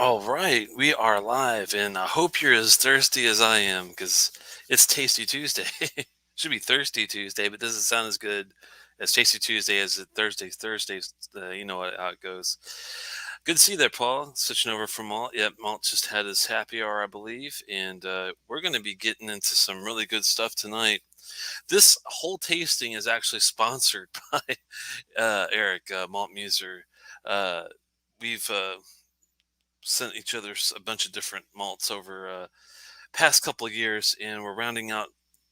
All right, we are live, and I hope you're as thirsty as I am because it's Tasty Tuesday. Should be Thirsty Tuesday, but doesn't sound as good as Tasty Tuesday as it Thursdays. Thursdays, you know how it goes. Good to see you there, Paul. Switching over from Malt. Yep, Malt just had his happy hour, I believe, and we're going to be getting into some really good stuff tonight. This whole tasting is actually sponsored by Eric Malt Muser. Uh, we've sent each other a bunch of different malts over past couple of years, and we're rounding out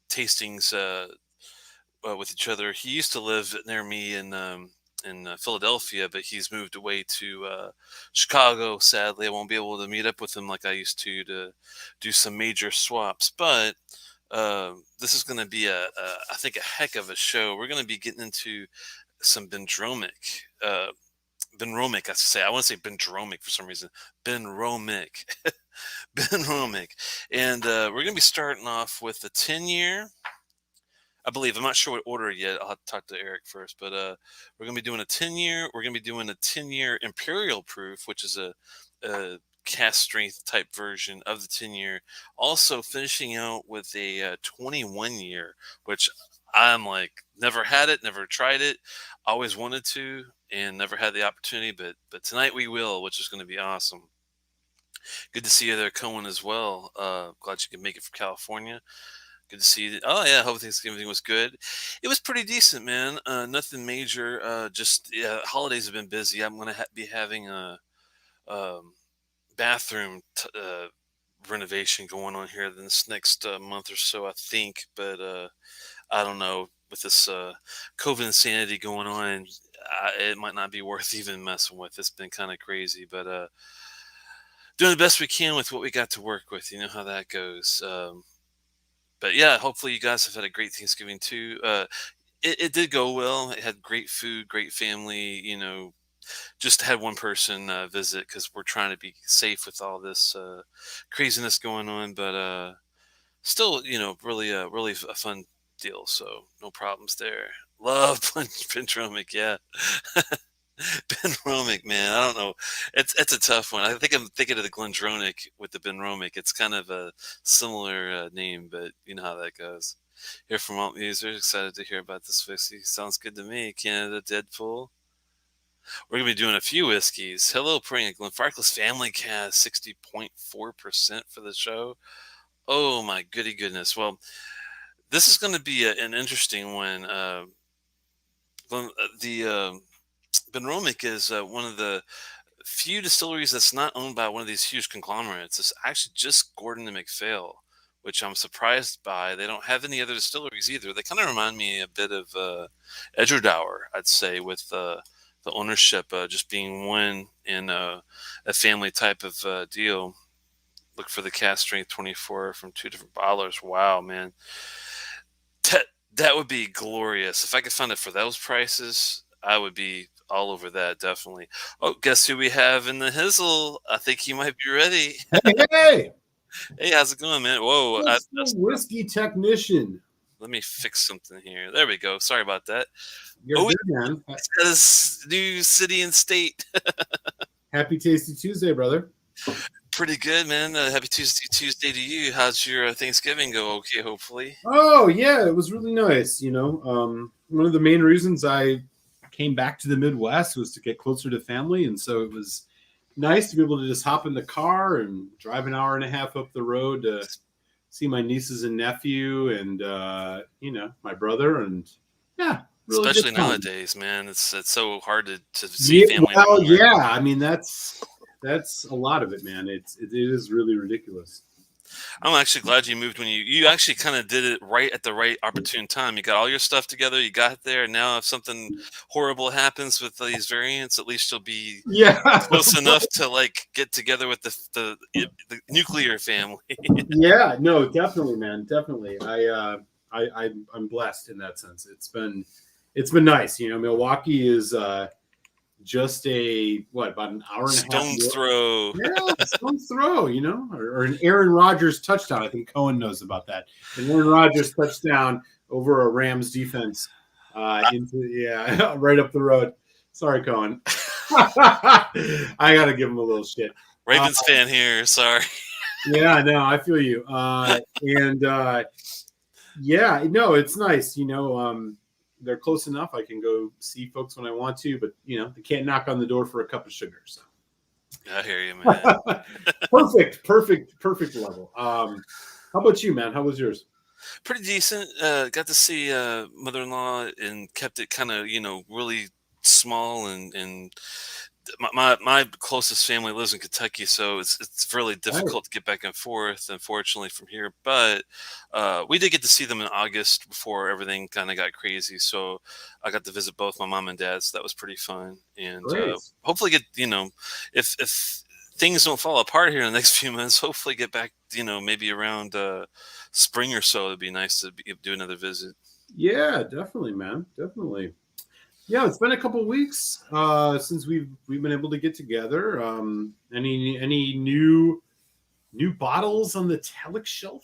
tastings with each other. He used to live near me in Philadelphia, but he's moved away to Chicago. Sadly, I won't be able to meet up with him like I used to do some major swaps. But this is going to be I think, a heck of a show. We're going to be getting into some Benromach. Benromach, I say. I want to say Benromach for some reason. Benromach. Benromach. And we're going to be starting off with the 10-year. I believe. I'm not sure what order yet. I'll have to talk to Eric first. But we're going to be doing a 10-year. We're going to be doing a 10-year Imperial Proof, which is a cast strength type version of the 10-year. Also finishing out with a 21-year, which I'm like, never had it, never tried it, always wanted to, and never had the opportunity, but tonight we will, which is going to be awesome. Good to see you there, Cohen, as well. Glad you could make it from California. Good to see you. Oh yeah, hope Thanksgiving was good. It was pretty decent, man. Nothing major. Just holidays have been busy. I'm going to be having a bathroom renovation going on here this next month or so, I think. But I don't know. With this COVID insanity going on, it might not be worth even messing with. It's been kind of crazy, but doing the best we can with what we got to work with. You know how that goes. But yeah, hopefully you guys have had a great Thanksgiving too. It did go well. It had great food, great family. You know, just had one person visit because we're trying to be safe with all this craziness going on. But still, you know, really a fun deal. So no problems there. Love Benromach, yeah. Benromach, man. I don't know. It's a tough one. I think I'm thinking of the Glendronach with the Benromach. It's kind of a similar name, but you know how that goes. Here from Malt Muser, excited to hear about this whiskey. Sounds good to me. Canada Deadpool. We're gonna be doing a few whiskeys. Hello, Praying Glenfarclas Family Cast, 60.4% for the show. Oh my goody goodness. Well, this is going to be an interesting one. The Benromach is one of the few distilleries that's not owned by one of these huge conglomerates. It's actually just Gordon and MacPhail, which I'm surprised by. They don't have any other distilleries either. They kind of remind me a bit of Edgedour, I'd say, with the ownership just being one in a family type of deal. Look for the cast strength 24 from two different bottlers. Wow, man. That would be glorious. If I could find it for those prices, I would be all over that, definitely. Oh, guess who we have in the hizzle? I think he might be ready. Hey! Hey, how's it going, man? Whoa. Whiskey technician. Let me fix something here. There we go. Sorry about that. You're good, man. It's got his new city and state. Happy Tasty Tuesday, brother. Pretty good, man. Happy Tuesday to you. How's your Thanksgiving go? Okay, hopefully. Oh, yeah, it was really nice. You know, one of the main reasons I came back to the Midwest was to get closer to family. And so it was nice to be able to just hop in the car and drive an hour and a half up the road to see my nieces and nephew and, you know, my brother. And yeah. Really, especially nowadays, man. It's so hard to see family. Well, yeah. I mean, that's a lot of it, man. It is really ridiculous. I'm actually glad you moved when you actually kind of did it right at the right opportune time. You got all your stuff together, you got there, and now if something horrible happens with these variants, at least you'll be close enough to like get together with the nuclear family. Yeah, no, definitely, man, definitely. I'm blessed in that sense. It's been nice. You know, Milwaukee is just about an hour and a half. Stone's throw. Yeah, stone's throw, you know, or an Aaron Rodgers touchdown. I think Cohen knows about that. An Aaron Rodgers touchdown over a Rams defense right up the road. Sorry, Cohen. I got to give him a little shit. Ravens fan here. Sorry. Yeah, no, I feel you. Yeah, no, it's nice. They're close enough. I can go see folks when I want to, but they can't knock on the door for a cup of sugar. So I hear you, man. perfect level. How about you, man? How was yours? Pretty decent. Got to see mother-in-law and kept it kind of really small and my closest family lives in Kentucky, so it's really Right. difficult to get back and forth, unfortunately, from here. But we did get to see them in August before everything kind of got crazy. So I got to visit both my mom and dad, so that was pretty fun. And Great. hopefully get if things don't fall apart here in the next few months, hopefully get back maybe around spring or so. It'd be nice to do another visit. Yeah, definitely, man. Definitely. Yeah, it's been a couple weeks since we've been able to get together. Any new bottles on the Telex shelf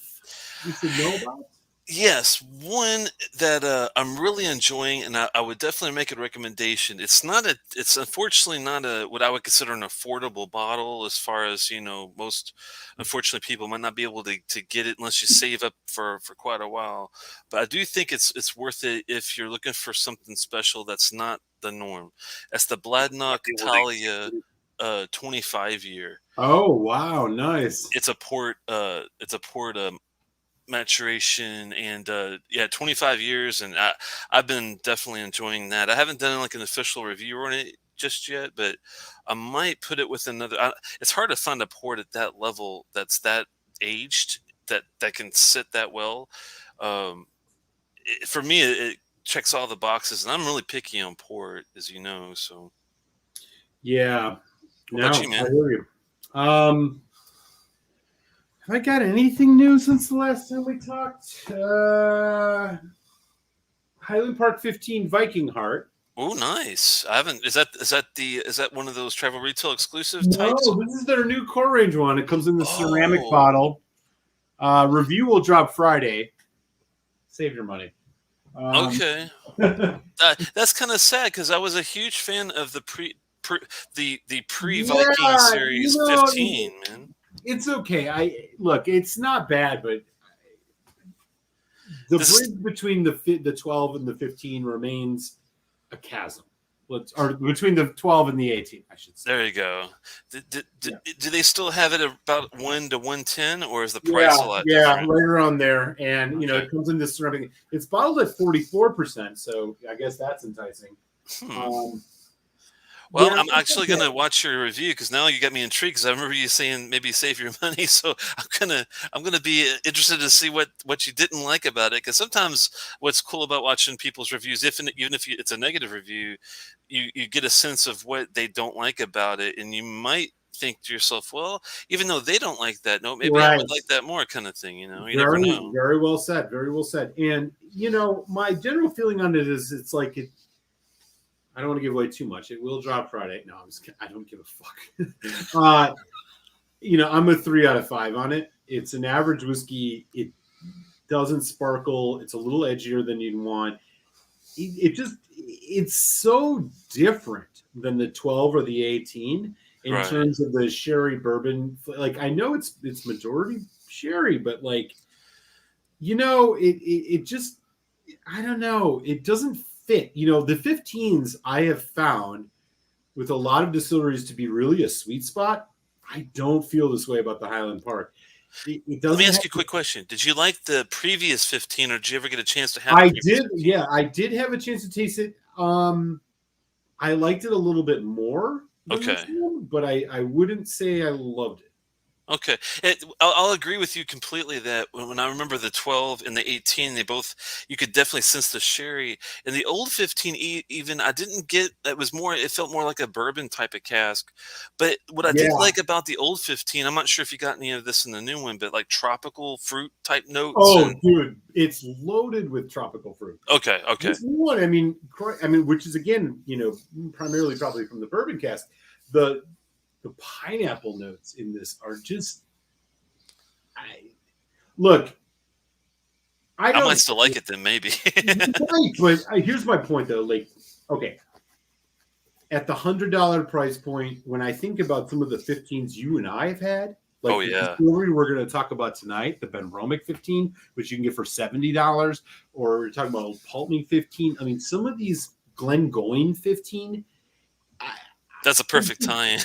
we should know about? Yes, one that I'm really enjoying, and I would definitely make a recommendation. It's unfortunately not a what I would consider an affordable bottle, as far as most unfortunately people might not be able to get it unless you save up for quite a while. But I do think it's worth it if you're looking for something special that's not the norm. That's the Bladnoch Talia 25 year. Oh wow, nice. It's a port maturation, and yeah, 25 years, and I've been definitely enjoying that. I haven't done like an official review on it just yet, but I might put it with another. It's hard to find a port at that level that's that aged that can sit that well. For me, it checks all the boxes, and I'm really picky on port, as you know. So Yeah. what about No, you, I man? hear you. Have I got anything new since the last time we talked? Highland Park 15 Viking Heart. Oh, nice. I haven't. Is that one of those travel retail exclusive types? No, this is their new core range one. It comes in the ceramic Oh, bottle. Review will drop Friday. Save your money. okay. That's kind of sad because I was a huge fan of the pre Viking Yeah, series 15, man. it's okay. Look, it's not bad, but the This bridge between the 12 and the 15 remains a chasm. Or between the 12 and the 18, I should say. There you go. Do, do, do, Yeah, do they still have it about 1 to 110, or is the price a lot yeah, different? right around there. And Okay. it comes in this ceramic. It's bottled at 44%, so I guess that's enticing. Hmm. Um, Well, yeah, I'm actually yeah. gonna watch your review because now you got me intrigued. Because I remember you saying maybe save your money, so I'm gonna be interested to see what you didn't like about it. Because sometimes what's cool about watching people's reviews, even if it's a negative review, you get a sense of what they don't like about it, and you might think to yourself, well, even though they don't like that, no, maybe I would Right. like that more, kind of thing. You never Very, know. very well said. Very well said. And my general feeling on it is it's like it. I don't want to give away too much. It will drop Friday. No, I don't give a fuck. I'm a 3 out of 5 on it. It's an average whiskey. It doesn't sparkle. It's a little edgier than you'd want. It's so different than the 12 or the 18 in Right. terms of the sherry bourbon. Like I know it's majority sherry, but like it just I don't know. It doesn't fit. The 15s I have found with a lot of distilleries to be really a sweet spot. I don't feel this way about the Highland Park. It Let me doesn't have. ask you a quick question. Did you like the previous 15, or did you ever get a chance to have the I previous did. 15? Yeah, I did have a chance to taste it. I liked it a little bit more than this Okay. one, but I wouldn't say I loved it. Okay, I'll agree with you completely that when I remember the 12 and the 18, you could definitely sense the sherry. And the old 15, even I didn't get, it felt more like a bourbon type of cask. But what I did Yeah. like about the old 15, I'm not sure if you got any of this in the new one, but like tropical fruit type notes. Oh, And dude, it's loaded with tropical fruit. okay, okay. This new one, which is again, primarily probably from the bourbon cast. The pineapple notes in this are just. I look. I I might don't. still like it then, maybe. Right, but here's my point though. Like, okay, at the $100 price point, when I think about some of the 15s you and I have had, Oh like the yeah. distillery we're going to talk about tonight, the Benro Mc10, which you can get for $70, or we're talking about Pulp Me 15. I mean, some of these Glengoyne 15, That's a perfect time.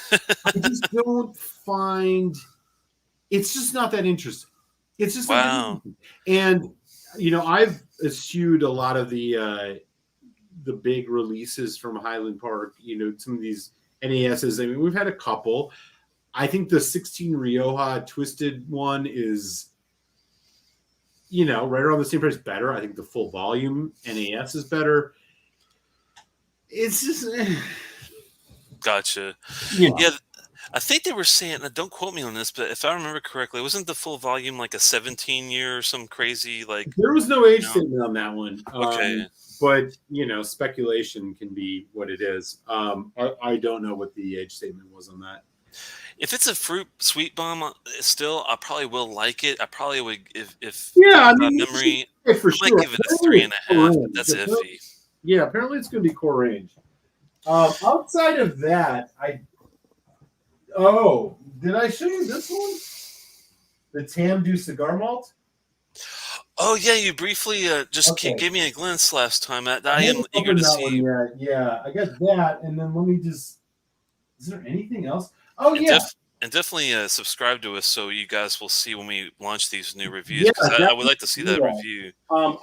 I just don't find it's just not that interesting. It's just not that Wow. interesting. And I've eschewed a lot of the big releases from Highland Park. Some of these NASs. I mean, we've had a couple. I think the 16 Rioja Twisted one is, right around the same price, better. I think the full volume NAS is better. It's just, Gotcha. yeah. Yeah, I think they were saying, don't quote me on this, but if I remember correctly, wasn't the full volume like a 17-year or some crazy like? There was no age No? statement on that one. Okay. But speculation can be what it is. I don't know what the age statement was on that. If it's a fruit sweet bomb, still, I probably will like it. I probably would, if Yeah, I by mean, memory, for I might sure. give it a 3.5. But that's Apparently, iffy. yeah, apparently it's going to be core range. Outside of that, did I show you this one? The Tamdu cigar malt. Oh yeah, you briefly just Okay. gave me a glimpse last time. I am haven't eager to opened that see. one yet. Yeah, I got that, and then let me just. Is there anything else? Oh And yeah, definitely subscribe to us so you guys will see when we launch these new reviews, yeah. because I would like to see that Yeah. review.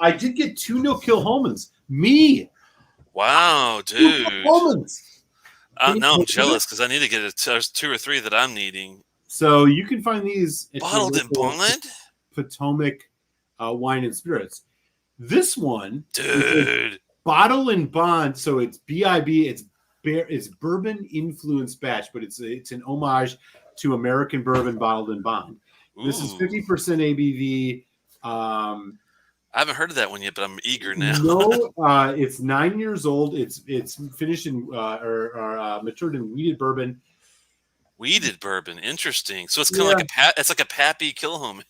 I did get 2 no-kill Holmans. Me. Wow, 2 dude. Holmans. Now I'm jealous because I need to get there's 2 or 3 that I'm needing. So you can find these at Bottled and bond? Potomac Wine and Spirits. This one, dude, bottle and bond. So it's BIB. It's bourbon influenced batch, but it's an homage to American bourbon bottled and bond. This is 50% ABV. I haven't heard of that one yet, but I'm eager now. No, it's 9 years old. It's finished in matured in weeded bourbon. Weeded bourbon, interesting. So it's kind of like it's like a Pappy Kilhome.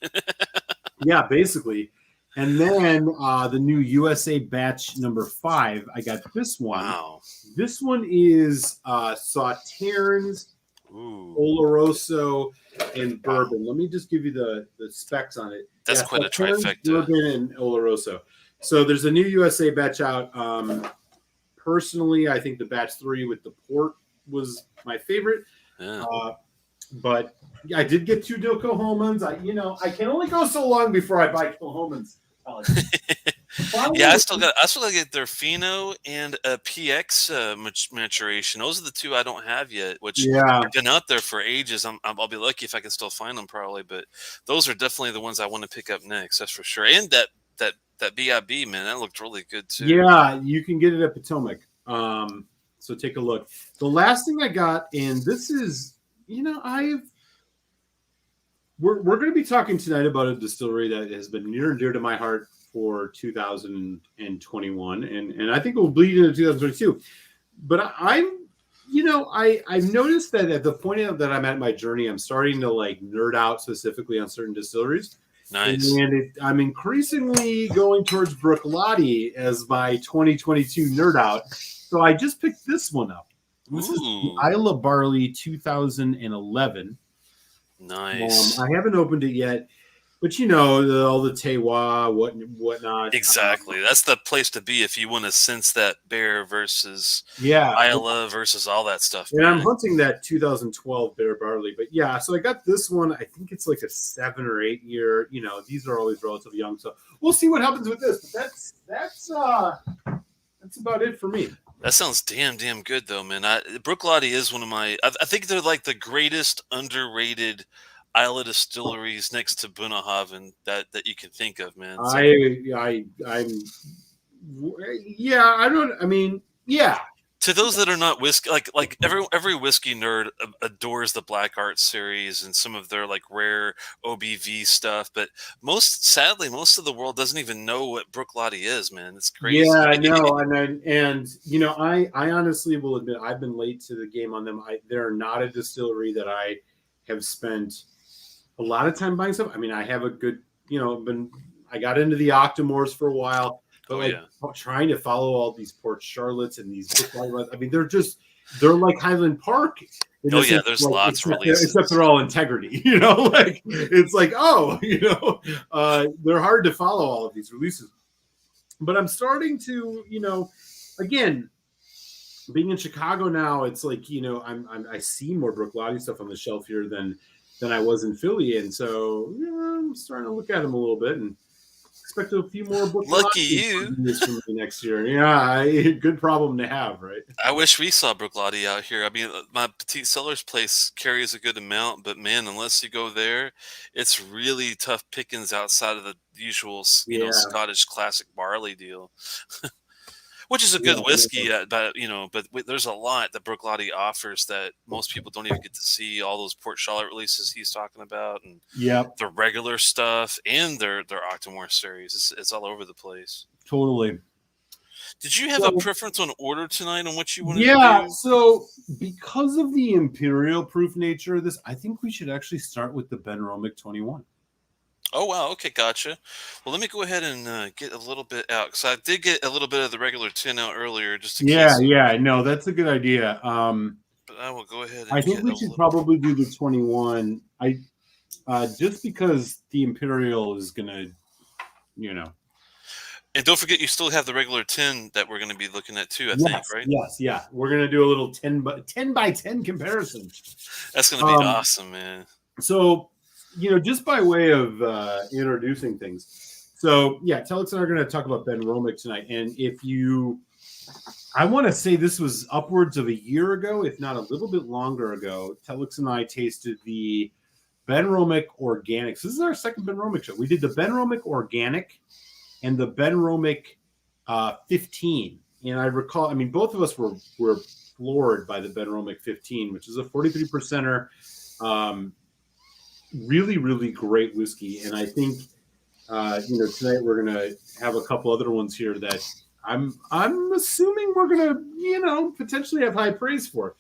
Yeah, basically. And then the new USA batch number 5. I got this one. Wow. This one is Sauternes, Oloroso, and bourbon. Let me just give you the specs on it. That's quite a trifecta. Bourbon and Oloroso. So there's a new USA batch out. Personally, I think the batch 3 with the port was my favorite. Yeah. But I did get 2 Dilco Holmans. I can only go so long before I buy Kilhomans. Yeah, I still got to get their Fino and a PX maturation. Those are the 2 I don't have yet, which have been out there for ages. I'll be lucky if I can still find them probably, but those are definitely the ones I want to pick up next. That's for sure. And that BIB, man, that looked really good too. Yeah, you can get it at Potomac. So take a look. The last thing I got, and this is, we're going to be talking tonight about a distillery that has been near and dear to my heart for 2021, and I think it will bleed into 2022. But I've noticed that at the point that I'm at my journey, I'm starting to nerd out specifically on certain distilleries. Nice. And I'm increasingly going towards Bruichladdich as my 2022 nerd out. So I just picked this one up. This is the Isla Barley 2011. Nice. I haven't opened it yet, but all the terroir, whatnot. Exactly. That's the place to be if you want to sense that bear versus Isla versus all that stuff. And I'm hunting that 2012 Bear Barley, but yeah. So I got this one. I think it's like a 7 or 8 year. These are always relatively young, so we'll see what happens with this. But that's about it for me. That sounds damn good though, man. Bruichladdich is one of my. I think they're like the greatest underrated Isla distilleries next to Bunnahabhain that you can think of, man. So, to those that are not whiskey, like every whiskey nerd adores the Black Art series and some of their rare OBV stuff, but sadly most of the world doesn't even know what Bruichladdich is, man. It's crazy. Yeah, I know, I honestly will admit I've been late to the game on them. They're not a distillery that I have spent a lot of time buying stuff. I mean, I have a good, I got into the Octomores for a while. But trying to follow all these Port Charlottes and these, I mean, they're just, they're like Highland Park. Oh yeah, there's lots of releases. Except they're all integrity, like it's like, they're hard to follow all of these releases. But I'm starting to, again, being in Chicago now, it's like, I see more Bruichladdich stuff on the shelf here than I was in Philly, and so I'm starting to look at them a little bit and expect a few more Bruichladdich Lucky you from me next year. Yeah, good problem to have, right? I wish we saw Bruichladdich out here. I mean, my Petite Cellars place carries a good amount, but man, unless you go there, it's really tough pickings outside of the usual, Scottish classic barley deal, which is a good whiskey. But there's a lot that Bruichladdich offers that most people don't even get to see. All those Port Charlotte releases he's talking about, and the regular stuff, and their Octomore series. It's all over the place. Totally. Did you have a preference on order tonight on what you wanted to do? Yeah, so because of the Imperial Proof nature of this, I think we should actually start with the Benro Mc10. Oh, wow. Okay, gotcha. Well, let me go ahead and get a little bit out, because I did get a little bit of the regular 10 out earlier. Just in case. No, that's a good idea. But I will go ahead and I think we should probably do the 21. Just because the Imperial is going to, And don't forget, you still have the regular 10 that we're going to be looking at too, I think, right? Yes, yeah. We're going to do a little 10 by 10 comparison. That's going to be awesome, man. So, just by way of introducing things. So, Telex and I are going to talk about Benro Mc tonight. And I want to say this was upwards of a year ago, if not a little bit longer ago, Telex and I tasted the Benro Mc Organics. This is our second Benro Mc show. We did the Benro Mc Organic and the Benro Mc 15. And I recall, both of us were floored by the Benro Mc 15, which is a 43%er. Really, really great whiskey. And I think, tonight we're going to have a couple other ones here that I'm assuming we're going to, potentially have high praise for.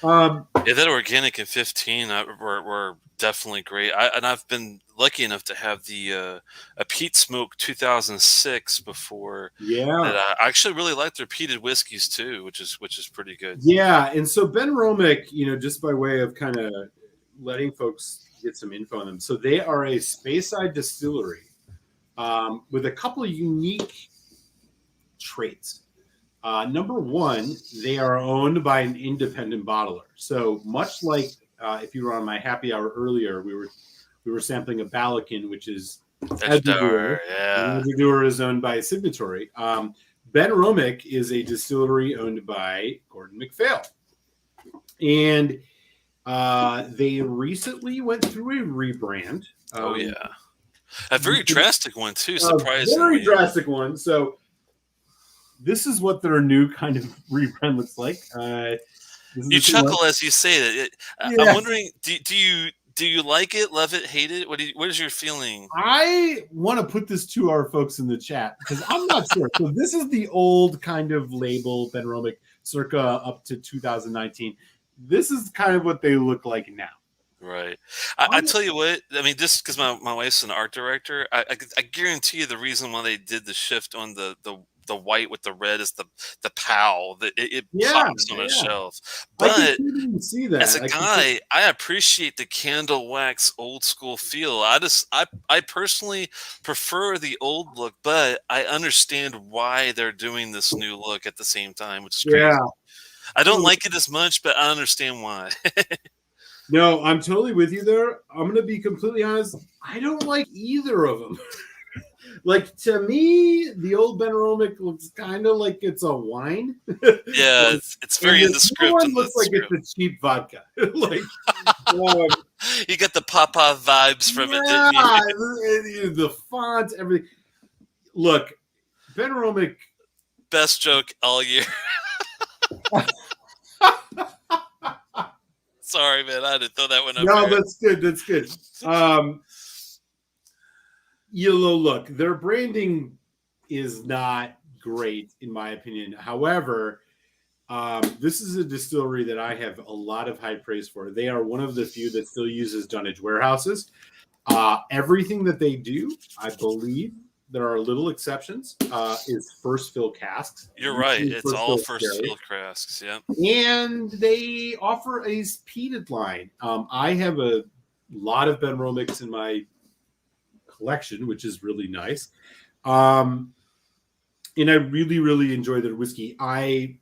That Organic and 15 were definitely great. I've been lucky enough to have the a peat smoke 2006 before. Yeah, that I actually really like their peated whiskeys too, which is pretty good. Yeah, and so Benro Mc, just by way of kind of letting folks get some info on them. So they are a Speyside distillery with a couple of unique traits. Number one, they are owned by an independent bottler. So much like if you were on my happy hour earlier, we were sampling a Balakin, which is Edgedower. Yeah, Edgedower is owned by a signatory. Benro Mc is a distillery owned by Gordon MacPhail, and they recently went through a rebrand. A very drastic one too. Surprisingly, very drastic one. So. This is what their new kind of rebrand looks like. You chuckle as you say that. I'm wondering, do you like it, love it, hate it? What is your feeling? I want to put this to our folks in the chat because I'm not sure. So this is the old kind of label, Benro Mc, circa up to 2019. This is kind of what they look like now. Right. I tell you what, just because my wife's an art director, I guarantee you the reason why they did the shift on the white with the red is the POW that it pops on a shelf. But see that. As a guy, I appreciate the candle wax old school feel. I personally prefer the old look, but I understand why they're doing this new look at the same time, which is crazy. Yeah. I don't like it as much, but I understand why. No, I'm totally with you there. I'm going to be completely honest. I don't like either of them. Like, to me, the old Benro Mc looks kind of like it's a wine. Yeah, it's very indescript. One looks like it's a cheap vodka. Like, you get the Papa vibes from it, didn't you? The font, everything. Look, Benro Mc. Best joke all year. Sorry, man. I had to throw that one up. No, there. That's good. That's good. Look, their branding is not great, in my opinion. However, this is a distillery that I have a lot of high praise for. They are one of the few that still uses dunnage warehouses. Everything that they do, I believe, there are little exceptions. Is first fill casks. You're right. Usually It's first all fill first sherry. field casks. Yep. And they offer a peated line. I have a lot of Benro Mcs in my collection, which is really nice. And I really, really enjoy their whiskey. I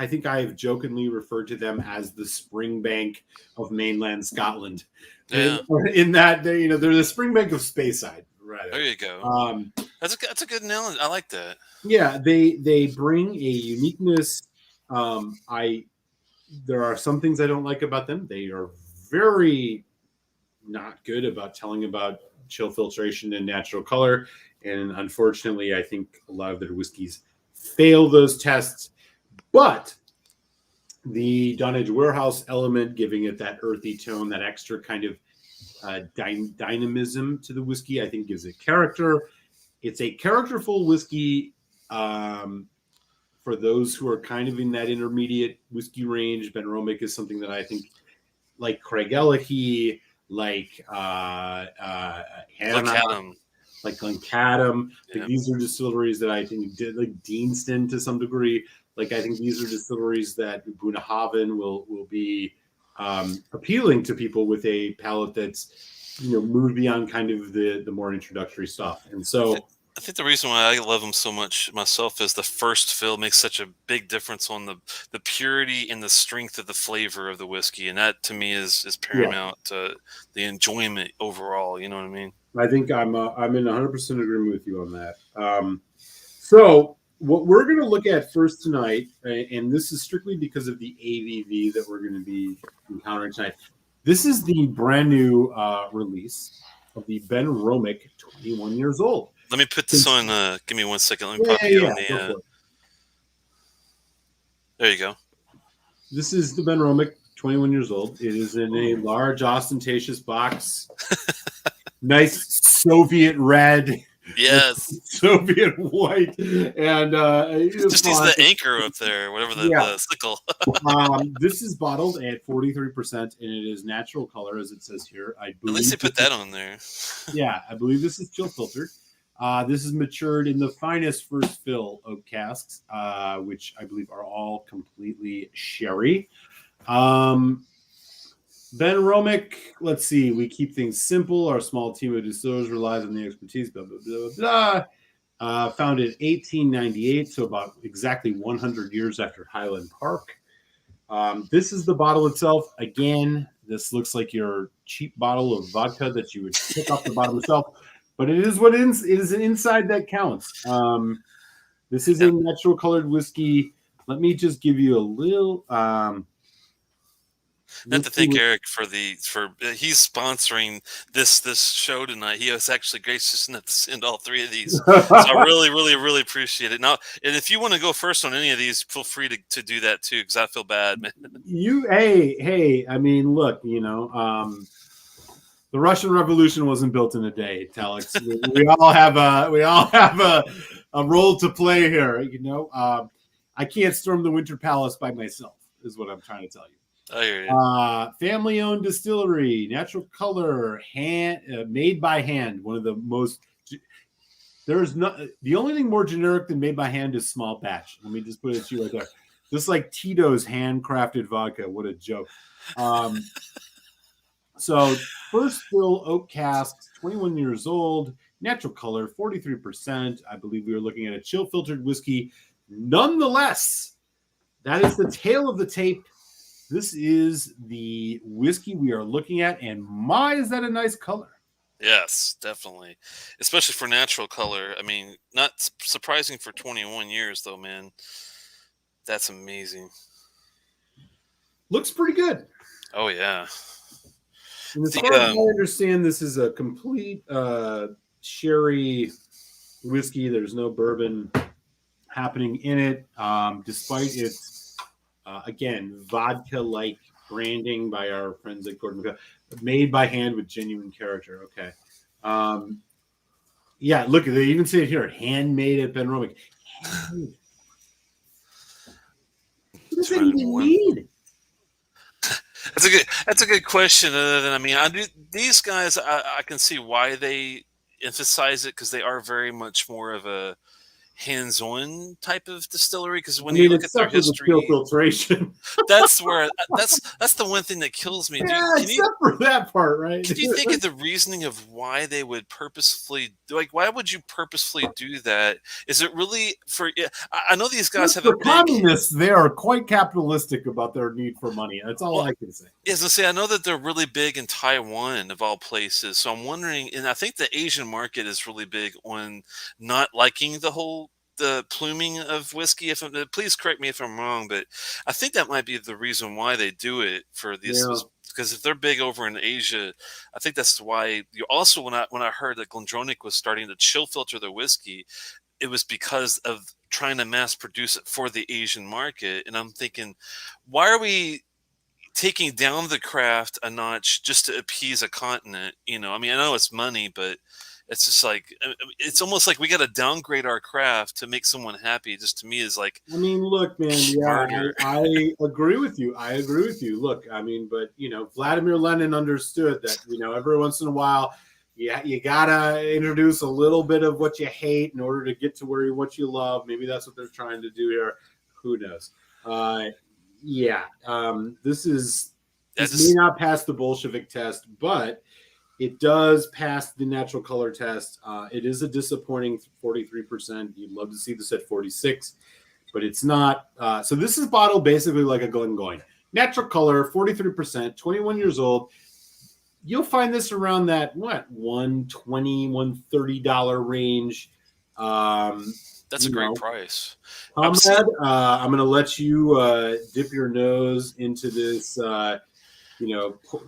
think I have jokingly referred to them as the Springbank of mainland Scotland. Yeah. In that they're the Springbank of Speyside. Right. There you go. That's a good analogy. I like that. Yeah, they bring a uniqueness. There are some things I don't like about them. They are very not good about telling about chill filtration and natural color. And unfortunately, I think a lot of their whiskeys fail those tests. But the Dunnage Warehouse element, giving it that earthy tone, that extra kind of dynamism to the whiskey, I think gives it character. It's a characterful whiskey for those who are kind of in that intermediate whiskey range. Benromach is something that I think, like Craigellachie, like Glencadam. Like Glencadam. Yeah. Like these are distilleries that I think did, like Deanston to some degree. Like I think these are distilleries that Bunnahabhain will be appealing to people with a palate that's moved beyond kind of the more introductory stuff. And so I think the reason why I love them so much myself is the first fill makes such a big difference on the purity and the strength of the flavor of the whiskey, and that to me is paramount to the enjoyment overall. You know what I mean? I think I'm in 100% agreement with you on that. So what we're going to look at first tonight, and this is strictly because of the ABV that we're going to be encountering tonight. This is the brand new release of the Benromach 21 years old. Let me put this on. Give me 1 second. Let me pop you on the. There you go. This is the Benromach 21 years old. It is in a large, ostentatious box. Nice Soviet red. Yes. Soviet white. And just needs the anchor up there, whatever the sickle. This is bottled at 43%, and it is natural color, as it says here. I believe at least they put that on there. Yeah, I believe this is chill filtered. This is matured in the finest first fill oak casks, which I believe are all completely sherry. Benromach, let's see. We keep things simple. Our small team of distillers relies on the expertise. Blah blah blah blah. Founded 1898, so about exactly 100 years after Highland Park. This is the bottle itself. Again, this looks like your cheap bottle of vodka that you would pick off the bottom of the shelf. But it is what it is an inside that counts. This is a natural colored whiskey. Let me just give you a little. Not to thank Eric for he's sponsoring this show tonight. He was actually gracious enough to send all three of these. So I really, really, really appreciate it. Now, and if you want to go first on any of these, feel free to do that too, because I feel bad, man. Hey, I mean, look, the Russian Revolution wasn't built in a day, Telex. we all have a role to play here. I can't storm the Winter Palace by myself, is what I'm trying to tell you. I hear you. Family-owned distillery, natural color, made by hand. One of the most. The only thing more generic than made by hand is small batch. Let me just put it to you right there. Just like Tito's handcrafted vodka. What a joke. So first fill oak casks, 21 years old, natural color, 43%. I believe we were looking at a chill filtered whiskey. Nonetheless, that is the tail of the tape. This is the whiskey we are looking at, and my, is that a nice color? Yes, definitely. Especially for natural color. I mean, not surprising for 21 years, though, man. That's amazing. Looks pretty good. Oh, yeah. And as far as I understand, this is a complete sherry whiskey. There's no bourbon happening in it, despite its again, vodka-like branding by our friends at Gordon McCall, made by hand with genuine character. Okay. Yeah, look, they even say it here, handmade at Benromach. What does that even mean? That's a good question. Other than, I mean, these guys, I can see why they emphasize it because they are very much more of a hands-on type of distillery. Because I when you mean, look it at their sucks with the steel history, filtration. that's where that's the one thing that kills me. Yeah, Can you except for that part, right? can you think of the reasoning of why they would purposefully like? Why would you purposefully do that? Is it really for? Yeah, I know these guys Look, have a for big. communists, they are quite capitalistic about their need for money. That's all Well, I can say. as I say, I know that they're really big in Taiwan, of all places. So I'm wondering, and I think the Asian market is really big on not liking the pluming of whiskey. If please correct me if I'm wrong, but I think that might be the reason why they do it for Yeah. this. Because if they're big over in Asia, I think that's why. You also, when I heard that Glendronach was starting to chill filter their whiskey, it was because of trying to mass produce it for the Asian market. And I'm thinking, why are we taking down the craft a notch just to appease a continent? I mean, I know it's money, but it's just like it's almost like we got to downgrade our craft to make someone happy. Just to me is like I mean, look, man. Yeah, murder. I agree with you. I agree with you. Look, I mean, but Vladimir Lenin understood that every once in a while, yeah, you gotta introduce a little bit of what you hate in order to get to what you love. Maybe that's what they're trying to do here. Who knows? Yeah, this I may just not pass the Bolshevik test, but it does pass the natural color test. It is a disappointing 43%. You'd love to see this at 46, but it's not. So this is bottled basically like a Glengoyne. Natural color, 43%, 21 years old. You'll find this around that, $120, $130 range. that's a great price. I'm seeing. Comrade, I'm going to let you dip your nose into this,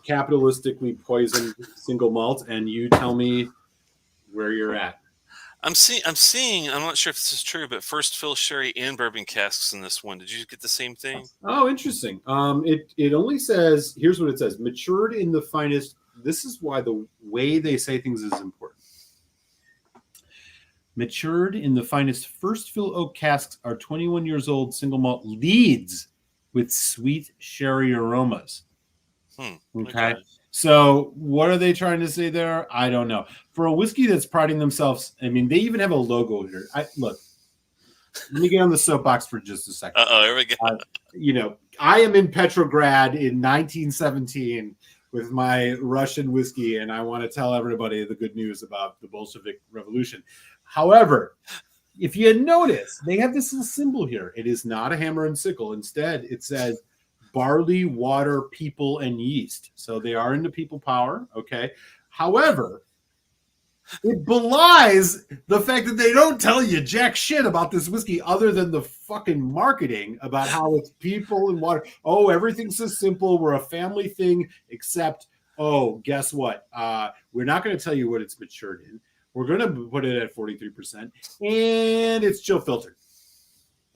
capitalistically poisoned single malt, and you tell me where you're at. I'm seeing. I'm not sure if this is true, but first fill sherry and bourbon casks in this one. Did you get the same thing? Oh, interesting. It only says, here's what it says: matured in the finest. This is why the way they say things is important. Matured in the finest first fill oak casks are 21 years old single malt leads with sweet sherry aromas. Okay. So what are they trying to say there? I don't know. For a whiskey that's priding themselves, I mean, they even have a logo here. Look, let me get on the soapbox for just a second. Here we go. I am in Petrograd in 1917 with my Russian whiskey, and I want to tell everybody the good news about the Bolshevik Revolution. However, if you notice, they have this little symbol here. It is not a hammer and sickle. Instead, it says barley, water, people, and yeast. So they are into people power. Okay. However, it belies the fact that they don't tell you jack shit about this whiskey other than the fucking marketing about how it's people and water. Oh, everything's so simple. We're a family thing, except, guess what? We're not going to tell you what it's matured in. We're going to put it at 43%, and it's chill filtered.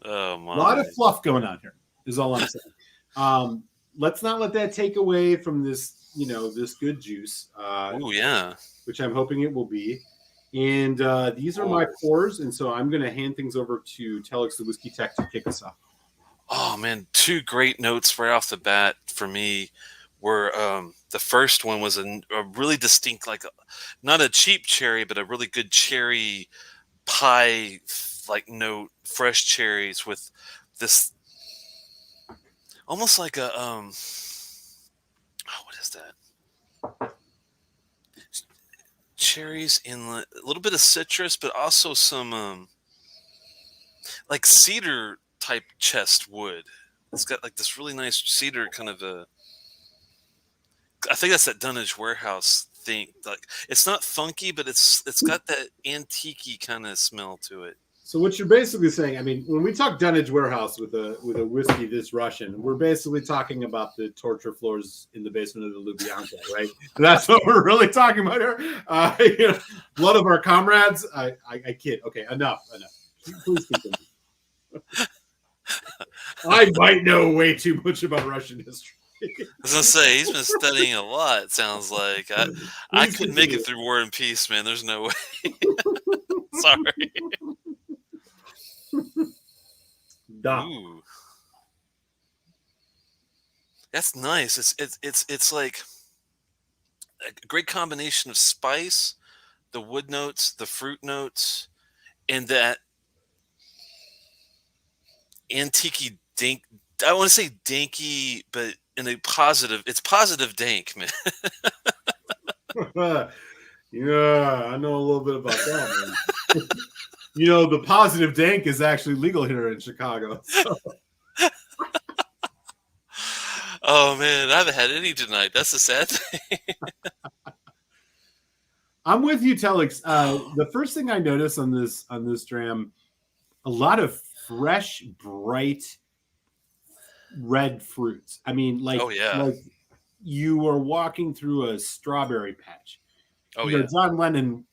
Oh my! A lot of fluff going on here is all I'm saying. Let's not let that take away from this, this good juice. Oh yeah. Which I'm hoping it will be. And these are my pours, and so I'm going to hand things over to Telex, the whiskey tech, to kick us off. Oh man, two great notes right off the bat for me were the first one was a really distinct, like not a cheap cherry, but a really good cherry pie like note, fresh cherries with this almost like a what is that? Cherries in a little bit of citrus, but also some like cedar type chest wood. It's got like this really nice cedar kind of a. I think that's that Dunnage Warehouse thing. Like it's not funky, but it's got that antique-y kind of smell to it. So what you're basically saying, I mean, when we talk Dunnage Warehouse with a whiskey this Russian, we're basically talking about the torture floors in the basement of the Lubyanka, right? That's what we're really talking about here. Blood of our comrades. I kid. Okay, enough. Please continue. I might know way too much about Russian history. I was gonna say he's been studying a lot. It sounds like I couldn't make it through War and Peace, man. There's no way. Sorry. Ooh. That's nice. It's like a great combination of spice, the wood notes, the fruit notes, and that antique dink. I want to say dinky, but in a positive. It's positive dank, man. Yeah, I know a little bit about that, man. The positive dank is actually legal here in Chicago. So. Oh man, I haven't had any tonight. That's the sad thing. I'm with you, Telex. The first thing I noticed on this dram, a lot of fresh, bright red fruits. I mean, Oh yeah. like you are walking through a strawberry patch. Oh yeah. John Lennon.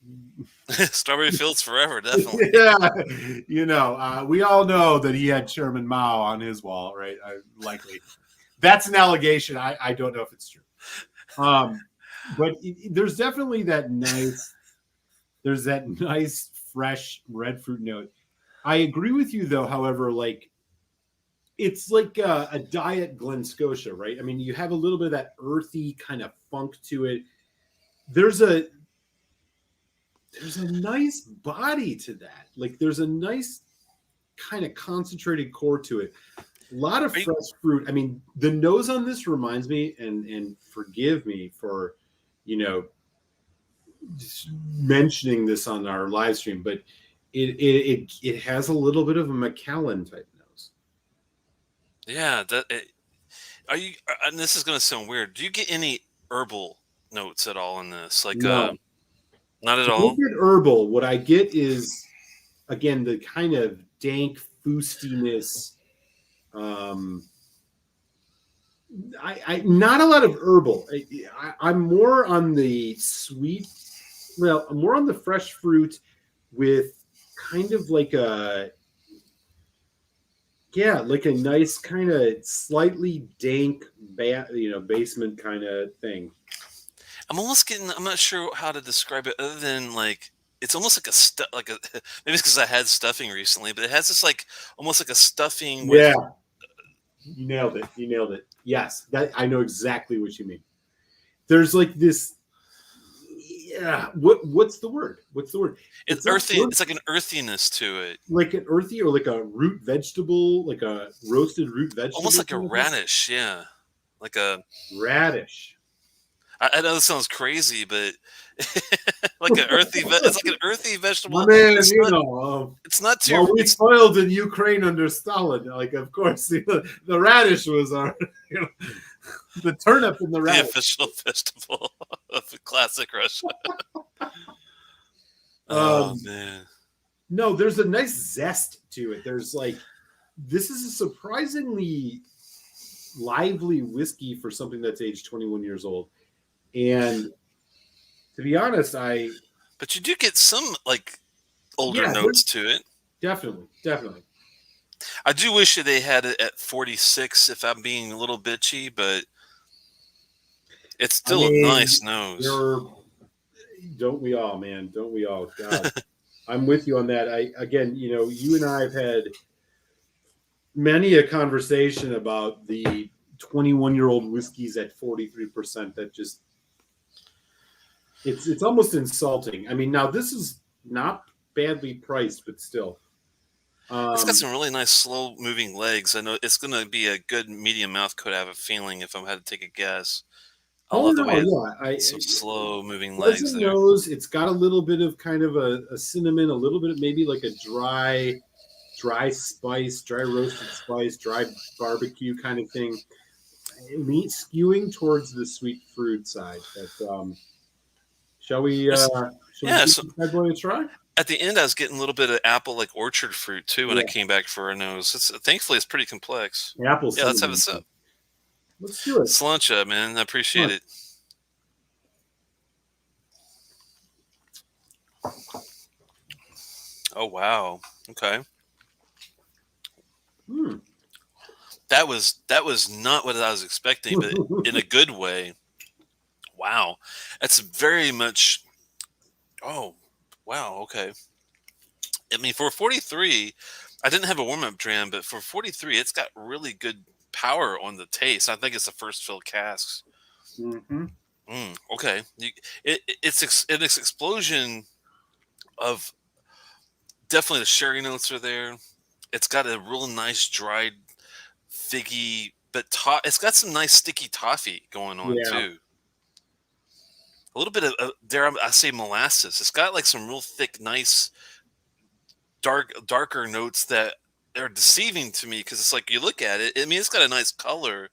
Strawberry fields forever, definitely. Yeah, we all know that he had Chairman Mao on his wall, right? Likely, that's an allegation. I don't know if it's true. But there's definitely that nice. There's that nice fresh red fruit note. I agree with you though. However, like it's like a diet Glen Scotia, right? I mean, you have a little bit of that earthy kind of funk to it. There's a nice body to that. Like there's a nice kind of concentrated core to it. A lot of fresh fruit. I mean, the nose on this reminds me, and forgive me for, just mentioning this on our live stream, but it has a little bit of a Macallan type nose. Yeah, are you? And this is going to sound weird. Do you get any herbal notes at all in this? Like, No. not at I all. don't get herbal. What I get is, again, the kind of dank foostiness. I not a lot of herbal. I'm more on the sweet. Well, I'm more on the fresh fruit with kind of like like a nice kind of slightly dank, basement kind of thing. I'm almost getting. I'm not sure how to describe it other than like it's almost like a stuff. Like a maybe it's because I had stuffing recently, but it has this like almost like a stuffing with. Yeah, you nailed it. You nailed it. Yes, that I know exactly what you mean. There's like this. Yeah, what's the word? What's the word? It's earthy. It's like an earthiness to it. Like an earthy or like a root vegetable, like a roasted root vegetable. Almost like a radish, yeah. Like a radish. I know this sounds crazy, but like an earthy. It's like an earthy vegetable. Man, it's not too. Well, we spoiled in Ukraine under Stalin. Like, of course, the radish was our, the turnip in the radish. The official vegetable of classic Russia. Oh man. No, there's a nice zest to it. There's like, this is a surprisingly lively whiskey for something that's aged 21 years old. And to be honest, but you do get some like older notes to it. Definitely. I do wish that they had it at 46 if I'm being a little bitchy, but it's still a nice nose. Don't we all, man? Don't we all? God. I'm with you on that. You and I have had many a conversation about the 21-year-old whiskeys at 43%. That just it's almost insulting. I mean, now this is not badly priced, but still. It's got some really nice slow moving legs. I know it's going to be a good medium mouth coat. I have a feeling if I had to take a guess. I love the way some slow moving legs there. Nose, it's got a little bit of kind of a cinnamon, a little bit of maybe like a dry spice, dry roasted spice, dry barbecue kind of thing. Meat skewing towards the sweet fruit side. But shall we give that boy a try? At the end, I was getting a little bit of apple, like orchard fruit too, when I came back for a nose. Thankfully, it's pretty complex. Apple. Yeah, let's have this up. Let's do it. Slancha, man. I appreciate it. Oh, wow. Okay. That was not what I was expecting, but in a good way. Wow. That's very much. Oh, wow. Okay. I mean, for 43, I didn't have a warm-up dram, but for 43, it's got really good power on the taste. I think it's the first fill casks. Mm-hmm. Okay. It's an explosion of definitely the sherry notes are there. It's got a real nice dried figgy, but it's got some nice sticky toffee going on Yeah, too. A little bit of I say molasses. It's got like some real thick, nice, darker notes that are deceiving to me because it's like you look at it. I mean, it's got a nice color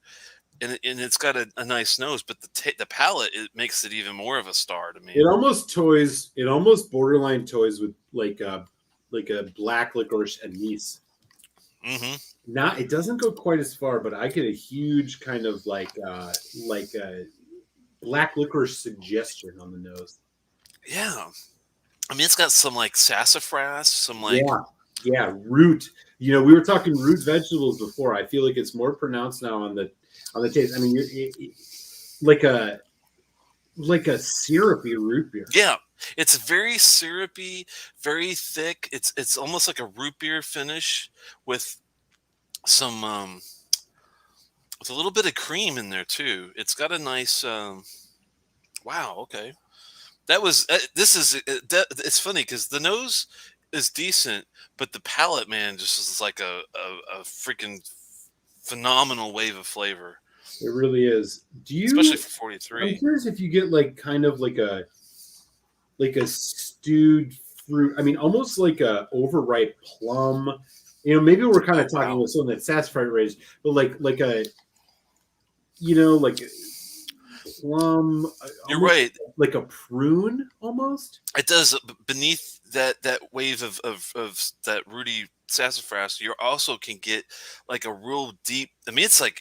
and it's got a nice nose, but the palate it makes it even more of a star to me. it almost toys. It almost borderline toys with like a black licorice anise. Hmm. Not it doesn't go quite as far, but I get a huge kind of like a black licorice suggestion on the nose. Yeah, I mean, it's got some like sassafras, some like Yeah, yeah, root. You know, we were talking root vegetables before. I feel like it's more pronounced now on the taste. I mean, like like a syrupy root beer. yeah. It's very syrupy, very thick. It's almost like a root beer finish with some with a little bit of cream in there too. It's got a nice wow. Okay, that was this is it's funny because the nose is decent, but the palate, man, just is like a freaking phenomenal wave of flavor, It really is. Do especially you? for I'm 43. curious if you get like kind of like a stewed fruit. I mean, almost like a overripe plum. You know, maybe we're kind Oh of talking wow, with something that sassafras raised, but like a you know like plum, you're almost right. like a prune, almost. It does beneath that wave of that Rudy sassafras. You also can get like a real deep. I mean, it's like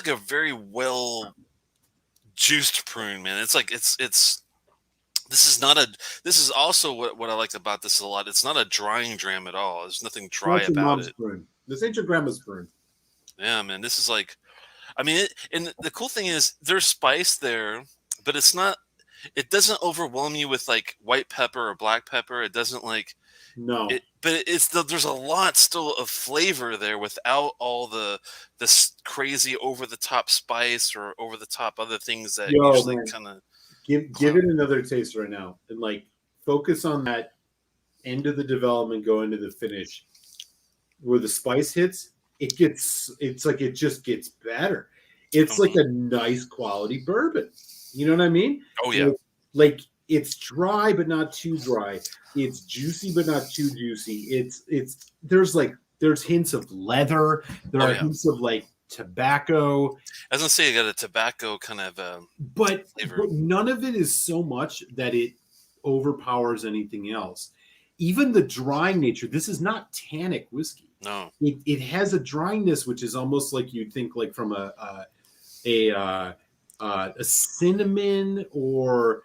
a very well juiced prune, man. It's like it's this is not a this is also what I like about this a lot. It's not a drying dram at all. There's nothing dry Not your about mom's it. prune. This ain't your grandma's prune. Yeah, man. This is like I mean, and the cool thing is there's spice there, but it's not. It doesn't overwhelm you with like white pepper or black pepper. It doesn't like No. it, but there's a lot still of flavor there without all this crazy over the top spice or over the top other things that Yo, usually man, kind of give cloud it it. another taste right now, and like focus on that end of the development, go into the finish, where the spice hits. It's like it just gets better. It's like Mhm. a nice quality bourbon. You know what I mean? Oh yeah, Like, like it's dry but not too dry. It's juicy but not too juicy. It's there's hints of leather. There oh are yeah. hints of like tobacco, I was gonna say you got a tobacco kind of flavor. but none of it is so much that it overpowers anything else. Even the drying nature. This is not tannic whiskey. No, It has a dryness which is almost like you'd think like from a cinnamon or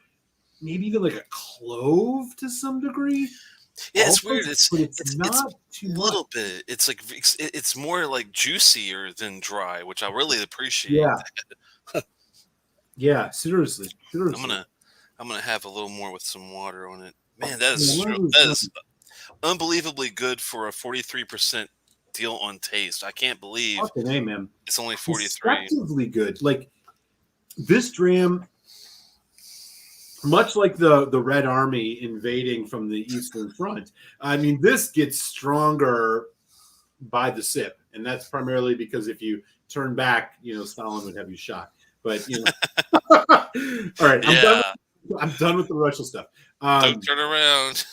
maybe even like a clove to some degree. yeah, it's Almost, weird. but it's It's not too a much. little bit. It's like it's more like juicier than dry, which I really appreciate. Yeah, yeah. Seriously, I'm seriously. gonna I'm gonna have a little more with some water on it. Man, Yeah, one of those that times. is unbelievably good for a 43% deal on taste. I can't believe Fucking A, man. it's only 43. Deceptively good. Like this dram, much like the Red Army invading from the Eastern Front. I mean, this gets stronger by the sip, and that's primarily because if you turn back, you know, Stalin would have you shot. But you know, all right, Yeah, I'm done with the Russian stuff. don't turn around.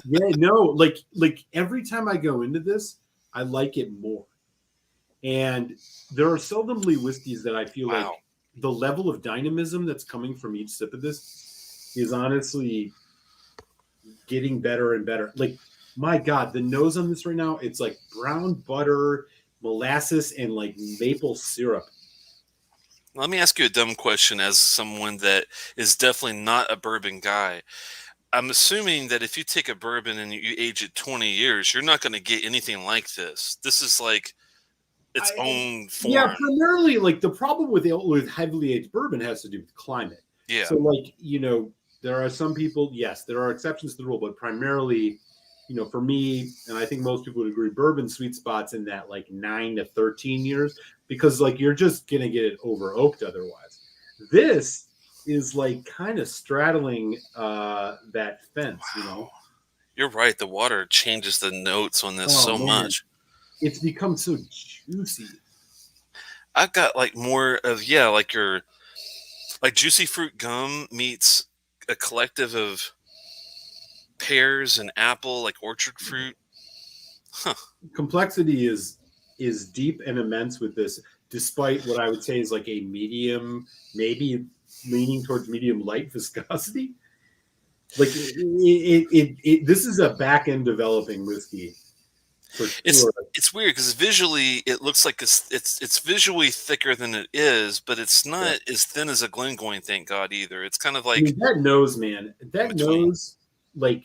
Yeah, no, like every time I go into this, I like it more. And there are seldomly whiskeys that I feel like Wow. the level of dynamism that's coming from each sip of this is honestly getting better and better. Like, my God, the nose on this right now, it's like brown butter, molasses, and like maple syrup. Let me ask you a dumb question as someone that is definitely not a bourbon guy. I'm assuming that if you take a bourbon and you age it 20 years, you're not going to get anything like this. This is like its I, own yeah, form. primarily like the problem with heavily aged bourbon has to do with climate. Yeah. So like, you know, there are some people, yes, there are exceptions to the rule, but primarily, you know, for me, and I think most people would agree, bourbon sweet spots in that like 9 to 13 years, because like you're just gonna get it over oaked otherwise. This is like kind of straddling that fence, you know. Wow. You're right. The water changes the notes on this Oh so man, much. it's become so juicy. I've got like more of, yeah, like your like juicy fruit gum meets a collective of pears and apple, like orchard fruit. Huh. Complexity is deep and immense with this, despite what I would say is like a medium, maybe leaning towards medium light viscosity. Like this is a back end developing whiskey for sure. It's weird because visually it looks like it's visually thicker than it is, but it's Yeah. not as thin as a Glengoyne, thank God, either. It's kind of I like mean, that nose, man, in that between. nose, like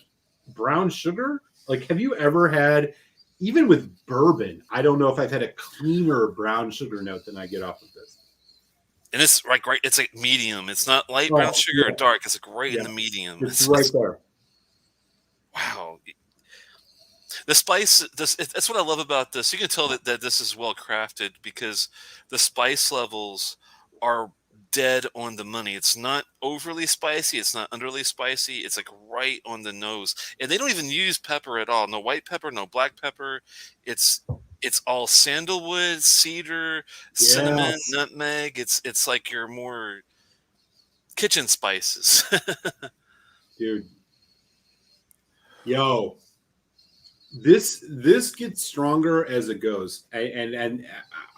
brown sugar. Like, have you ever had, even with bourbon? I don't know if I've had a cleaner brown sugar note than I get off of this. And it's like right, it's like medium. It's not light brown Oh, sugar or yeah, dark. It's like right in yeah, the medium. it's right there. Wow. The spice, that's what I love about this. You can tell that this is well crafted because the spice levels are dead on the money. It's not overly spicy. It's not underly spicy. It's like right on the nose. And they don't even use pepper at all. No white pepper, no black pepper. It's it's all sandalwood, cedar, cinnamon, Yes, nutmeg. It's like your more kitchen spices. dude. Yo, this gets stronger as it goes. And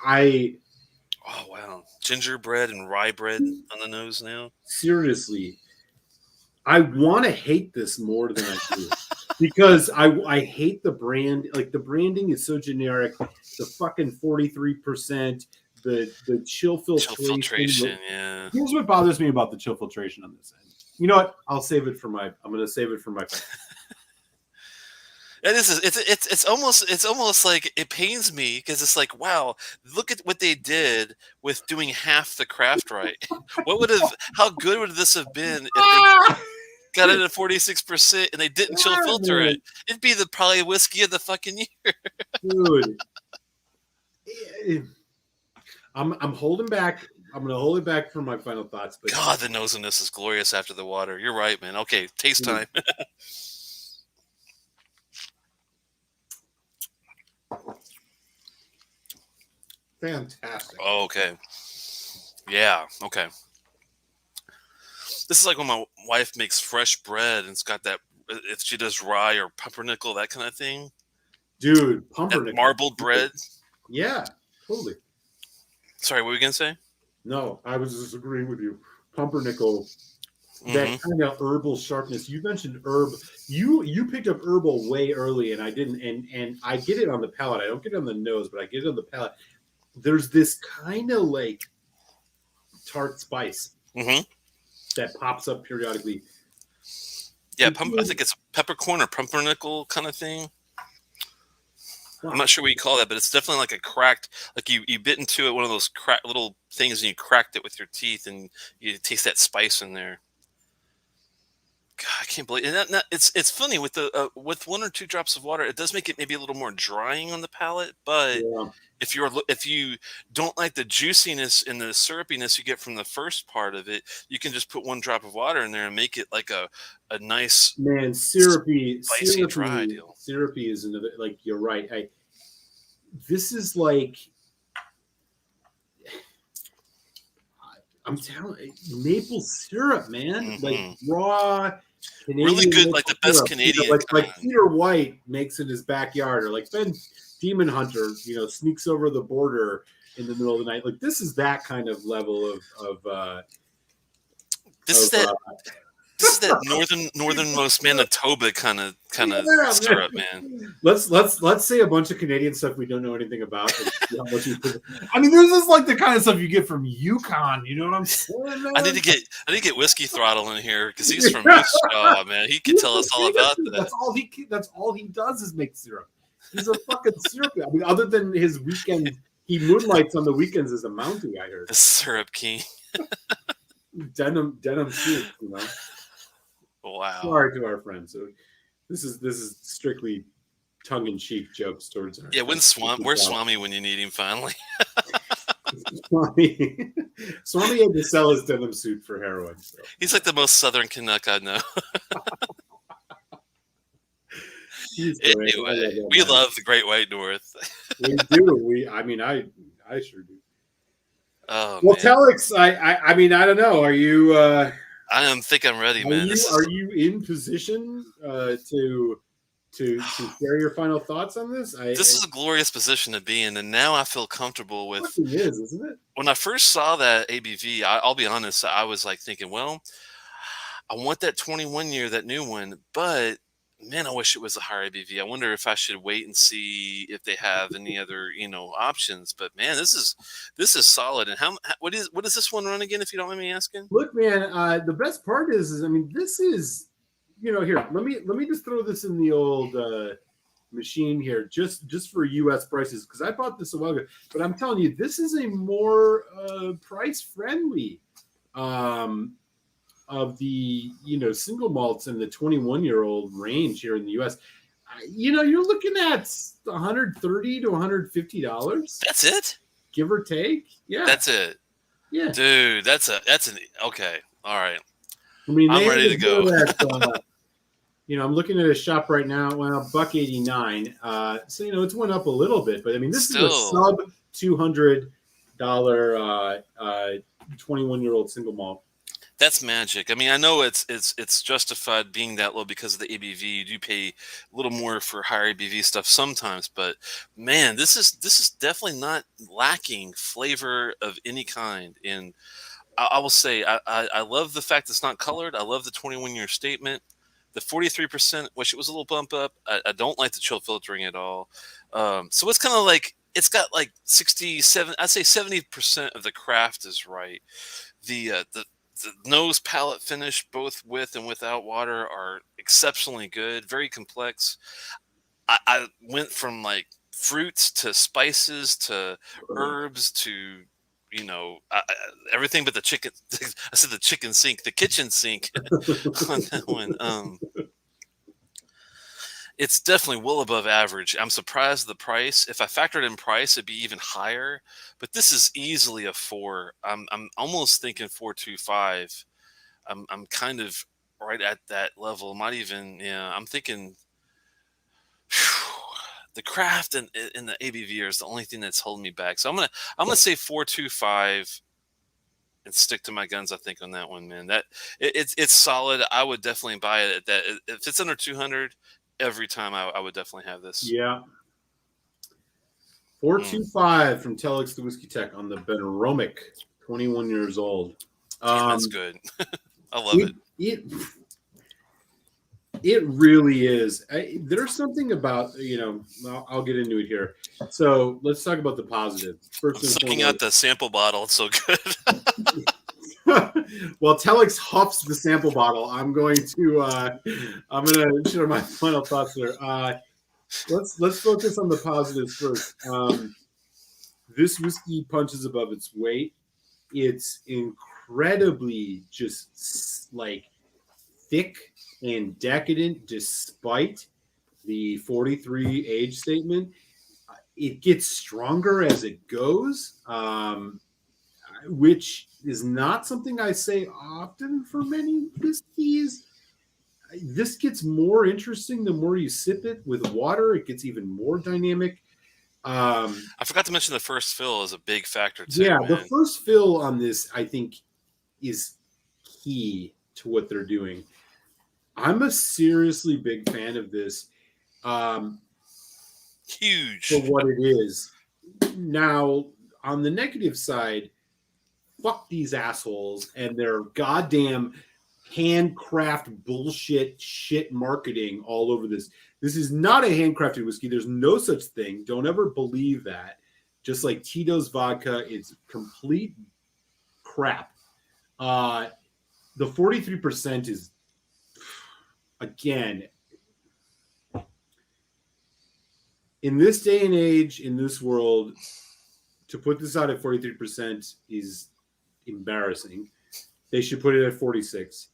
I Oh wow. Gingerbread and rye bread on the nose now. seriously, I want to hate this more than I do. Because I hate the brand. Like, the branding is so generic. The fucking 43%, the chill Chill filtration, filtration. yeah. Here's what bothers me about the chill filtration on this end. You know what? I'll save it for my. I'm gonna save it for my. And this is it's almost like it pains me because it's like, wow, look at what they did with doing half the craft right. What would have how good would this have been if they Ah! got it at 46% and they didn't chill Ah, filter man. it? It'd be the probably whiskey of the fucking year. Dude. I'm holding back. I'm gonna hold it back for my final thoughts. But God, the nose on this is glorious after the water. You're right, man. Okay, taste time. fantastic. Oh, okay. Yeah, okay. This is like when my wife makes fresh bread and it's got that if she does rye or pumpernickel, that kind of thing. Dude, That pumpernickel. marbled bread. Yeah, totally. Sorry, what were you gonna say? No, I was just agreeing with you. Pumpernickel, that kind of herbal sharpness. You mentioned herb. You picked up herbal way early, and I didn't. And I get it on the palate. I don't get it on the nose, but I get it on the palate. There's this kind of like tart spice that pops up periodically. Yeah, I think it's peppercorn or pumpernickel kind of thing. Wow. I'm not sure what you call that, but it's definitely like a cracked, like you bit into it, one of those cracked little things, and you cracked it with your teeth, and you taste that spice in there. God, I can't believe it. And it's funny with the with 1 or 2 drops of water, it does make it maybe a little more drying on the palate. But Yeah. if you don't like the juiciness and the syrupiness you get from the first part of it, you can just put 1 drop of water in there and make it like a nice Man, syrupy, spicy dry syrupy, deal. syrupy is another. Like, you're right. This is like, I'm telling you, maple syrup, man. Like raw Canadian Really good, maple like the best syrup. Canadian like kind. Peter White makes in his backyard, or like Ben Demon Hunter, sneaks over the border in the middle of the night. Like, this is that kind of level of This is that northernmost Manitoba kind of yeah, syrup, man. Let's say a bunch of Canadian stuff we don't know anything about. I mean, this is like the kind of stuff you get from Yukon. You know what I'm saying, man? I need to get Whiskey Throttle in here because he's from Moose Jaw, man. He could tell us all about that. That's all he does is make syrup. He's a fucking syrup. I mean, other than his weekend, he moonlights on the weekends as a Mountie. I heard The syrup king. denim soup. Wow. Sorry to our friends. So this is strictly tongue-in-cheek jokes towards her. Yeah, where's Swami when you need him finally? Swami, Swami had to sell his denim suit for heroin. So. He's like the most Southern Canuck I know. He's great. Anyway, we love the Great White North. We do. I sure do. Oh, well, man. Telex, I mean, I don't know. Are you? I think I'm ready, man. Are you in position to share your final thoughts on this? This is a glorious position to be in, and now I feel comfortable with. It is, isn't it? When I first saw that ABV, I'll be honest, I was like thinking, well, I want that 21 year, that new one, but man, I wish it was a higher ABV. I wonder if I should wait and see if they have any other, options. But man, this is solid. And what does this one run again, if you don't mind me asking? Look, man, the best part is I mean, this is, here. Let me just throw this in the old machine here, just for U.S. prices, because I bought this a while ago. But I'm telling you, this is a more price friendly. Of the single malts in the 21-year-old range here in the U.S., you're looking at $130 to $150. That's it, give or take. Yeah, that's it. Yeah, dude, that's an okay. All right. I mean, I'm ready to go. I'm looking at a shop right now. Well, $189. So it's went up a little bit, but I mean, this is a sub $200 21-year-old single malt. That's magic. I mean, I know it's justified being that low because of the ABV. You do pay a little more for higher ABV stuff sometimes, but man, this is definitely not lacking flavor of any kind. And I will say, I love the fact it's not colored. I love the 21-year statement. The 43%, wish it was a little bump up. I don't like the chill filtering at all. So it's kind of like, it's got like 67, I'd say 70% of the craft is right. The nose palate finish, both with and without water, are exceptionally good. Very complex. I went from like fruits to spices to herbs to everything but the chicken. I said the kitchen sink on that one. It's definitely well above average. I'm surprised at the price. If I factored in price, it'd be even higher. But this is easily a 4. I'm almost thinking 4.25. I'm kind of right at that level. Might even, I'm thinking the craft and the ABV is the only thing that's holding me back. So I'm gonna say 4.25 and stick to my guns. I think on that one, man. That it's solid. I would definitely buy it at that. If it's under 200. Every time I would definitely have this. Yeah. 4.25 from Telex the Whiskey Tech on the Benromach, 21 years old. That's good. I love it. It really is. There's something about, I'll get into it here. So let's talk about the positive. First, I'm sucking out the sample bottle. It's so good. Well, Telex huffs the sample bottle. I'm going to share my final thoughts there. Let's focus on the positives first. This whiskey punches above its weight. It's incredibly just like thick and decadent, despite the 43 age statement. It gets stronger as it goes, which is not something I say often for many whiskeys. This gets more interesting the more you sip it with water. It gets even more dynamic. I forgot to mention the first fill is a big factor too. Yeah, man. The first fill on this, I think, is key to what they're doing. I'm a seriously big fan of this. Huge. For what it is. Now, on the negative side, fuck these assholes and their goddamn handcraft bullshit shit marketing all over this. This is not a handcrafted whiskey. There's no such thing. Don't ever believe that. Just like Tito's vodka, it's complete crap. The 43% is, again, in this day and age, in this world, to put this out at 43% is embarrassing. They should put it at 46.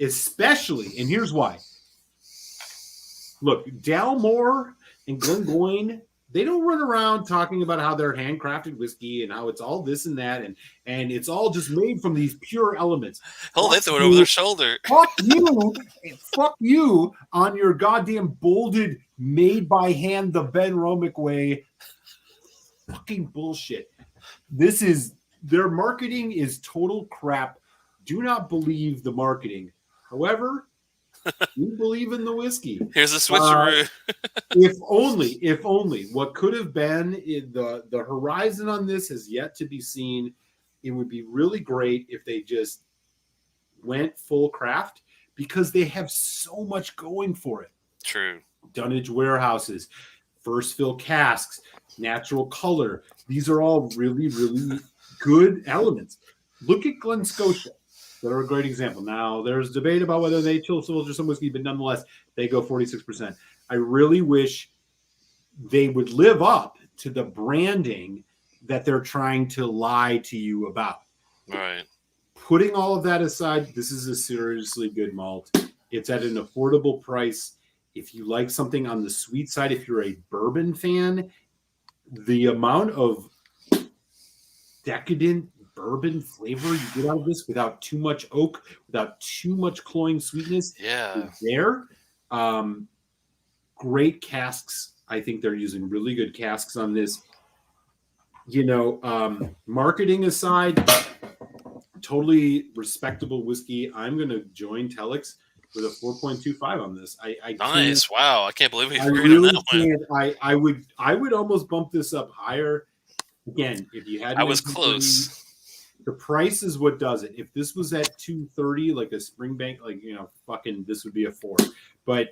Especially, and here's why. Look, Dalmore and Glengoyne They don't run around talking about how they're handcrafted whiskey and how it's all this and that, and it's all just made from these pure elements. Hell, they Fuck throw it over you. their shoulder. Fuck you on your goddamn bolded, made by hand the Benro Mc way. Fucking bullshit. This is their marketing is total crap. Do not believe the marketing. However, you believe in the whiskey. Here's a switcheroo. If only what could have been the horizon on this has yet to be seen. It would be really great if they just went full craft because they have so much going for it. True. Dunnage warehouses, first fill casks, natural color. These are all really, really good elements. Look at Glen Scotia. They're a great example. Now, there's debate about whether they chill filter some whiskey, but nonetheless, they go 46%. I really wish they would live up to the branding that they're trying to lie to you about. Right. Putting all of that aside, this is a seriously good malt. It's at an affordable price. If you like something on the sweet side, if you're a bourbon fan, the amount of decadent bourbon flavor you get out of this without too much oak, without too much cloying sweetness, Yeah. is there. Great casks. I think they're using really good casks on this. You know, marketing aside, totally respectable whiskey. I'm going to join Telex with a 4.25 on this. I Nice. Wow. I can't believe we I agreed on really that one. can't. I would almost bump this up higher. Again, if you had, I was close. The price is what does it. If this was at 230, like a Springbank, like fucking, this would be a 4. But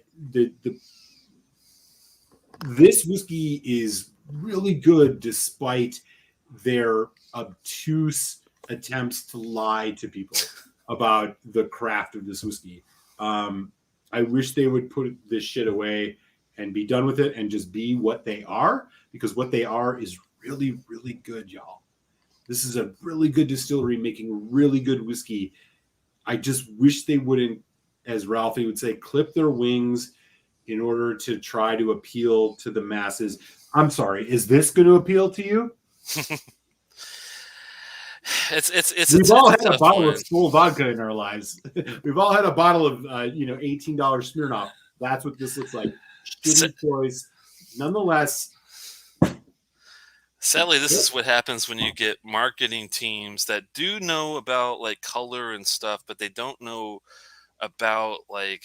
this whiskey is really good despite their obtuse attempts to lie to people about the craft of this whiskey. I wish they would put this shit away and be done with it and just be what they are, because what they are is really, really good, y'all. This is a really good distillery making really good whiskey. I just wish they wouldn't, as Ralphie would say, clip their wings in order to try to appeal to the masses. I'm sorry, is this going to appeal to you? We've all had a bottle of Skoal vodka in our lives. We've all had a bottle of $18 Smirnoff. That's what this looks like. Shitty choice. Nonetheless, sadly, this is what happens when you get marketing teams that do know about like color and stuff, but they don't know about like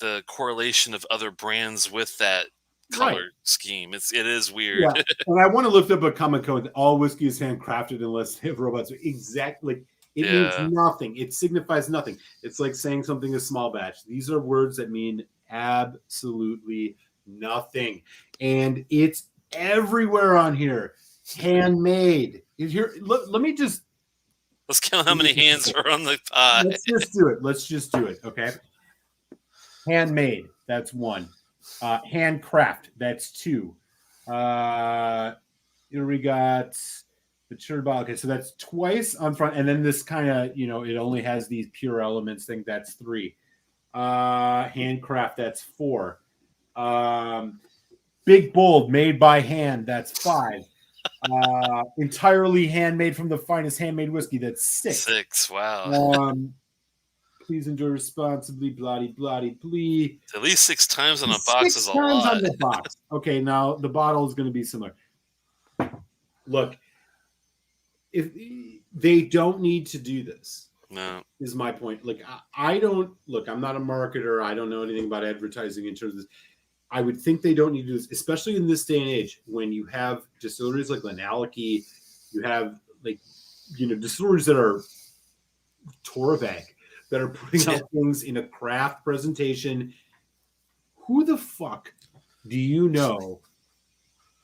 the correlation of other brands with that color scheme. It is weird. Yeah. And I want to lift up a common code. All whiskey is handcrafted unless they have robots. Exactly. It means nothing. It signifies nothing. It's like saying something is small batch. These are words that mean absolutely nothing. And it's everywhere on here. Handmade. Here, let me just. Let's count how many hands are on the pie. Let's just do it. Okay. Handmade. That's 1. Handcraft. That's 2. Here we got matured bottle. Okay, so that's twice on front, and then this kind of it only has these pure elements thing. That's 3. Handcraft. That's 4. Big bold, made by hand. That's 5. Entirely handmade from the finest handmade whiskey. That's 6. 6. Wow. Please enjoy responsibly. Bloody, blee. At least 6 times on a box is a lot. 6 times on the box. Okay, now the bottle is going to be similar. Look, if they don't need to do this, no, is my point. Like, I don't look. I'm not a marketer. I don't know anything about advertising in terms of this. I would think they don't need to do this, especially in this day and age when you have distilleries like Glenallachie, you have distilleries that are Torvag, that are putting out things in a craft presentation. Who the fuck do you know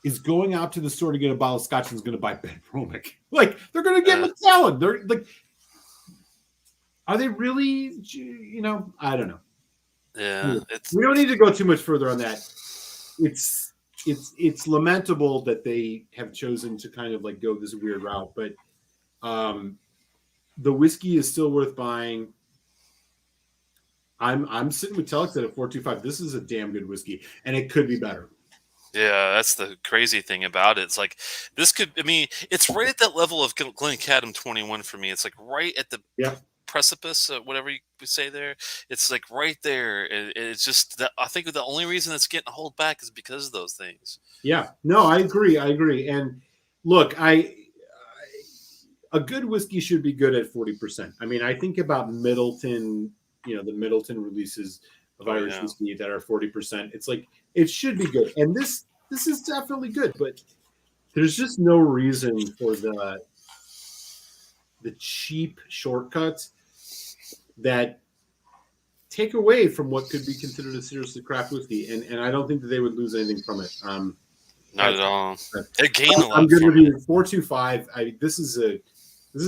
is going out to the store to get a bottle of scotch and is going to buy Benromach? Like, they're going to get Macallan. They're like, are they really? I don't know. Yeah, we don't need to go too much further on that. It's lamentable that they have chosen to kind of like go this weird route, but the whiskey is still worth buying. I'm sitting with Telex at a 4.25. This is a damn good whiskey, and it could be better. Yeah, that's the crazy thing about it. It's like this could. I mean, it's right at that level of Glencaddam 21 for me. It's like right at the Yep. precipice, whatever you would say there. It's like right there. It's just that I think the only reason it's getting hold back is because of those things. Yeah. No, I agree. I agree. And look, a good whiskey should be good at 40%. I mean, I think about Middleton, the Middleton releases of Oh Irish yeah. whiskey that are 40%. It's like it should be good. And this is definitely good, but there's just no reason for the cheap shortcuts that take away from what could be considered a seriously craft whiskey. And I don't think that they would lose anything from it. Not at That's all. They gain a I'm lot good from with it. you. 425. This is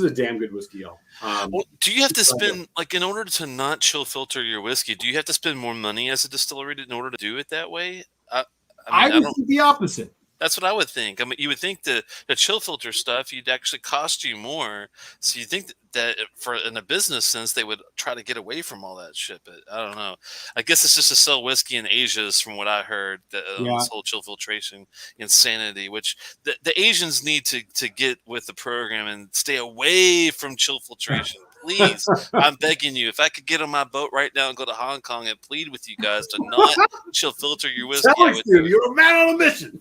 a damn good whiskey, y'all. Well, do you have to spend like in order to not chill filter your whiskey? Do you have to spend more money as a distillery in order to do it that way? I I mean, I would don't. think the opposite. That's what I would think. I mean, you would think the chill filter stuff you'd actually cost you more. So you think that for in a business sense they would try to get away from all that shit. But I don't know. I guess it's just to sell whiskey in Asia, is from what I heard. Yeah. This whole chill filtration insanity, which the Asians need to get with the program and stay away from chill filtration. Please, I'm begging you. If I could get on my boat right now and go to Hong Kong and plead with you guys to not chill filter your whiskey, I Telex, would do dude, it. you're a man on a mission.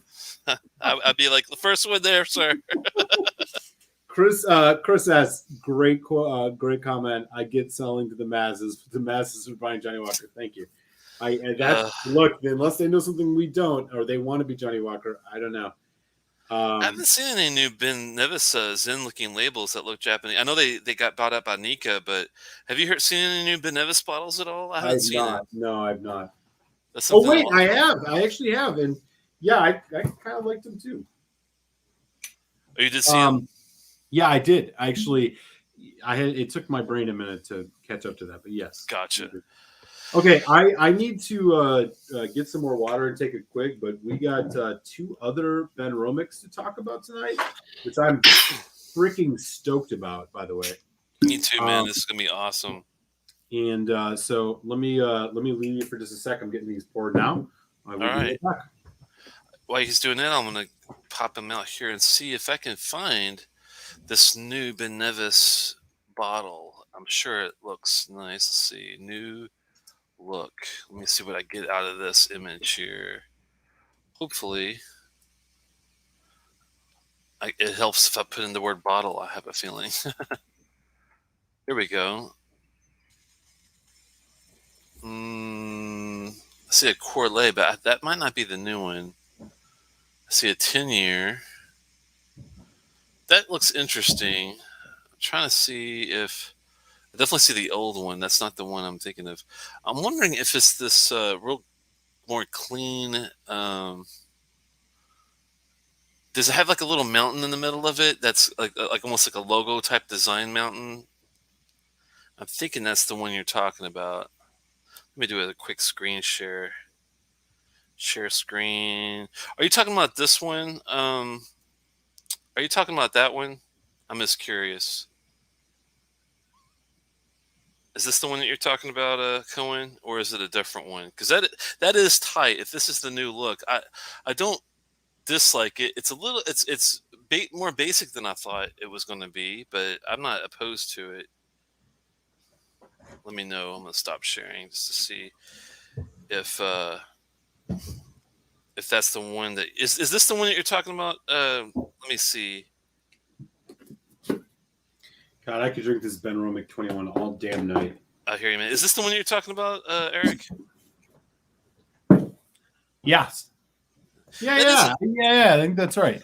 I'd be like the first one there, sir. Chris asks, great comment. I get selling to the masses. The masses are buying Johnny Walker. Thank you. And that's look, unless they know something we don't, or they want to be Johnny Walker, I don't know. I haven't seen any new Ben Nevis Zen looking labels that look Japanese. I know they got bought up by Nika, but have you seen any new Ben Nevis bottles at all? I haven't I've seen it. not. No, I've not. That's Oh something. wait, I have. I actually have, and yeah, I kind of liked them too. Oh, you did see them? Yeah, I did. Actually, it took my brain a minute to catch up to that, but yes. Gotcha. Okay, I need to get some more water and take a quick, but we got two other Benromacs to talk about tonight, which I'm freaking stoked about, by the way. Me too, man. This is gonna be awesome. And so let me leave you for just a sec. I'm getting these poured now. All right. While he's doing that, I'm gonna pop him out here and see if I can find this new Ben Nevis bottle. I'm sure it looks nice. Let's see. New look. Let me see what I get out of this image here. Hopefully, it helps if I put in the word bottle, I have a feeling. Here we go. I see a Corlay, but that might not be the new one. I see a 10-year. That looks interesting. I'm trying to see if I definitely see the old one. That's not the one I'm thinking of. I'm wondering if it's this real more clean. Does it have like a little mountain in the middle of it? That's like almost like a logo type design mountain. I'm thinking that's the one you're talking about. Let me do a quick screen share. Share screen. Are you talking about this one? Are you talking about that one? I'm just curious. Is this the one that you're talking about, Cohen, or is it a different one? Because that is tight. If this is the new look, I don't dislike it. It's a little it's more basic than I thought it was going to be, but I'm not opposed to it. Let me know. I'm gonna stop sharing just to see if that's the one that is. Is this the one that you're talking about? Let me see. God, I could drink this Benro Mc10 all damn night. I hear you, man. Is this the one you're talking about, Eric? Yes. Yeah. I think that's right.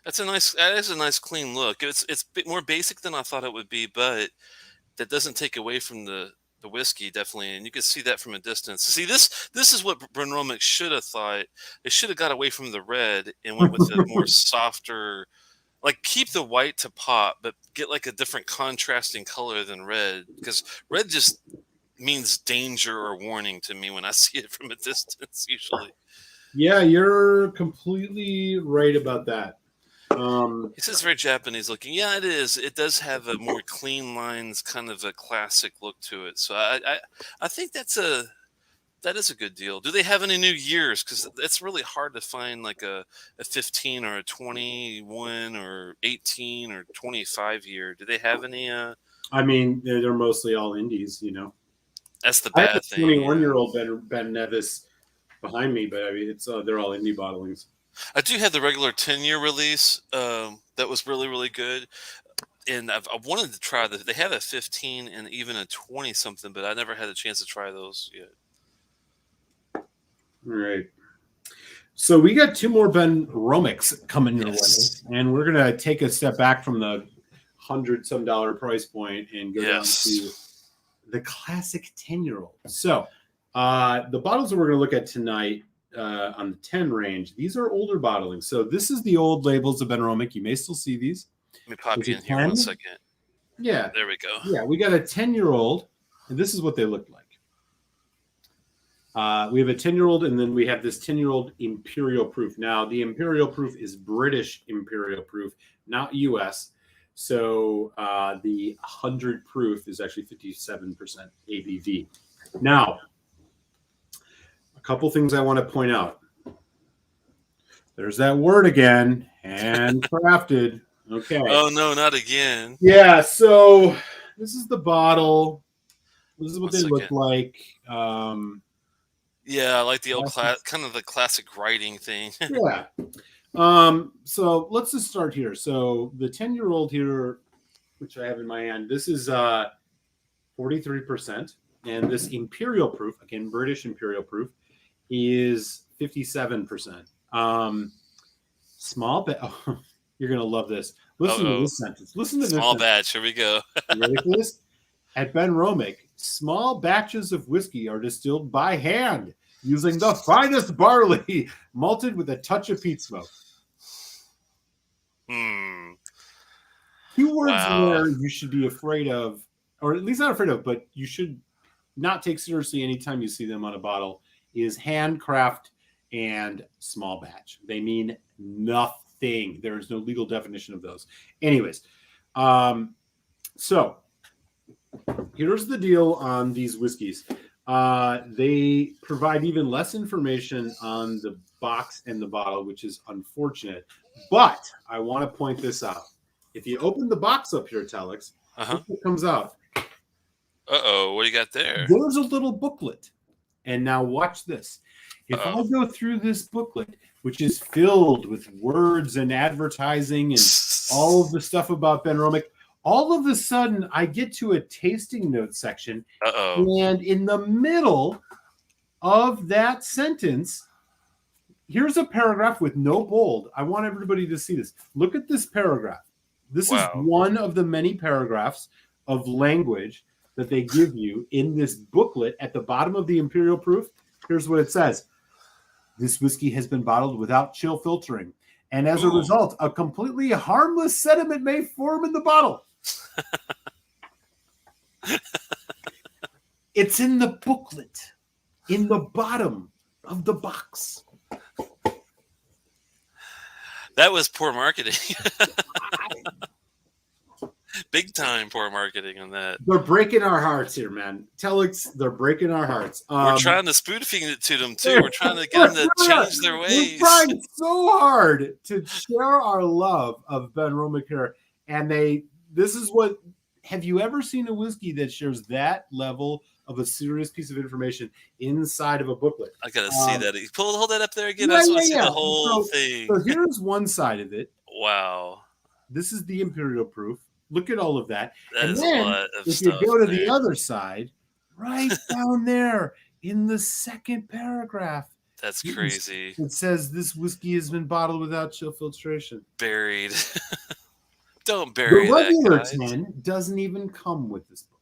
That is a nice clean look. It's more basic than I thought it would be, but that doesn't take away from the whiskey, definitely, and you can see that from a distance. See, this is what Benromach should have thought. They should have got away from the red and went with a more softer, like keep the white to pop, but get like a different contrasting color than red, because red just means danger or warning to me when I see it from a distance, usually. Yeah, you're completely right about that. He says very Japanese looking. Yeah, it is. It does have a more clean lines, kind of a classic look to it. So I think that's That is a good deal. Do they have any new years? Because it's really hard to find like a 15 or a 21 or 18 or 25 year. Do they have any? I mean, they're mostly all indies, That's the I have a bad thing. 21-year-old Ben Nevis behind me, but I mean, it's they're all indie bottlings. I do have the regular 10-year release that was really, really good. And I wanted to try that. They have a 15 and even a 20 something, but I never had a chance to try those yet. All right. So we got 2 more Benromacs coming your way, and we're gonna take a step back from the $100-some price point and go down to the classic 10-year-old. So the bottles that we're gonna look at tonight on the 10 range, these are older bottlings. So this is the old labels of Benromach. You may still see these. Let me pop you in here 1 second. Yeah. There we go. Yeah, we got a 10-year-old, and this is what they look like. We have a 10-year-old, and then we have this 10-year-old Imperial Proof. Now, the Imperial Proof is British Imperial Proof, not U.S. So the 100 proof is actually 57% ABV. Now, a couple things I want to point out. There's that word again, handcrafted. Okay. Oh, no, not again. Yeah, so this is the bottle. This is what they look like. Yeah, I like the old kind of the classic writing thing. Yeah. So let's just start here. So the 10-year-old here, which I have in my hand, this is 43%. And this Imperial Proof, again, British Imperial Proof, is 57%. Small batch. Oh, you're going to love this. Listen to this sentence. Listen to this. Small batch. Here we go. You ready for this? At Benromach, small batches of whiskey are distilled by hand using the finest barley, malted with a touch of peat smoke. Keywords there you should be afraid of, or at least not afraid of, but you should not take seriously anytime you see them on a bottle, is handcraft and small batch. They mean nothing. There is no legal definition of those. Anyways, so here's the deal on these whiskeys. They provide even less information on the box and the bottle, which is unfortunate. But I want to point this out. If you open the box up here, Telex, look what comes out. Uh-oh, what do you got there? There's a little booklet. And now watch this. If I go through this booklet, which is filled with words and advertising and all of the stuff about Benromach, all of a sudden I get to a tasting notes section. And in the middle of that sentence, here's a paragraph with no bold. I want everybody to see this. Look at this paragraph. This is one of the many paragraphs of language that they give you in this booklet at the bottom of the Imperial Proof. Here's what it says. This whiskey has been bottled without chill filtering. And as a result, a completely harmless sediment may form in the bottle. It's in the booklet, in the bottom of the box. That was poor marketing. Big time poor marketing on that. They're breaking our hearts here, man. Telex, they're breaking our hearts. We're trying to spoon feed it to them too. We're trying to get them to change their ways. We're trying so hard to share our love of Benromach here, and this is what. Have you ever seen a whiskey that shares that level of a serious piece of information inside of a booklet? I gotta see that. Hold that up there again. I just want to see the whole thing. So here's one side of it. Wow. This is the Imperial Proof. Look at all of that. That is then, a lot of if stuff you go to the other side, right down there in the second paragraph. That's crazy. It says this whiskey has been bottled without chill filtration. Buried. Don't bury the regular that, 10 doesn't even come with this book.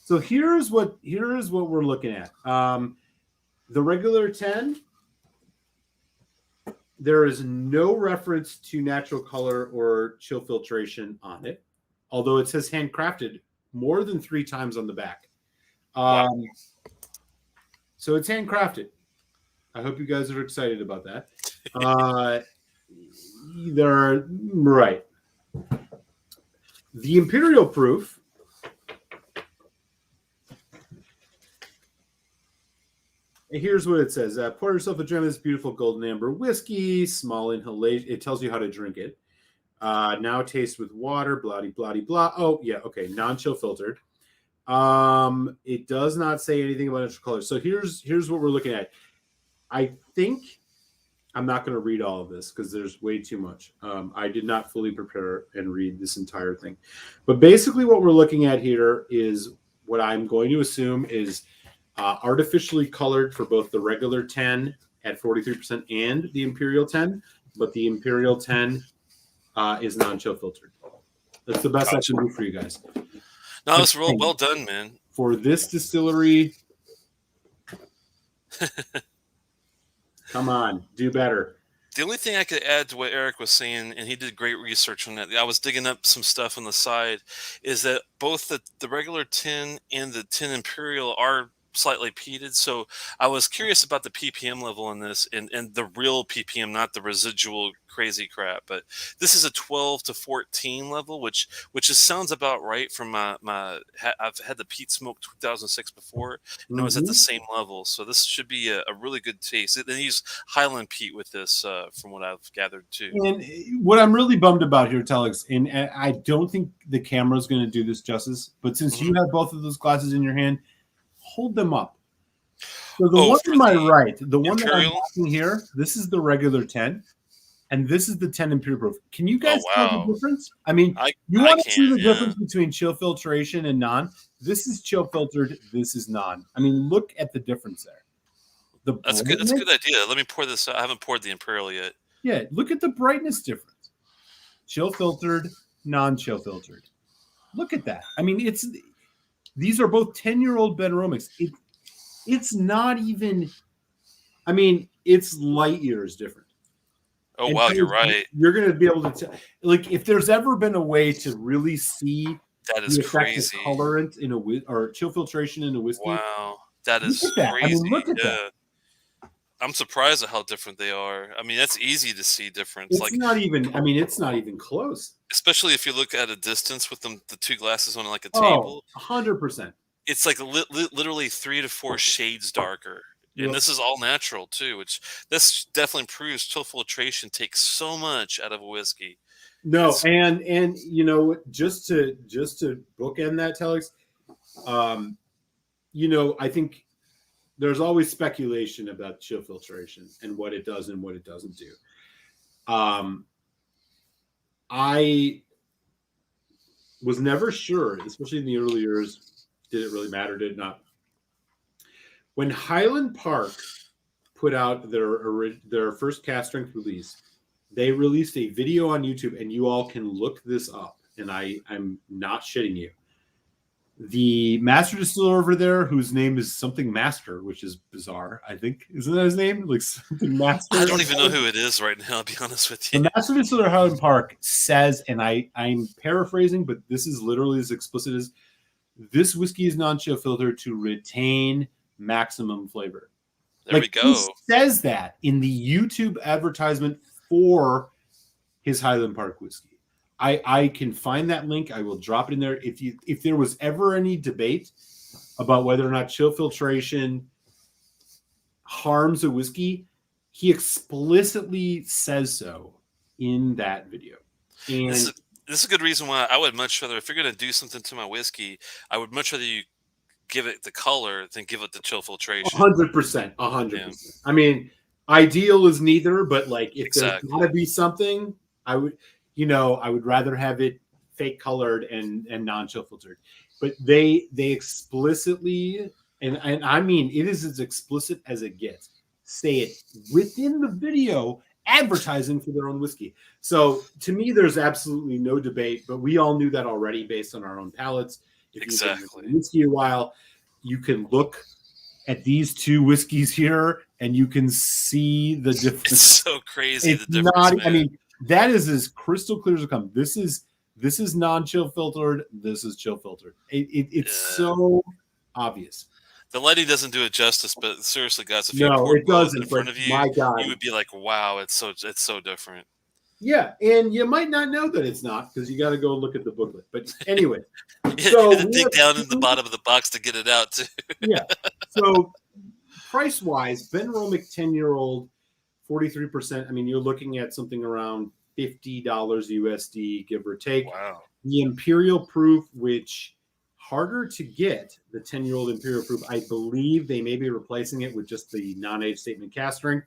So here's what we're looking at. The regular 10, there is no reference to natural color or chill filtration on it, although it says handcrafted more than 3 times on the back. So it's handcrafted. I hope you guys are excited about that. They're right. The Imperial Proof Here's what it says: pour yourself a dram of this beautiful golden amber whiskey. Small inhalation. It tells you how to drink it. Now taste with water. Blah blah blah. Oh yeah, okay. Non-chill filtered. It does not say anything about natural color. So here's what we're looking at. I think I'm not going to read all of this because there's way too much. I did not fully prepare and read this entire thing, but basically what we're looking at here is what I'm going to assume is artificially colored for both the regular 10 at 43% and the Imperial 10, but the Imperial 10 is non-chill filtered. That's the best I can do for you guys. No, it's real well done, man. For this distillery, come on, do better. The only thing I could add to what Eric was saying, and he did great research on that, I was digging up some stuff on the side, is that both the regular 10 and the 10 Imperial are slightly peated. So I was curious about the ppm level in this, and the real ppm, not the residual crazy crap. But this is a 12 to 14 level, which sounds about right from my I've had the peat smoke 2006 before, and it was at the same level. So this should be a really good taste. They use Highland peat with this, from what I've gathered too. And what I'm really bummed about here, Telex, and I don't think the camera is going to do this justice, but since you have both of those glasses in your hand, hold them up. So the one to my right, the one that I'm watching here, this is the regular 10, and this is the 10 Imperial Proof. Can you guys tell the difference? I mean, you want to see the difference between chill filtration and non? This is chill filtered. This is non. I mean, look at the difference there. That's good. That's a good idea. Let me pour this out. I haven't poured the Imperial yet. Yeah, look at the brightness difference. Chill filtered, non-chill filtered. Look at that. I mean, these are both 10-year-old Benromacs. It's not even, I mean, it's light years different. Oh, wow, you're right. You're going to be able to tell, like, if there's ever been a way to really see that is crazy colorant in or chill filtration in a whiskey. Wow, that is crazy. I mean, look at that. I'm surprised at how different they are. I mean, that's easy to see difference. It's not even, I mean, it's not even close. Especially if you look at a distance with the two glasses on like a table. 100%. It's like literally 3 to 4 shades darker. And this is all natural too, which this definitely proves chill filtration takes so much out of a whiskey. No, and you know, just to bookend that, Telex, you know, I think there's always speculation about chill filtration and what it does and what it doesn't do. I was never sure, especially in the early years, did it really matter? Did it not? When Highland Park put out their first cast strength release, they released a video on YouTube, and you all can look this up, and I'm not shitting you. The master distiller over there, whose name is something Master, which is bizarre, I think. Isn't that his name? Like something Master? I don't even know who it is right now, I'll be honest with you. The master distiller Highland Park says, and I'm paraphrasing, but this is literally as explicit as, this whiskey is non-chill filtered to retain maximum flavor. There we go. He says that in the YouTube advertisement for his Highland Park whiskey. I can find that link. I will drop it in there. If there was ever any debate about whether or not chill filtration harms a whiskey, he explicitly says so in that video. And this is a good reason why I would much rather, if you're going to do something to my whiskey, I would much rather you give it the color than give it the chill filtration. 100%. 100%. Yeah. I mean, ideal is neither, but like if there's got to be something, I would rather have it fake colored and non-chill filtered. But they explicitly, and I mean, it is as explicit as it gets, say it within the video advertising for their own whiskey. So to me, there's absolutely no debate, but we all knew that already based on our own palates. If you've been in whiskey a while, you can look at these two whiskeys here and you can see the difference. It's so crazy. It's the difference, I mean, that is as crystal clear as it comes. This is non-chill filtered. This is chill filtered. It's so obvious. The lighting doesn't do it justice, but seriously, guys, if you poured both in front of you, you would be like, "Wow, it's so different." Yeah, and you might not know that it's not because you got to go look at the booklet. But anyway, so dig down in the bottom of the box to get it out too. Yeah. So price wise, Benro Mc 10-year-old, 43%. I mean, you're looking at something around $50 USD, give or take. Wow. The Imperial Proof, which harder to get, the 10-year-old Imperial Proof, I believe they may be replacing it with just the non-age statement cask strength.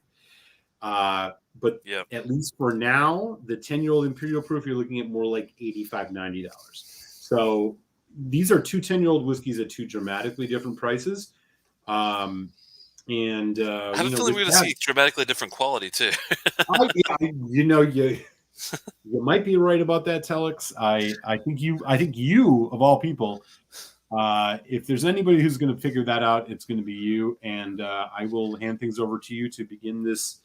But Yep. at least for now, the 10-year-old Imperial Proof, you're looking at more like $85, $90. So these are two 10-year-old whiskeys at two dramatically different prices. And I have a feeling we're going to see dramatically different quality too. You might be right about that, Telex. I think you of all people, if there's anybody who's going to figure that out, it's going to be you. And I will hand things over to you to begin this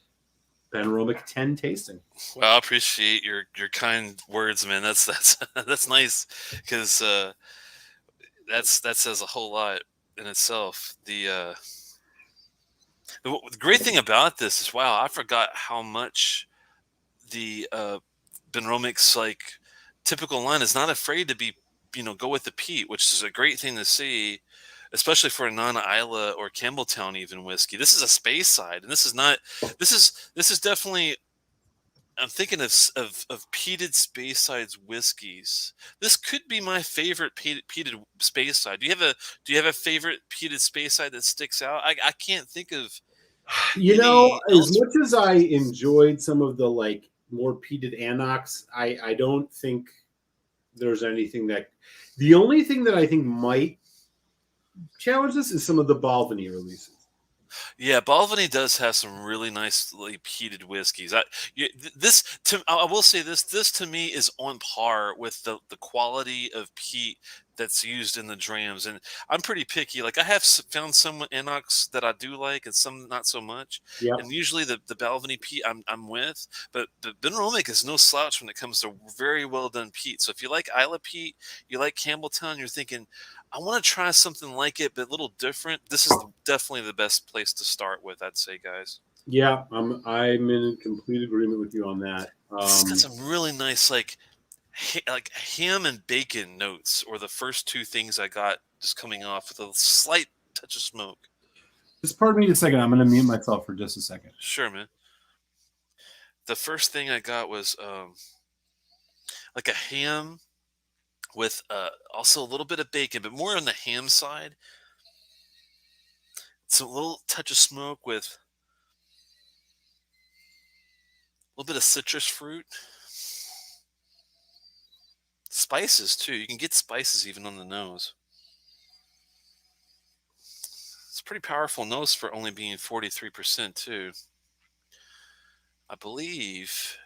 Benro Mc10 tasting. Well, I appreciate your kind words, man. That's that's nice, because that says a whole lot in itself. The great thing about this is, wow, I forgot how much the Benromach's like typical line is not afraid to be, go with the peat, which is a great thing to see, especially for a non-Isla or Campbelltown even whiskey. This is a space side, and this is not. This is definitely. I'm thinking of peated space sides whiskeys. This could be my favorite peated space side. Do you have a favorite peated space side that sticks out? I can't think of. As much as I enjoyed some of the like more peated anox, I don't think there's anything that. The only thing that I think might challenge this is some of the Balvenie releases. Yeah, Balvenie does have some really nicely peated whiskeys. I will say this to me is on par with the quality of peat that's used in the drams, and I'm pretty picky. Like, I have found some anox that I do like and some not so much. Yeah, and usually the Balvenie peat I'm with, but the Benromach is no slouch when it comes to very well done peat. So if you like Isla peat, you like Campbelltown, you're thinking, I want to try something like it, but a little different. This is definitely the best place to start with, I'd say, guys. Yeah, I'm in complete agreement with you on that. It's got some really nice, like ham and bacon notes, or the first two things I got just coming off with a slight touch of smoke. Just pardon me a second. I'm going to mute myself for just a second. Sure, man. The first thing I got was like a ham with also a little bit of bacon, but more on the ham side. It's a little touch of smoke with a little bit of citrus fruit. Spices, too. You can get spices even on the nose. It's a pretty powerful nose for only being 43%, too. I believe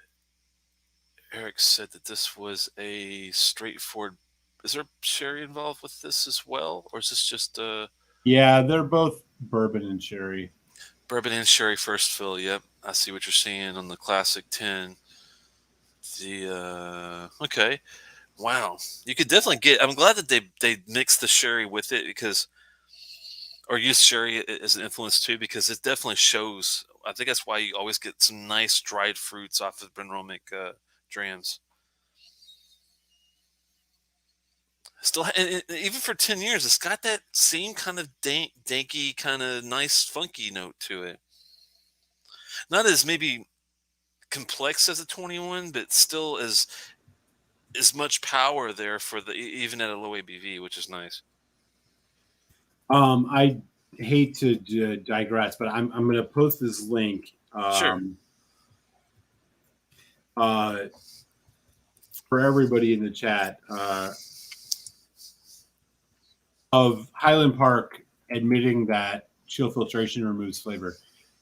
Eric said that this was a straightforward. Is there sherry involved with this as well, or is this just Yeah, they're both bourbon and sherry. Bourbon and sherry first fill. Yep, I see what you're saying on the classic 10. Okay, wow. You could definitely get. I'm glad that they mixed the sherry with it, or use sherry as an influence too, because it definitely shows. I think that's why you always get some nice dried fruits off of Benromach drams. Still, and even for 10 years, it's got that same kind of danky, kind of nice, funky note to it. Not as maybe complex as a 21, but still as much power there for even at a low ABV, which is nice. I hate to digress, but I'm going to post this link. Sure. For everybody in the chat, of Highland Park admitting that chill filtration removes flavor.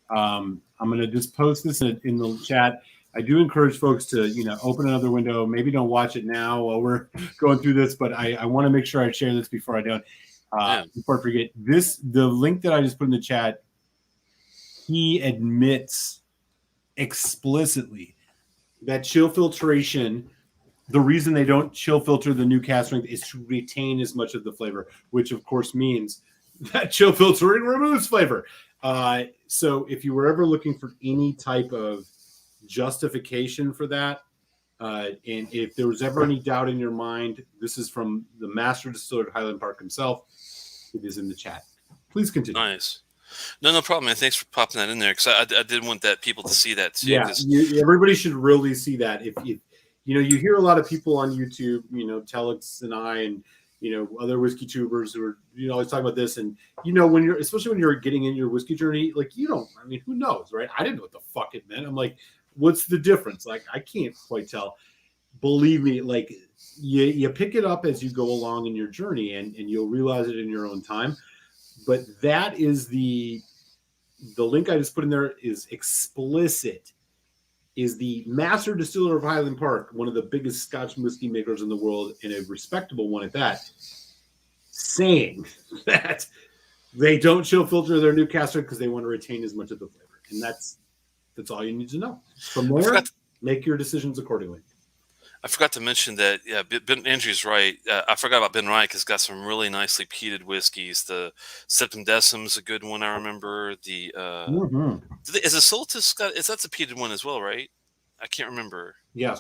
I'm going to just post this in the chat. I do encourage folks to, open another window. Maybe don't watch it now while we're going through this, but I want to make sure I share this before I don't. Before I forget, the link that I just put in the chat, he admits explicitly that chill filtration, the reason they don't chill filter the new cask strength is to retain as much of the flavor, which of course means that chill filtering removes flavor. So if you were ever looking for any type of justification for that, and if there was ever any doubt in your mind, this is from the master distiller at Highland Park himself. It is in the chat. Please continue. Nice. No problem, man. Thanks for popping that in there because I did want that people to see that too. Yeah, Because everybody should really see that. If you hear a lot of people on YouTube, Telex and I, and other whiskey tubers who are always talking about this, and when you're especially when you're getting in your whiskey journey, like you don't. I mean, who knows, right? I didn't know what the fuck it meant. I'm like, what's the difference? Like, I can't quite tell. Believe me, like you pick it up as you go along in your journey, and you'll realize it in your own time. But that is the link I just put in there is explicit. Is the master distiller of Highland Park, one of the biggest Scotch whiskey makers in the world, and a respectable one at that, saying that they don't chill filter their new cask because they want to retain as much of the flavor. And that's all you need to know. From there, make your decisions accordingly. I forgot to mention that, yeah, Andrew's right. I forgot about Benromach has got some really nicely peated whiskeys. The Septim Decim's a good one, I remember. The is the Solstice got? That's a peated one as well, right? I can't remember. Yeah.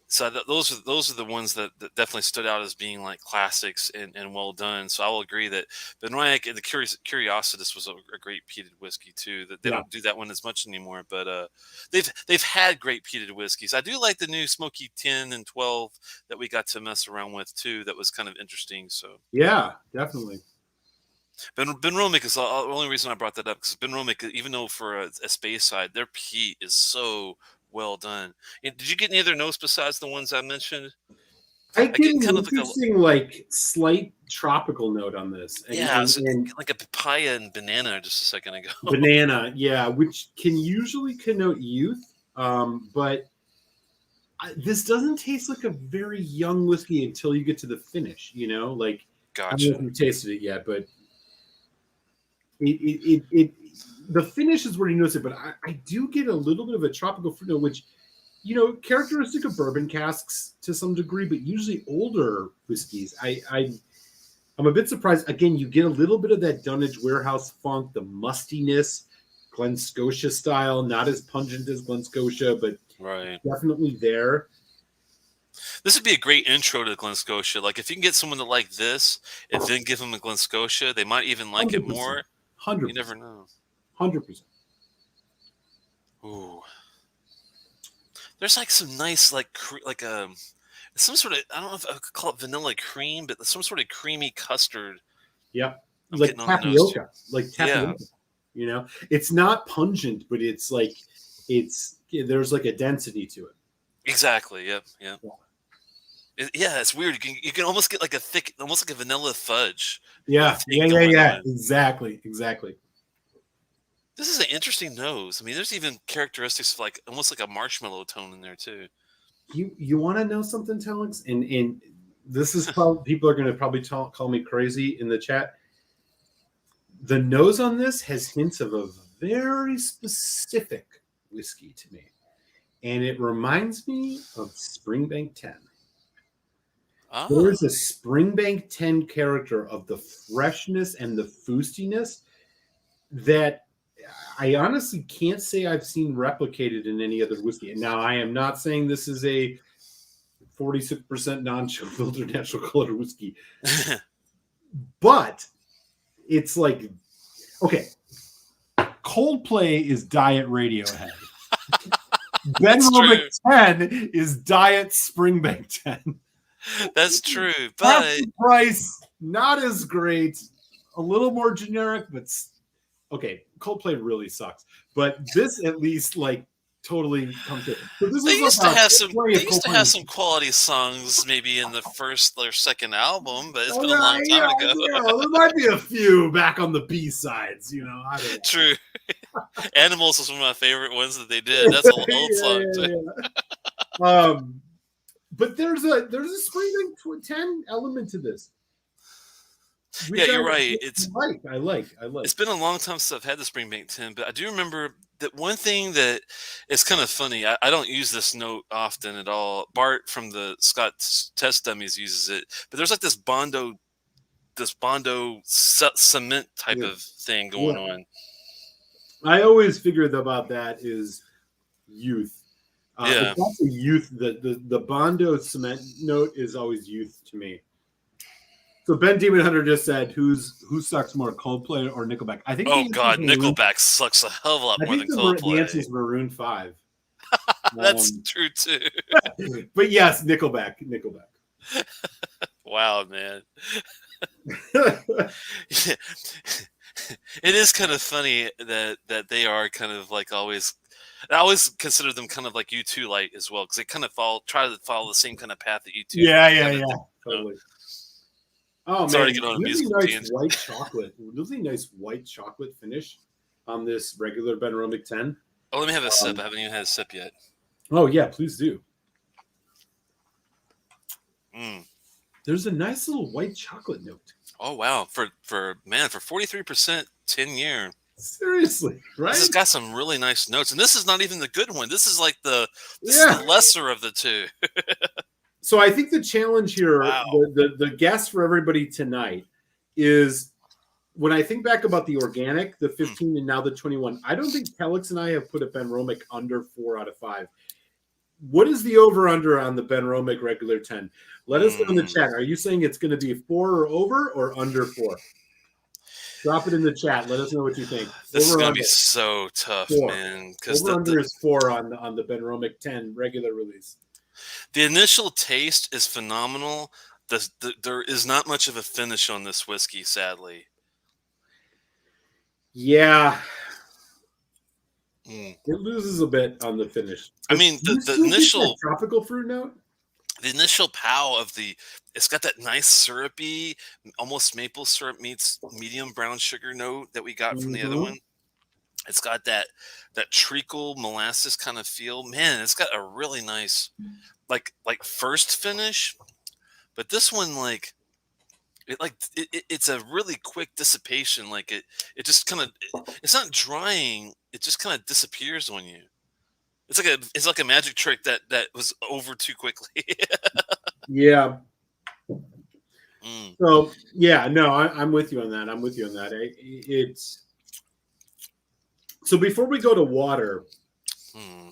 So those are the ones that definitely stood out as being like classics and well done. So I will agree that Benromach and the Curiositas was a great peated whiskey too. That they don't do that one as much anymore, but they've had great peated whiskeys. I do like the new Smoky 10 and 12 that we got to mess around with too. That was kind of interesting. So yeah, definitely. Benromach is the only reason I brought that up because Benromach, even though for a space side, their peat is so well done. And did you get any other notes besides the ones I mentioned? I get an interesting, like slight tropical note on this. And like a papaya and banana just a second ago. Banana, yeah, which can usually connote youth, but this doesn't taste like a very young whiskey until you get to the finish. Like gotcha. I don't know if you've tasted it yet, but it the finish is where you notice it. But I do get a little bit of a tropical fruit note, which characteristic of bourbon casks to some degree, but usually older whiskeys. I'm a bit surprised. Again, you get a little bit of that Dunnage Warehouse funk, the mustiness, Glen Scotia style, not as pungent as Glen Scotia, but definitely there. This would be a great intro to Glen Scotia. Like if you can get someone to like this and then give them a Glen Scotia, they might even like 100%, it more. 100%. You never know. 100%. Ooh. There's like some nice, some sort of, I don't know if I could call it vanilla cream, but some sort of creamy custard. Yeah. Like tapioca. Yeah. It's not pungent, but it's like, there's like a density to it. Exactly. Yep. Yeah. It's weird. You can almost get like a thick, almost like a vanilla fudge. Yeah. Yeah. Exactly. This is an interesting nose. I mean, there's even characteristics of like almost like a marshmallow tone in there too. You want to know something, Telex? And this is probably people are going to probably call me crazy in the chat. The nose on this has hints of a very specific whiskey to me, and it reminds me of Springbank 10. There is a Springbank 10 character of the freshness and the foostiness that I honestly can't say I've seen replicated in any other whiskey. And now I am not saying this is a 46% non-chill filtered natural colored whiskey, but it's like, okay, Coldplay is Diet Radiohead. Benro Mc10 is Diet Springbank 10. That's true, but price not as great, a little more generic, but okay, Coldplay really sucks. But this at least like totally comes in. So they used to have some quality songs maybe in the first or second album, but it's been a long time ago. Yeah, there might be a few back on the B-sides, I don't know. True. Animals was one of my favorite ones that they did. That's an old song too. Yeah. But there's a Springbank 10 element to this. You're right. I like. It's been a long time since I've had the Springbank 10, but I do remember that one thing that is kind of funny. I don't use this note often at all. Bart from the Scott Test Dummies uses it, but there's like this Bondo cement type of thing going on. I always figured about that is youth. It's also youth. The Bondo cement note is always youth to me. So Ben Demon Hunter just said, who sucks more, Coldplay or Nickelback? I think the Oh answer is God, Maroon. Nickelback sucks a hell of a lot I more think than the Coldplay. answer is Maroon 5. That's true too. But yes, Nickelback. Wow, man. It is kind of funny that they are kind of like always. I always consider them kind of like U2 light as well, because they kind of try to follow the same kind of path that U2 kind of did, Totally. Oh Sorry man, to get on a really musical nice tangent. white chocolate. Really nice white chocolate finish on this regular Benro Mc10. Oh, let me have a sip. I haven't even had a sip yet. Oh yeah, please do. Mm. There's a nice little white chocolate note. Oh wow, for 43% 10-year. Seriously, right? This has got some really nice notes, and this is not even the good one. This is like this is the lesser of the two. So I think the challenge here, Wow. the guess for everybody tonight is, when I think back about the organic, the 15 and now the 21, I don't think Telex and I have put a Benromach under 4 out of 5. What is the over-under on the Benromach regular 10? Let us know in the chat. Are you saying it's going to be 4 or over or under 4? Drop it in the chat. Let us know what you think. This is going to be so tough, 4. man. Because over-under is 4 on the Benromach 10 regular release. The initial taste is phenomenal. There is not much of a finish on this whiskey, sadly. Yeah. It loses a bit on the finish. I mean, the initial tropical fruit note? The initial pow of it's got that nice syrupy, almost maple syrup meets medium brown sugar note that we got from the other one. It's got that treacle molasses kind of feel. Man, it's got a really nice like first finish. But this one, it's a really quick dissipation. Like it just kind of, it's not drying. It just kind of disappears on you. It's like a magic trick that was over too quickly. Yeah. So yeah, no, I'm with you on that. It's so before we go to water,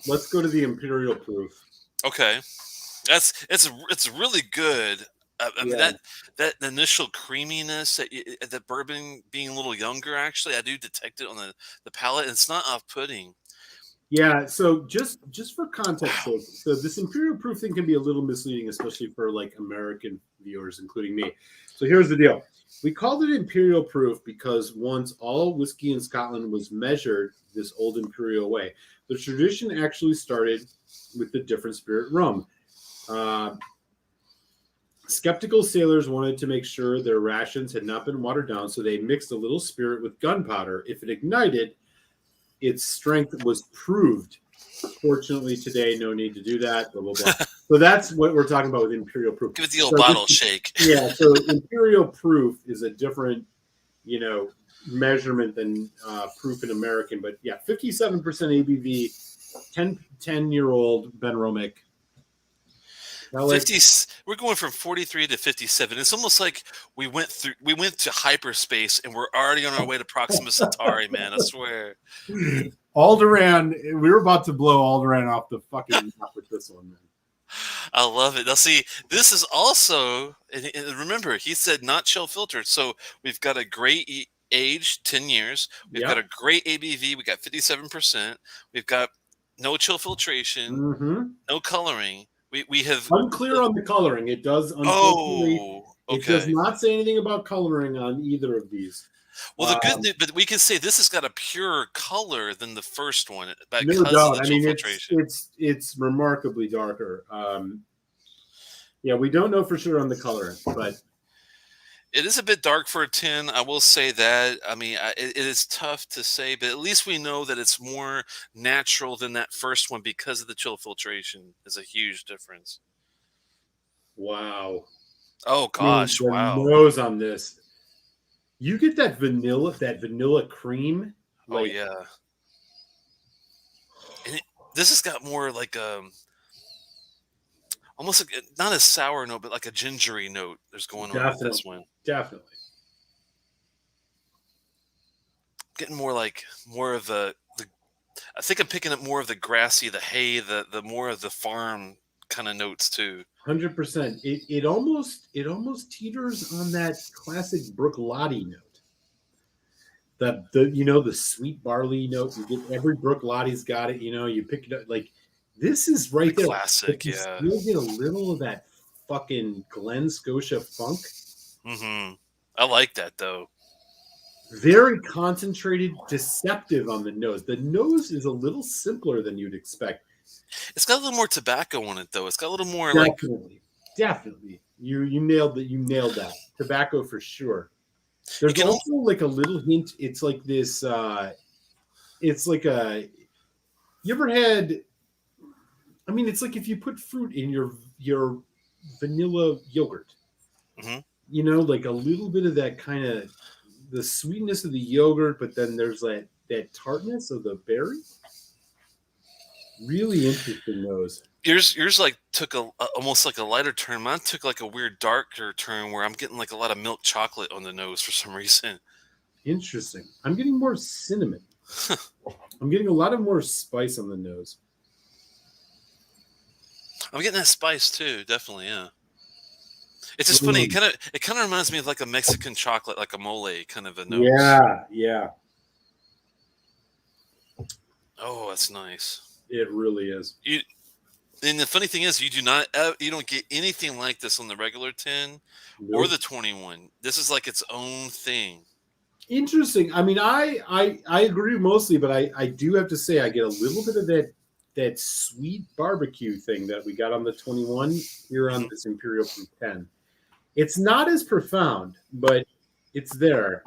let's go to the Imperial Proof. Okay, it's really good. I mean, that initial creaminess, that bourbon being a little younger, actually, I do detect it on the palate. It's not off-putting. Yeah, so just for context, so this Imperial Proof thing can be a little misleading, especially for like American viewers, including me. So here's the deal. We called it Imperial Proof because once all whiskey in Scotland was measured this old imperial way, the tradition actually started with the different spirit rum. Skeptical sailors wanted to make sure their rations had not been watered down, so they mixed a little spirit with gunpowder. If it ignited, its strength was proved. Fortunately, today, no need to do that. Blah, blah, blah. So that's what we're talking about with Imperial Proof. Give it the old bottle shake. Yeah, so Imperial Proof is a different, measurement than proof in American. But yeah, 57% ABV, 10-year-old Benromach. We're going from 43 to 57. It's almost like we went to hyperspace and we're already on our way to Proxima Centauri, man. I swear. Alderaan, we were about to blow Alderaan off the fucking map with this one, man. I love it. Now, see, this is also, and remember, he said not chill filtered. So we've got a great age, 10 years. We've got a great ABV. We got 57%. We've got no chill filtration, no coloring. We have unclear on the coloring. It does unfortunately. It does not say anything about coloring on either of these. Well, the good news, but we can say this has got a purer color than the first one because no doubt. of the chill filtration. It's remarkably darker. Yeah, we don't know for sure on the coloring, but it is a bit dark for a 10. I will say that. I mean, it is tough to say, but at least we know that it's more natural than that first one because of the chill filtration. Is a huge difference. Wow. Oh gosh! Wow. Nose on this. You get that vanilla cream. Oh yeah. And this has got more like almost like not a sour note, but like a gingery note. There's going on with this one. Definitely. Getting more of the. I think I'm picking up more of the grassy, the hay, the more of the farm kind of notes too. 100%. It almost teeters on that classic Bruichladdich note. The sweet barley note. You get every Bruichladdich got it. You pick it up like this is The right there, but classic, you yeah. still get a little of that fucking Glen Scotia funk. I like that though. Very concentrated, deceptive on the nose. The nose is a little simpler than you'd expect. It's got a little more tobacco on it though. It's got a little more like Definitely. You nailed that. You nailed that. Tobacco for sure. you There's can. also like a little hint. It's like this. It's like a. You ever had? I mean, it's like if you put fruit in your vanilla yogurt. Mm-hmm. Like a little bit of that kind of the sweetness of the yogurt, but then there's that tartness of the berry. Really interesting nose. Yours like took almost like a lighter turn. Mine took like a weird darker turn where I'm getting like a lot of milk chocolate on the nose for some reason. Interesting. I'm getting more cinnamon. I'm getting a lot of more spice on the nose. I'm getting that spice too, definitely, yeah. It's just funny. It kind of reminds me of like a Mexican chocolate, like a mole kind of a nose. Yeah. Oh, that's nice. It really is. And the funny thing is, you don't get anything like this on the regular 10 or Nope. the 21. This is like its own thing. Interesting. I mean, I agree mostly, but I do have to say I get a little bit of that sweet barbecue thing that we got on the 21 here on this Imperial Proof 10. It's not as profound, but it's there.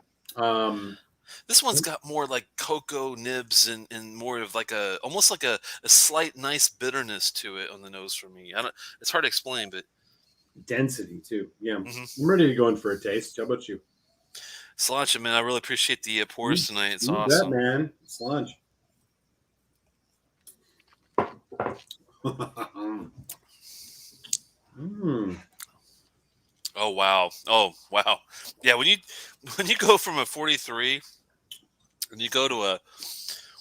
This one's got more like cocoa nibs and more of like almost like a slight nice bitterness to it on the nose for me. It's hard to explain, but density too. Yeah. I'm ready to go in for a taste. How about you? Sláinte, man, I really appreciate the pours tonight. It's You awesome. bet, man. Sláinte. Oh wow. Yeah, when you go from a 43 and you go to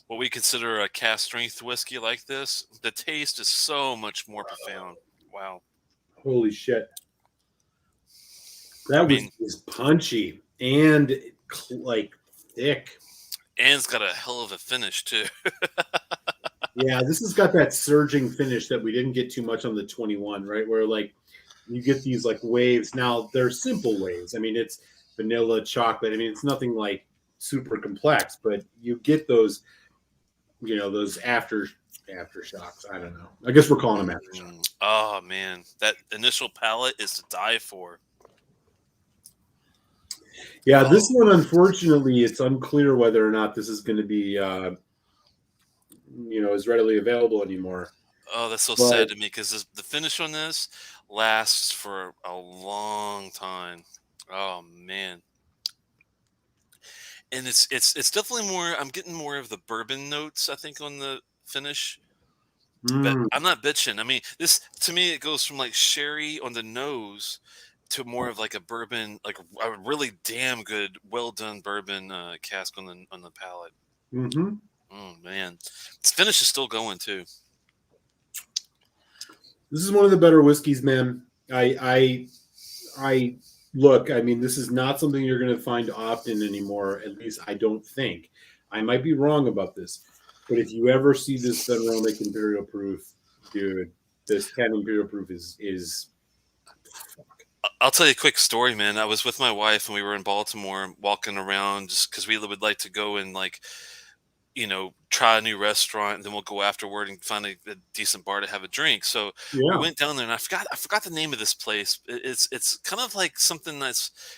what we consider a cast strength whiskey like this, the taste is so much more profound. Wow. Holy shit. That was punchy and like thick. And it's got a hell of a finish too. Yeah, this has got that surging finish that we didn't get too much on the 21, right? Where like you get these like waves. Now they're simple waves. I mean, it's vanilla, chocolate. I mean, it's nothing like super complex, but you get those, those aftershocks. I don't know. I guess we're calling them aftershocks. Oh man, that initial palate is to die for. Yeah, this one, unfortunately, it's unclear whether or not this is going to be, as readily available anymore. Oh, that's so sad to me because the finish on this lasts for a long time. Oh man, and it's definitely more. I'm getting more of the bourbon notes, I think, on the finish. But I'm not bitching. I mean, this to me it goes from like sherry on the nose to more of like a bourbon, like a really damn good, well done bourbon cask on the palate. Mm-hmm. Oh man, this finish is still going too. This is one of the better whiskeys, man. I look. I mean, this is not something you're going to find often anymore. At least I don't think. I might be wrong about this, but if you ever see this Benromach Imperial Proof, dude, this 10 Imperial Proof is. I'll tell you a quick story, man. I was with my wife and we were in Baltimore walking around just because we would like to go and like, try a new restaurant and then we'll go afterward and find a decent bar to have a drink. So we went down there and I forgot the name of this place. It's kind of like something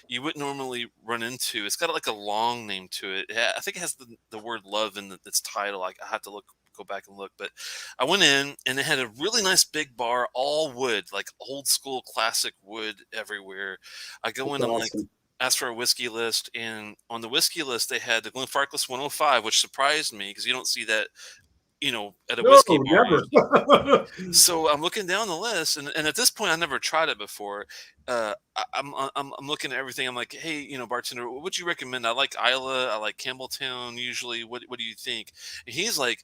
you wouldn't normally run into. It's got like a long name to it. I think it has the word love in its title. I have to go back and look, but I went in and it had a really nice big bar, all wood, like old school classic wood everywhere. I go in and like asked for a whiskey list, and on the whiskey list they had the Glenfarclas 105, which surprised me because you don't see that at a No, whiskey bar. never. So I'm looking down the list, and at this point, I never tried it before. I'm looking at everything. I'm like, hey, bartender, what would you recommend? I like Isla, I like Campbelltown. Usually, what do you think? And he's like,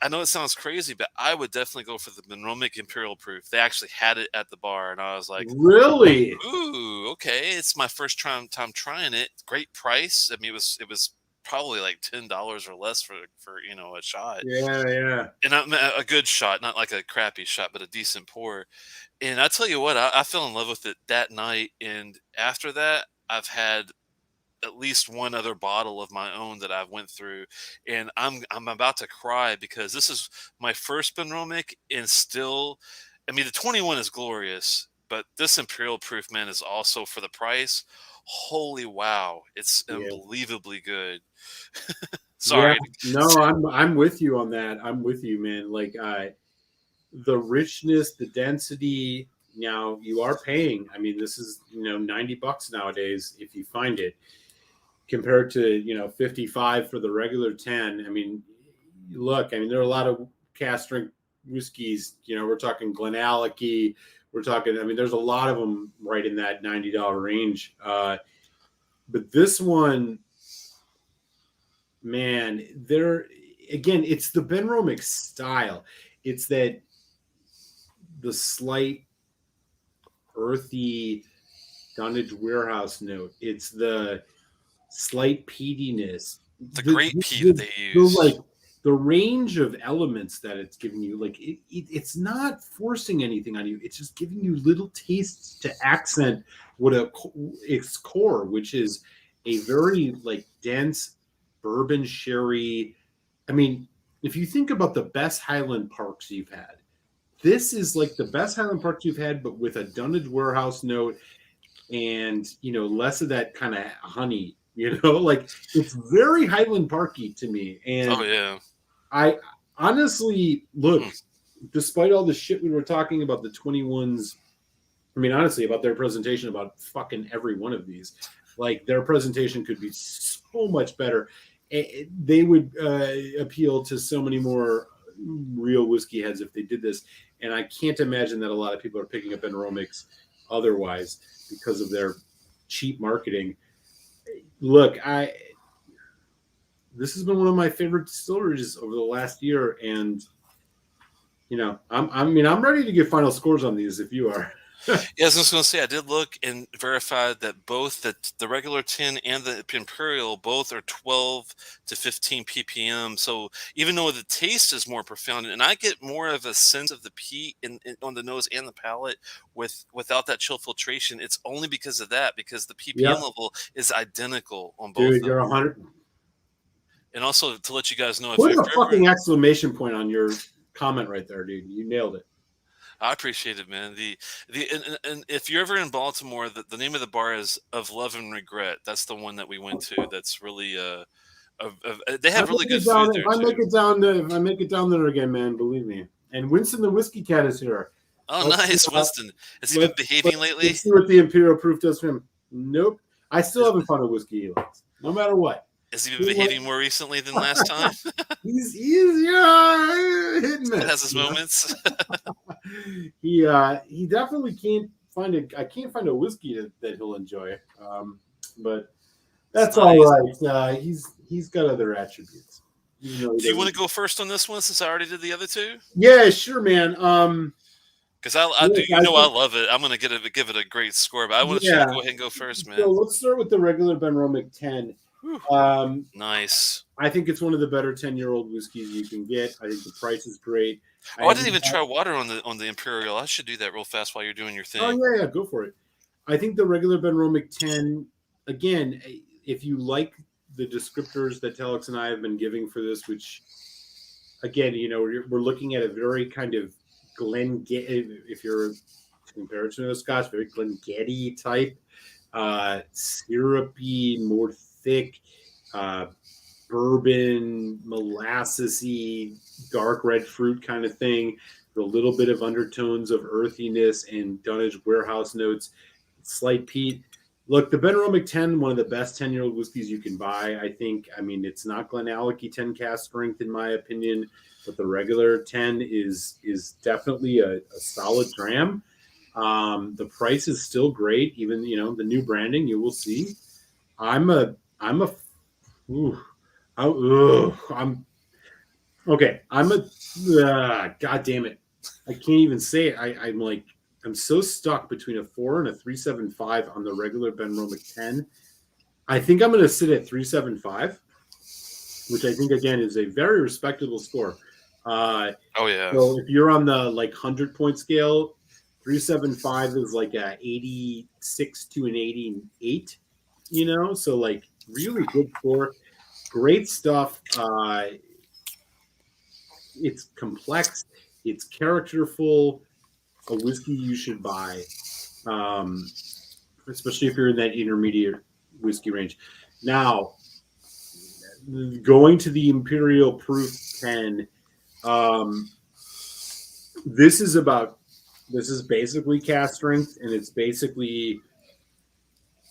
I know it sounds crazy, but I would definitely go for the Benromach Imperial Proof. They actually had it at the bar, and I was like, Really? ooh, okay. It's my first time trying it. Great price. I mean, it was probably like $10 or less for a shot, Yeah, yeah. and a good shot, not like a crappy shot, but a decent pour. And I tell you what, I fell in love with it that night, and after that, I've had at least one other bottle of my own that I've went through, and I'm about to cry because this is my first Benromach, and still, I mean, the 21 is glorious, but this Imperial Proof, man, is also for the price. Holy wow, it's Yeah. unbelievably good. Yeah. Sorry. No, I'm with you on that. I'm with you, man. Like the richness, the density. Now you are paying. I mean, this is $90 nowadays if you find it, compared to 55 for the regular 10. I mean, look, I mean, there are a lot of cask strength whiskeys. We're talking Glenallachie. We're talking. I mean, there's a lot of them right in that $90 range. But this one, man, there again, it's the Benromach style. It's that the slight earthy Dunnage warehouse note. It's the slight peatiness. The great pea that they use. Like the range of elements that it's giving you, like it's not forcing anything on you. It's just giving you little tastes to accent what its core, which is a very like dense bourbon sherry. I mean, if you think about the best Highland Parks you've had, this is like the best Highland Parks you've had, but with a Dunnage warehouse note and less of that kind of honey. Like it's very Highland Parky to me. And Oh yeah. I honestly look, despite all the shit we were talking about the 21s, I mean, honestly, about their presentation, about fucking every one of these, like their presentation could be so much better. They would appeal to so many more real whiskey heads if they did this. And I can't imagine that a lot of people are picking up Benromachs otherwise because of their cheap marketing. Look, this has been one of my favorite distilleries over the last year, and I'm ready to give final scores on these if you are. Yeah, I was just going to say, I did look and verified that both the regular 10 and the Imperial both are 12 to 15 ppm. So even though the taste is more profound, and I get more of a sense of the peat on the nose and the palate without that chill filtration, it's only because of that, because the ppm Yep. level is identical on both. Dude, you're 100. And also to let you guys know, Put if a you're fucking exclamation point on your comment right there, dude. You nailed it. I appreciate it, man. And if you're ever in Baltimore, the name of the bar is Of Love and Regret. That's the one that we went to. That's really they have really good food there If I make too. it down there again, man, believe me. And Winston the Whiskey Cat is here. Oh, nice, Winston. Has he been behaving lately? Let's see what the Imperial Proof does for him. Nope. I still haven't found a whiskey he likes, no matter what. Has he been behaving more recently than last time? he's hit and miss. Has his moments. He definitely can't find I can't find a whiskey that he'll enjoy. But that's nice. all right. He's got other attributes. Do you want to go first on this one since I already did the other two? Yeah, sure, man. Because I do, I love it. I'm gonna give it a great score, but I want you to go ahead and go first, man. So let's start with the regular Benro Mc10. Nice. I think it's one of the better 10-year-old whiskeys you can get. I think the price is great. I didn't even try water on the Imperial. I should do that real fast while you're doing your thing. Oh yeah, go for it. I think the regular Benro Mc10, again, if you like the descriptors that Telex and I have been giving for this, which again, we're looking at a very kind of if you're to compare it to a Scotch, very Glengetty type, syrupy, more thick, bourbon, molassesy, dark red fruit kind of thing, with a little bit of undertones of earthiness and Dunnage warehouse notes, slight peat. Look, the Benro Mc10, one of the best 10-year-old whiskeys you can buy. I think. I mean, it's not Glenallachie 10 cask strength in my opinion, but the regular 10 is definitely a solid dram. The price is still great, even the new branding. You will see. I'm a ooh, I'm okay. God damn it. I can't even say it. I'm so stuck between a 4 and a 375 on the regular Benro Mc10. I think I'm going to sit at 375, which I think again is a very respectable score. Oh yeah. So if you're on the 100-point scale, 375 is like a 86 to an 88. So really good score, great stuff. It's complex, it's characterful, a whiskey you should buy, um, especially if you're in that intermediate whiskey range. Now, going to the Imperial Proof 10, um, this is basically cast strength, and it's basically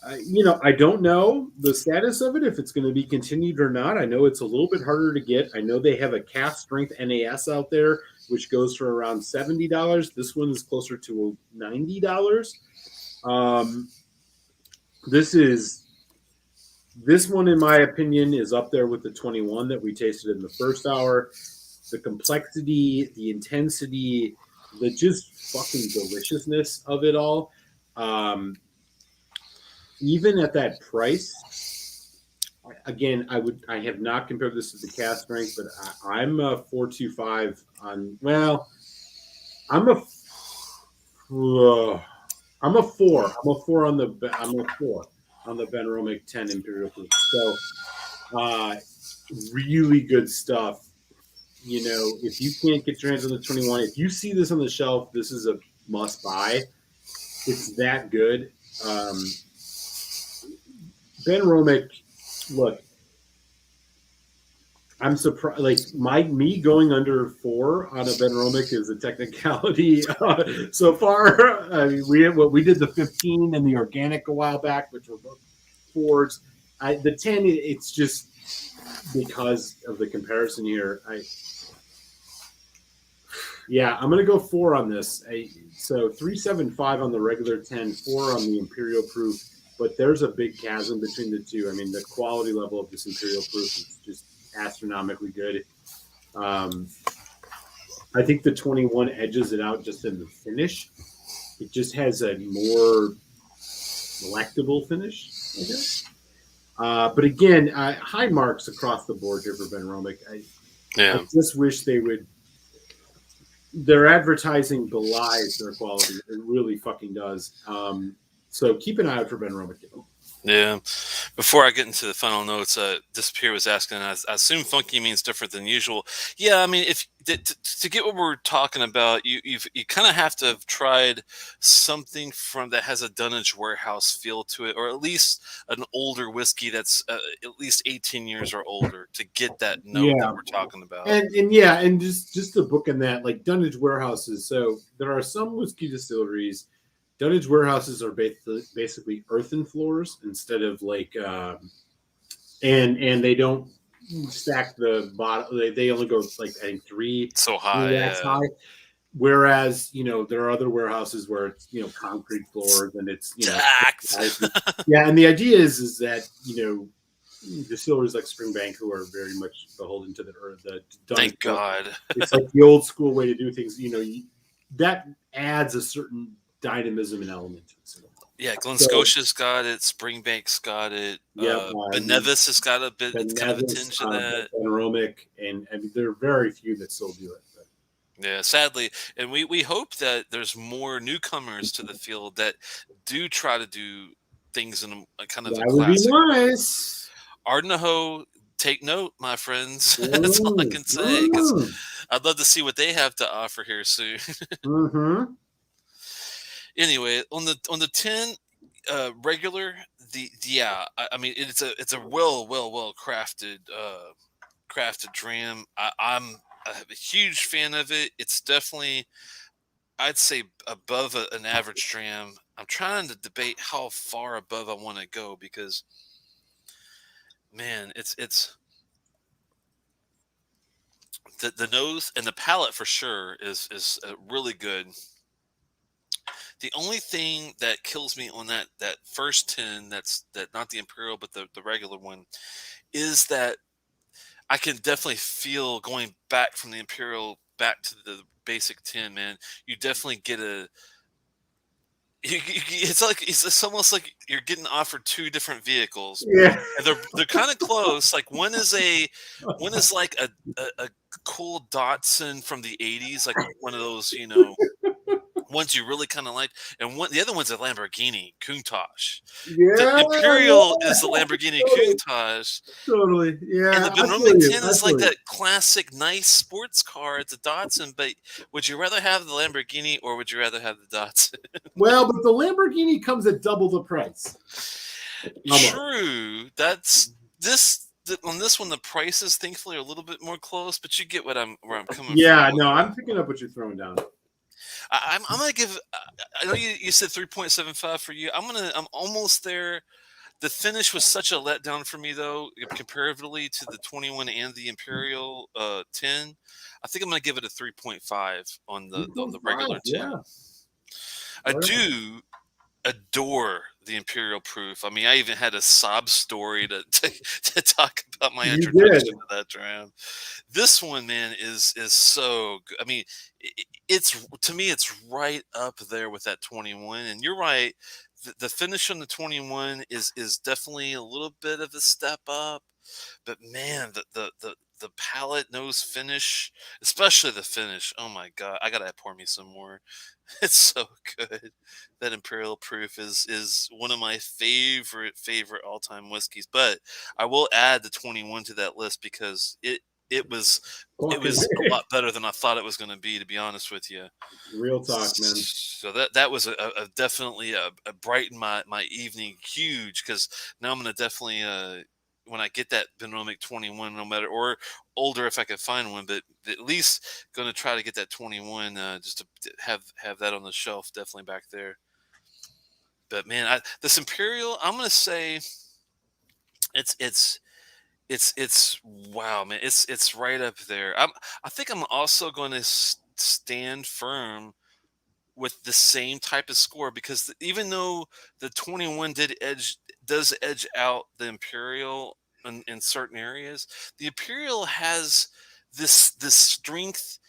I don't know the status of it, if it's going to be continued or not. I know it's a little bit harder to get. I know they have a cast strength NAS out there, which goes for around $70. This one is closer to $90. Um, this one, in my opinion, is up there with the 21 that we tasted in the first hour. The complexity, the intensity, the just fucking deliciousness of it all. Even at that price, again, I have not compared this to the cast strength, but I'm a 425 on. Well, I'm a I'm a four. I'm a four on the Benro Mc10 Imperial Proof. So, really good stuff. If you can't get your hands on the 21, if you see this on the shelf, this is a must buy. It's that good. Benro Mc, look, I'm surprised. Me going under 4 on a Benro Mc is a technicality so far. I mean, we did the 15 and the organic a while back, which were both 4s. The 10, it's just because of the comparison here. I'm gonna go 4 on this. So 375 on the regular 10, 4 on the Imperial Proof. But there's a big chasm between the two. I mean, the quality level of this Imperial Proof is just astronomically good. I think the 21 edges it out just in the finish. It just has a more delectable finish, I guess. But again, high marks across the board here for Benro Mc. I just wish they would. Their advertising belies their quality. It really fucking does. So keep an eye out for Benro Mc. Yeah. Before I get into the final notes, Disappear was asking, I assume funky means different than usual. Yeah, I mean, if to get what we're talking about, you kind of have to have tried something from that has a Dunnage Warehouse feel to it, or at least an older whiskey that's at least 18 years or older to get that note that we're talking about. And just to book in that, like Dunnage Warehouses. So there are some whiskey distilleries. Dunnage warehouses are basically earthen floors instead of and they don't stack the bottom. They only go I think 3 so high, high. Whereas there are other warehouses where it's concrete floors and it's and the idea is that distilleries like Springbank, who are very much beholden to the thank God. It's like the old school way to do things. That adds a certain dynamism and element to it. Yeah, Glen Scotia's got it. Springbank's got it. Benevis has got a bit. It's kind of a tinge of that. Benromach, and there are very few that still do it. But. Yeah, sadly, and we hope that there's more newcomers to the field that do try to do things in a kind of a classic. Would be nice. Ardnahoe, take note, my friends. That's all I can say, because I'd love to see what they have to offer here soon. Anyway, on the 10 regular, I mean it's a well crafted dram. I'm a huge fan of it. It's definitely, I'd say above an average dram. I'm trying to debate how far above I want to go because, man, it's the nose and the palate for sure is really good. The only thing that kills me on that first 10, that not the Imperial but the regular one, is that I can definitely feel going back from the Imperial back to the basic 10, man. You definitely get it's almost like you're getting offered two different vehicles, Yeah. and they're kind of close. Like one is like a cool Datsun from the '80s, like one of those ones you really kind of like, and the other one's a Lamborghini Countach. The Yeah. Imperial is the Lamborghini Totally. Countach, Totally. and Yeah. the I Benro feel you. Mc10 I is feel like you. that classic nice sports car. It's a Datsun, but would you rather have the Lamborghini or would you rather have the Datsun? Well, but the Lamborghini comes at double the price. Almost. True. On this one, the prices thankfully are a little bit more close, but you get where I'm coming from. Yeah. No, I'm picking up what you're throwing down. I'm gonna give. I know you said 3.75 for you. I'm almost there. The finish was such a letdown for me, though, comparatively to the 21 and the Imperial 10. I think I'm going to give it a 3.5 on the 3.5. regular 10. Yeah. I Right on. do adore the Imperial Proof. I mean, I even had a sob story to talk about my You did. introduction to that dram. This one, man, is so good. I mean, it's to me, it's right up there with that 21. And you're right. The finish on the 21 is definitely a little bit of a step up, but man, the palate nose finish, especially the finish. Oh my god, I gotta pour me some more. It's so good. That Imperial Proof is one of my favorite all time whiskeys. But I will add the 21 to that list because it was it Fucking was a lot better than I thought it was going to be. To be honest with you, real talk, man. so that was a definitely a brighten my evening huge because now I'm going to definitely when I get that Benromach 21, no matter or older if I could find one, but at least going to try to get that 21 just to have that on the shelf, definitely back there. But man, this Imperial, I'm going to say it's it's it's wow, man, it's right up there. I think I'm also going to stand firm with the same type of score because even though the 21 does edge out the Imperial in certain areas, the Imperial has this strength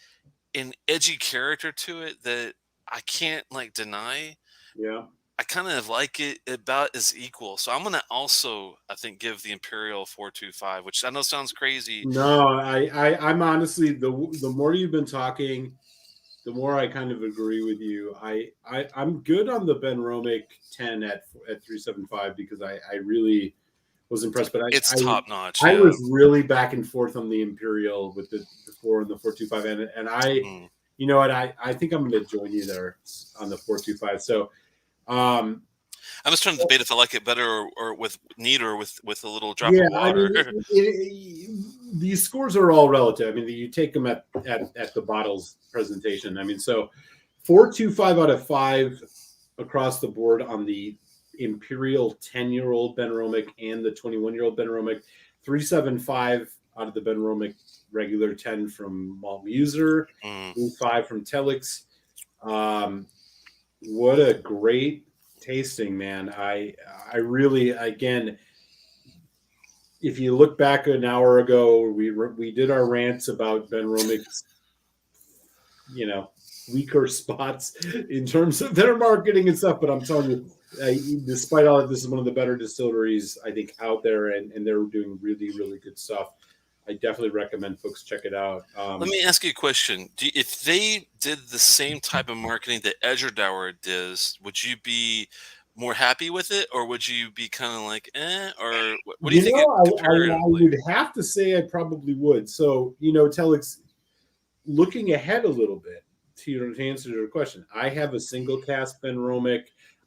and edgy character to it that I can't like deny. Yeah. I kind of like it about as equal. So I'm gonna also, I think, give the Imperial 4.25, which I know sounds crazy. No, I'm honestly the more you've been talking, the more I kind of agree with you. I'm good on the Benromach 10 at 375 because I really was impressed. But It's top notch, I yeah. was really back and forth on the Imperial with the 4 and the 425, and Mm. you know what, I think I'm going to join you there on the 425. So um, I'm just trying to debate if I like it better or with neat or with a little drop yeah, of I mean, water. these scores are all relative. I mean, you take them at the bottles presentation. I mean, so 4.25 out of 5 across the board on the Imperial 10-year-old Benromach and the 21-year-old Benromach. 3.75 out of the Benromach regular 10 from Malt Muser. Mm. 3.5 from Telex. What a great tasting, man. I really, again, if you look back an hour ago, we did our rants about Benromach's, weaker spots in terms of their marketing and stuff. But I'm telling you, despite all of this, is one of the better distilleries I think out there, and they're doing really, really good stuff. I definitely recommend folks check it out. Let me ask you a question. If they did the same type of marketing that Edgerdower does, would you be more happy with it, or would you be kind of like, or what do you think I comparatively? would have to say I probably would. So, Telex, looking ahead a little bit to answer your question, I have a single cask Benromach.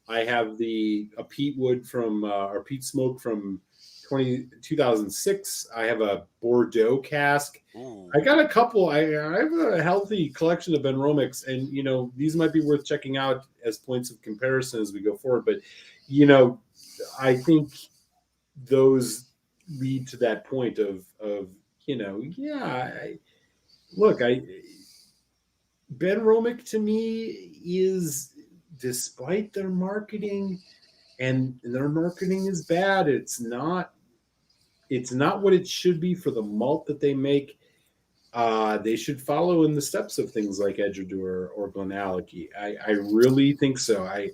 I have a peat wood from or peat smoke from 2006. I have a Bordeaux cask. Ooh. I got a couple. I have a healthy collection of Benromics, and these might be worth checking out as points of comparison as we go forward. But I think those lead to that point of look, Benromach to me is, despite their marketing, and their marketing is bad. It's not what it should be for the malt that they make. They should follow in the steps of things like Edgedur or Glenallachie. I really think so. I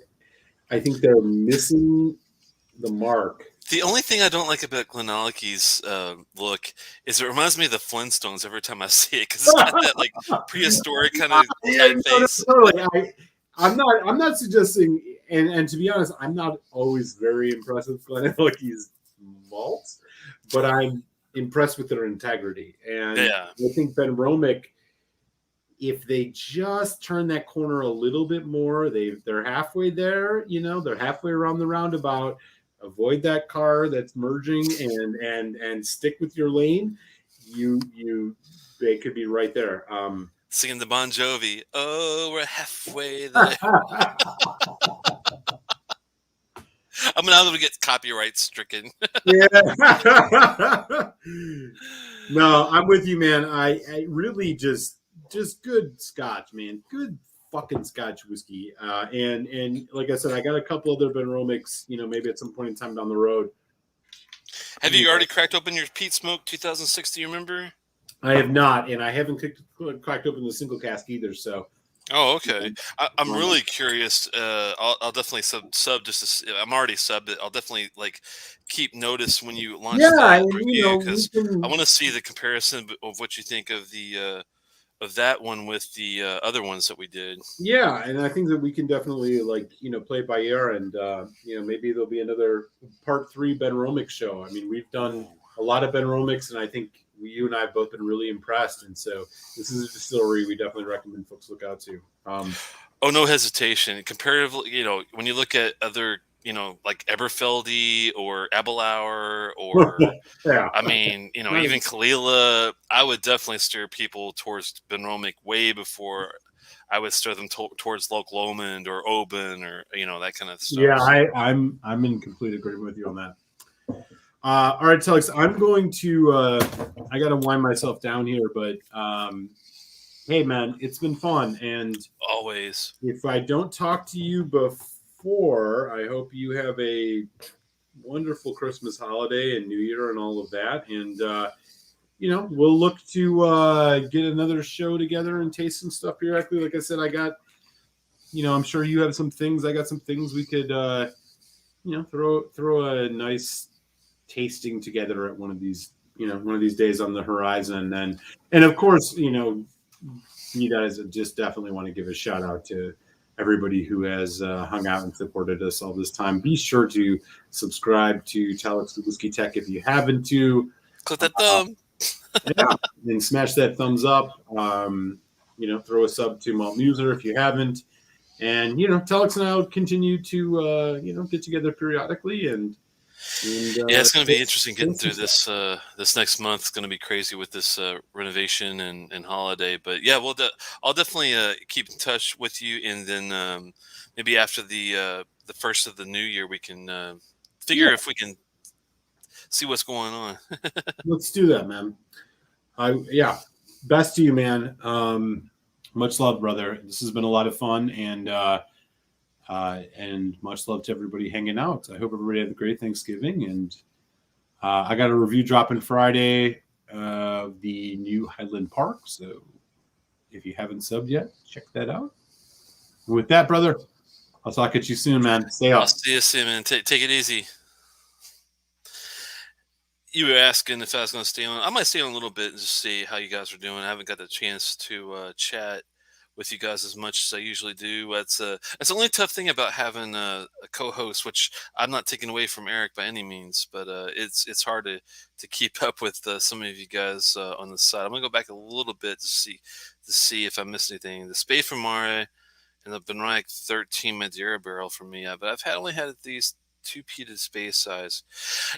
think they're missing the mark. The only thing I don't like about Glenallachie's look is it reminds me of the Flintstones every time I see it, because it's got that like prehistoric kind of typeface. Totally. I'm not suggesting, and to be honest, I'm not always very impressed with Glenallachie's malts, but I'm impressed with their integrity. And Yeah. I think Benromach, if they just turn that corner a little bit more, they're halfway there. They're halfway around the roundabout. Avoid that car that's merging and stick with your lane. They could be right there. Singing the Bon Jovi. Oh, we're halfway there. I'm gonna get copyright stricken. Yeah. No, I'm with you, man. I really just good Scotch, man. Good fucking Scotch whiskey. And like I said, I got a couple other Benromics, maybe at some point in time down the road. Have you already cracked open your Peat Smoke 2006? Do you remember? I have not, and I haven't cracked open the single cask either. So. Oh, okay. I'm really curious. I'll definitely sub just. I'm already subbed it. I'll definitely keep notice when you launch that review, because I want to see the comparison of what you think of the of that one with the other ones that we did. Yeah, and I think that we can definitely play it by ear, and maybe there'll be another part 3 Benromach show. I mean, we've done a lot of Benromics, and I think you and I have both been really impressed. And so this is a distillery we definitely recommend folks look out to. Oh, no hesitation. Comparatively, when you look at other, like Eberfeldy or Abelauer or, yeah. I mean, even Kalila, I would definitely steer people towards Benromach way before I would steer them towards Loch Lomond or Oban or, that kind of stuff. Yeah, I'm in complete agreement with you on that. All right, Telex, I'm going to, I got to wind myself down here, but hey, man, it's been fun. And always, if I don't talk to you before, I hope you have a wonderful Christmas holiday and New Year and all of that. And, we'll look to get another show together and taste some stuff periodically. Like I said, I got, I'm sure you have some things. I got some things we could, throw a nice tasting together at one of these days on the horizon. And of course, you guys just definitely want to give a shout out to everybody who has hung out and supported us all this time. Be sure to subscribe to Telex Whiskey Tech if you haven't to. Click that thumb. Yeah, and smash that thumbs up. Throw a sub to Malt Muser if you haven't. And Telex and I will continue to get together periodically and yeah, it's going to be interesting getting through this this next month. It's going to be crazy with this renovation and holiday. But yeah, I'll definitely keep in touch with you, and then maybe after the first of the new year, we can figure if we can see what's going on. Let's do that, man. Best to you, man. Much love, brother. This has been a lot of fun, and much love to everybody hanging out. I hope everybody had a great Thanksgiving. And I got a review dropping Friday of the new Highland Park. So if you haven't subbed yet, check that out. And with that, brother, I'll talk at you soon, man. Stay up. I'll see you soon, man. Take it easy. You were asking if I was going to stay on. I might stay on a little bit and just see how you guys are doing. I haven't got the chance to chat with you guys as much as I usually do. That's the only tough thing about having a co-host, which I'm not taking away from Eric by any means, but it's hard to keep up with some of you guys on the side. I'm gonna go back a little bit to see if I missed anything. The Spade from Mare and the Benromach 13 Madeira barrel from me, but I've only had these two peated space size.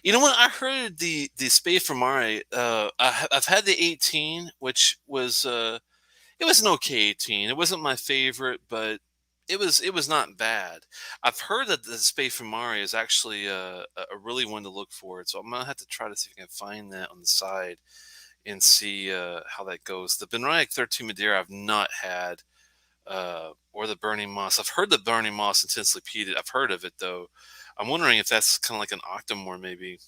You know what? I heard the Spey from Mare. I've had the 18, which was it was an okay 18. It wasn't my favorite, but it was not bad. I've heard that the Spey from Mare is actually a really one to look for. So I'm gonna have to try to see if I can find that on the side and see how that goes. The Benromach 13 Madeira I've not had, or the Burning Moss. I've heard the Burning Moss intensely peated. I've heard of it though. I'm wondering if that's kind of like an Octomore maybe.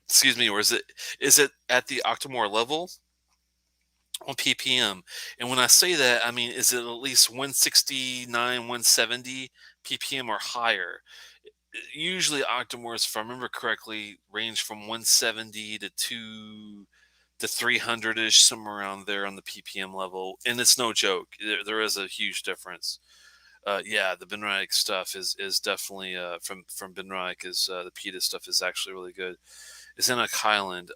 Excuse me, or is it at the Octomore level on ppm? And when I say that, I mean, is it at least 169, 170 ppm or higher? Usually Octomores, if I remember correctly, range from 170 to 2 to 300ish, somewhere around there on the ppm level, and it's no joke. There is a huge difference. Yeah, the Benromach stuff is definitely from Benromach is the Peta stuff is actually really good. Is Enoch Highland?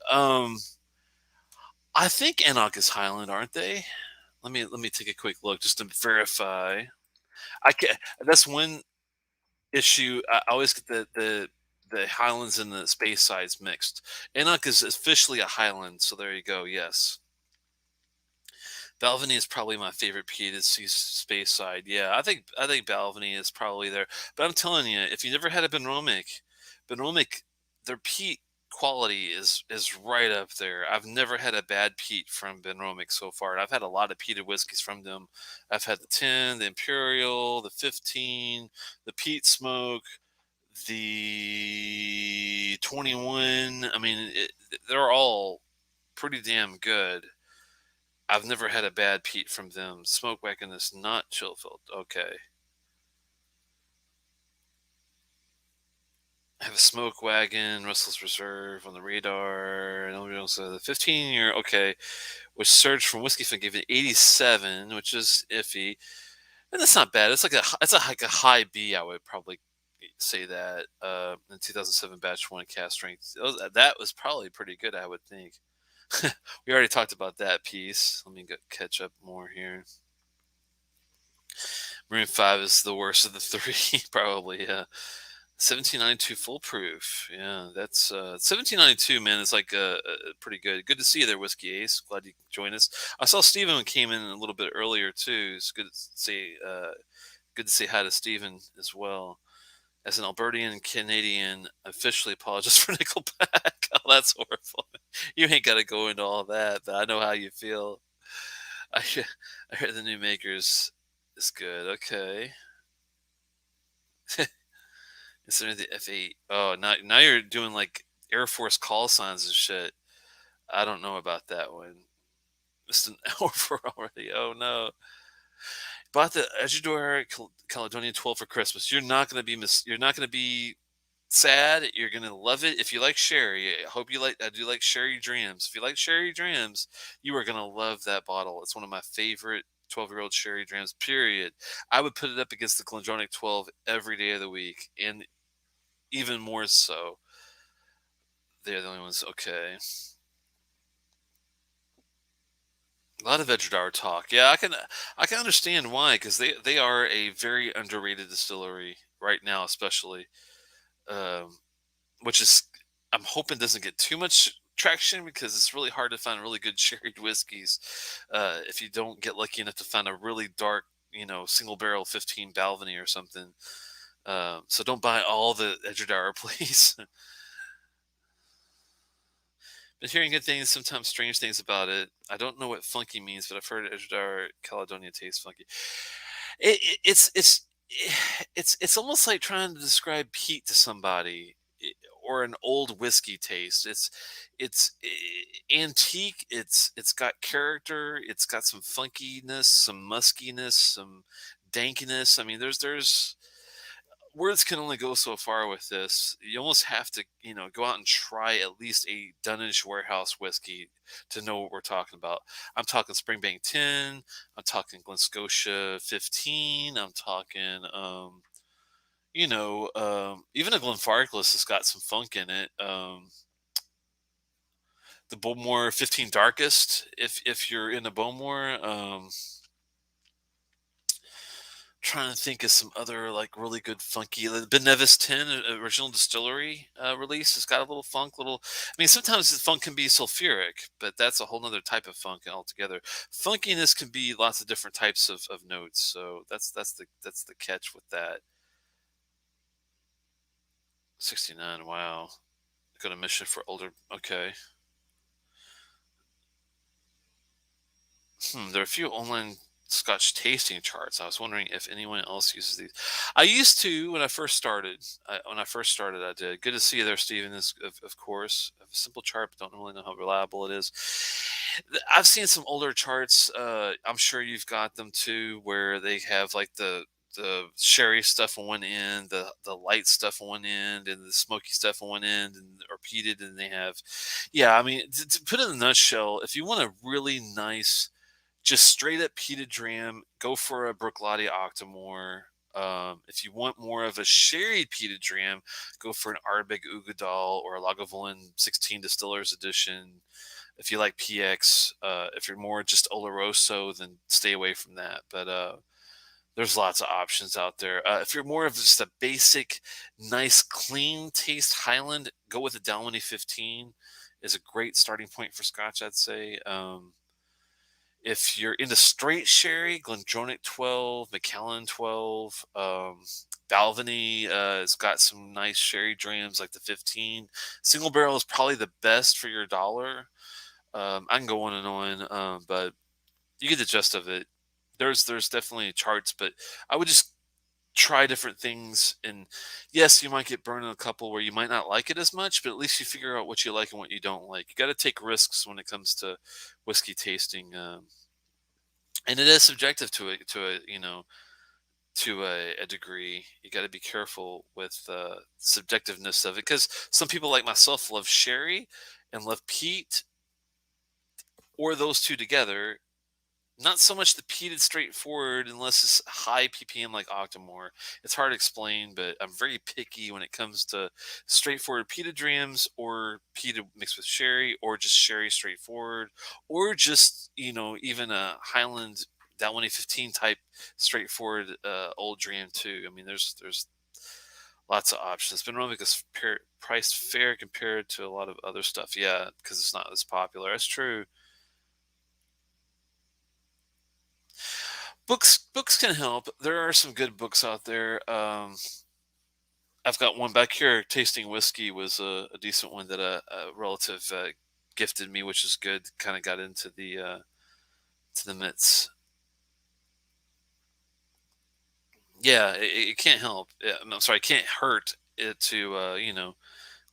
I think Enoch is Highland, aren't they? Let me take a quick look just to verify. I can That's one issue. I always get the Highlands and the space sides mixed. Enoch is officially a Highland, so there you go. Yes. Balvenie is probably my favorite peated space side. Yeah, I think Balvenie is probably there. But I'm telling you, if you never had a Benromach, their peat quality is right up there. I've never had a bad peat from Benromach so far. And I've had a lot of peated whiskeys from them. I've had the 10, the Imperial, the 15, the peat smoke, the 21. I mean, they're all pretty damn good. I've never had a bad peat from them. Smoke wagon is not chill filled. Okay. I have a smoke wagon, Russell's Reserve on the radar. And also the 15-year, okay, which surged from Whiskey Fin gave it 87, which is iffy. And that's not bad. Like a high B, I would probably say that. In 2007 batch one cast strength. That was probably pretty good, I would think. We already talked about that piece. Let me catch up more here. Marine 5 is the worst of the three, probably. Yeah. 1792 full proof. Yeah, that's 1792, man. It's like pretty good. Good to see you there, Whiskey Ace. Glad you joined us. I saw Steven came in a little bit earlier too. It's good to say hi to Steven as well. As an Albertian Canadian, officially apologize for Nickelback. Oh, that's horrible. You ain't got to go into all that, but I know how you feel. I heard the new makers is good. Okay. Instead of the F8. Oh, now you're doing like Air Force call signs and shit. I don't know about that one. Missed an hour for already. Oh no. Bought the Edgedoor Caledonian 12 for Christmas. You're not gonna be sad. You're gonna love it. If you like sherry, I do like Sherry Dreams. If you like Sherry Dreams, you are gonna love that bottle. It's one of my favorite 12-year-old Sherry Dreams, period. I would put it up against the Glendronach 12 every day of the week, and even more so. They're the only ones. Okay. A lot of Edgedour talk. Yeah, I can understand why, because they are a very underrated distillery right now, especially, um, which is I'm hoping doesn't get too much traction because it's really hard to find really good sherry whiskeys if you don't get lucky enough to find a really dark, single barrel 15 Balvenie or something. So don't buy all the Edgedour, please. Been hearing good things, sometimes strange things about it. I don't know what funky means, but I've heard Edgedour Caledonia tastes funky. It's almost like trying to describe peat to somebody, or an old whiskey taste. It's antique. It's got character. It's got some funkiness, some muskiness, some dankiness. I mean, there's words can only go so far with this. You almost have to, go out and try at least a Dunnage Warehouse whiskey to know what we're talking about. I'm talking Springbank 10. I'm talking Glen Scotia 15. I'm talking, even a Glenfarclas has got some funk in it. The Bowmore 15 Darkest, if you're in the Bowmore. Trying to think of some other like really good funky. The Benevis 10 original distillery release has got a little funk. Little, I mean, sometimes the funk can be sulfuric, but that's a whole nother type of funk altogether. Funkiness can be lots of different types of notes. So that's the catch with that. 69. Wow. Got a mission for older. Okay. There are a few online Scotch tasting charts. I was wondering if anyone else uses these. I used to when I first started. I did. Good to see you there, Stephen. Of course, a simple chart, but don't really know how reliable it is. I've seen some older charts. I'm sure you've got them too, where they have like the sherry stuff on one end, the light stuff on one end, and the smoky stuff on one end, and or peated, and they have, yeah. I mean, to put it in a nutshell, if you want a really nice just straight up peated dram, go for a Bruichladdich Octomore. If you want more of a sherry peated dram, go for an Ardbeg Ugadal or a Lagavulin 16 Distillers Edition. If you like PX, if you're more just Oloroso, then stay away from that. But there's lots of options out there. If you're more of just a basic, nice, clean taste Highland, go with the Dalwhinnie 15 is a great starting point for Scotch, I'd say. If you're into straight sherry, Glendronach 12, Macallan 12, Balvenie has got some nice sherry drams like the 15. Single barrel is probably the best for your dollar. I can go on and on, but you get the gist of it. There's definitely charts, but I would just try different things. And yes, you might get burned in a couple where you might not like it as much, but at least you figure out what you like and what you don't like. You got to take risks when it comes to whiskey tasting, and it is subjective to a degree. You got to be careful with subjectiveness of it because some people like myself love sherry and love peat, or those two together. Not so much the peated straightforward unless it's high ppm like Octomore. It's hard to explain, but I'm very picky when it comes to straightforward peated drams or peated mixed with sherry or just sherry straightforward or just, even a Highland Dalwhinnie 15 type straightforward old dram too. I mean, there's lots of options. Benro Mc is priced fair compared to a lot of other stuff. Yeah, because it's not as popular. That's true. Books can help. There are some good books out there. I've got one back here. Tasting whiskey was a decent one that a relative gifted me, which is good. Kind of got into the mitts. Yeah, it can't help. I'm sorry, it can't hurt it to at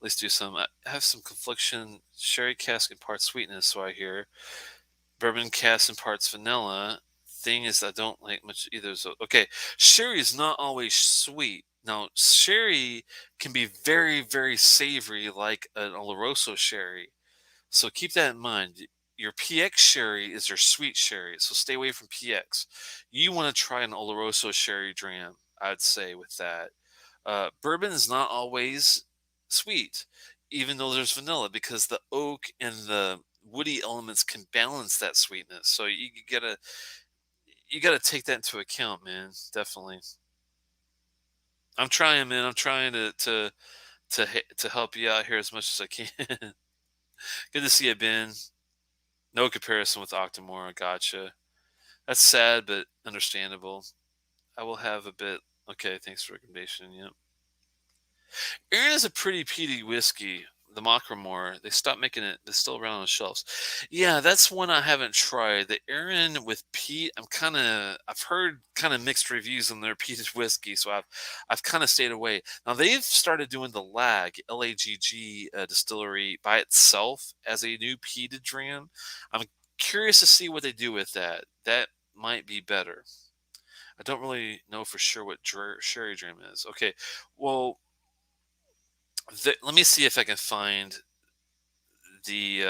least do some. I have some confliction. Sherry cask and part sweetness, so I hear. Bourbon cask and parts vanilla. Thing is, I don't like much either. So, okay, sherry is not always sweet. Now, sherry can be very, very savory, like an Oloroso sherry. So keep that in mind. Your PX sherry is your sweet sherry, so stay away from PX. You want to try an Oloroso sherry dram, I'd say, with that. Bourbon is not always sweet, even though there's vanilla, because the oak and the woody elements can balance that sweetness. So you gotta take that into account, man. Definitely. I'm trying, man. I'm trying to help you out here as much as I can. Good to see you, Ben. No comparison with Octomore. Gotcha. That's sad, but understandable. I will have a bit. Okay, thanks for the recommendation. Yep. Erin is a pretty peaty whiskey. The Mockramore. They stopped making it. It's still around on the shelves. Yeah, that's one I haven't tried. The Erin with peat. I've heard kind of mixed reviews on their peated whiskey, so I've kind of stayed away. Now they've started doing the LAGG distillery by itself as a new peated dram. I'm curious to see what they do with that. That might be better. I don't really know for sure what sherry dram is. Okay, well, let me see if I can find the.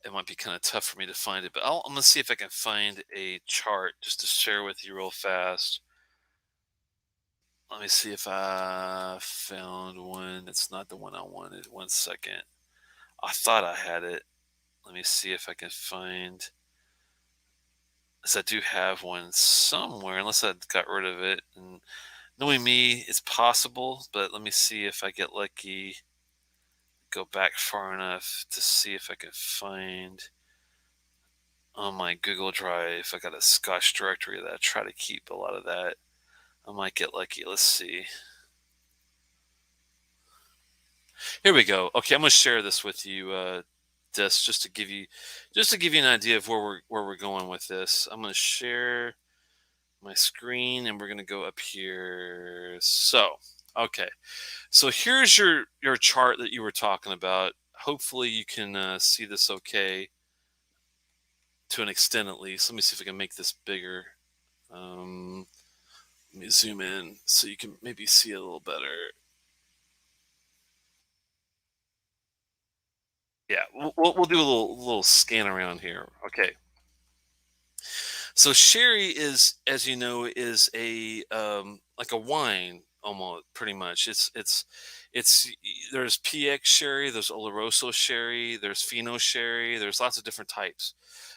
It might be kind of tough for me to find it, but I'm gonna see if I can find a chart just to share with you real fast. Let me see if I found one. It's not the one I wanted. One second. I thought I had it. Let me see if I can find As I do have one somewhere, unless I got rid of it. And knowing me, it's possible, but let me see if I get lucky. Go back far enough to see if I can find on my Google Drive. I got a Scotch directory that I try to keep a lot of that. I might get lucky. Let's see. Here we go. Okay, I'm gonna share this with you, just to give you an idea of where we're going with this. I'm gonna share my screen, and we're gonna go up here. So, okay, so here's your chart that you were talking about. Hopefully, you can see this okay to an extent at least. Let me see if I can make this bigger. Let me zoom in so you can maybe see it a little better. Yeah, we'll do a little scan around here. Okay. So sherry is, as you know, is a like a wine almost pretty much. It's there's PX sherry, there's Oloroso sherry, there's Fino sherry. There's lots of different types.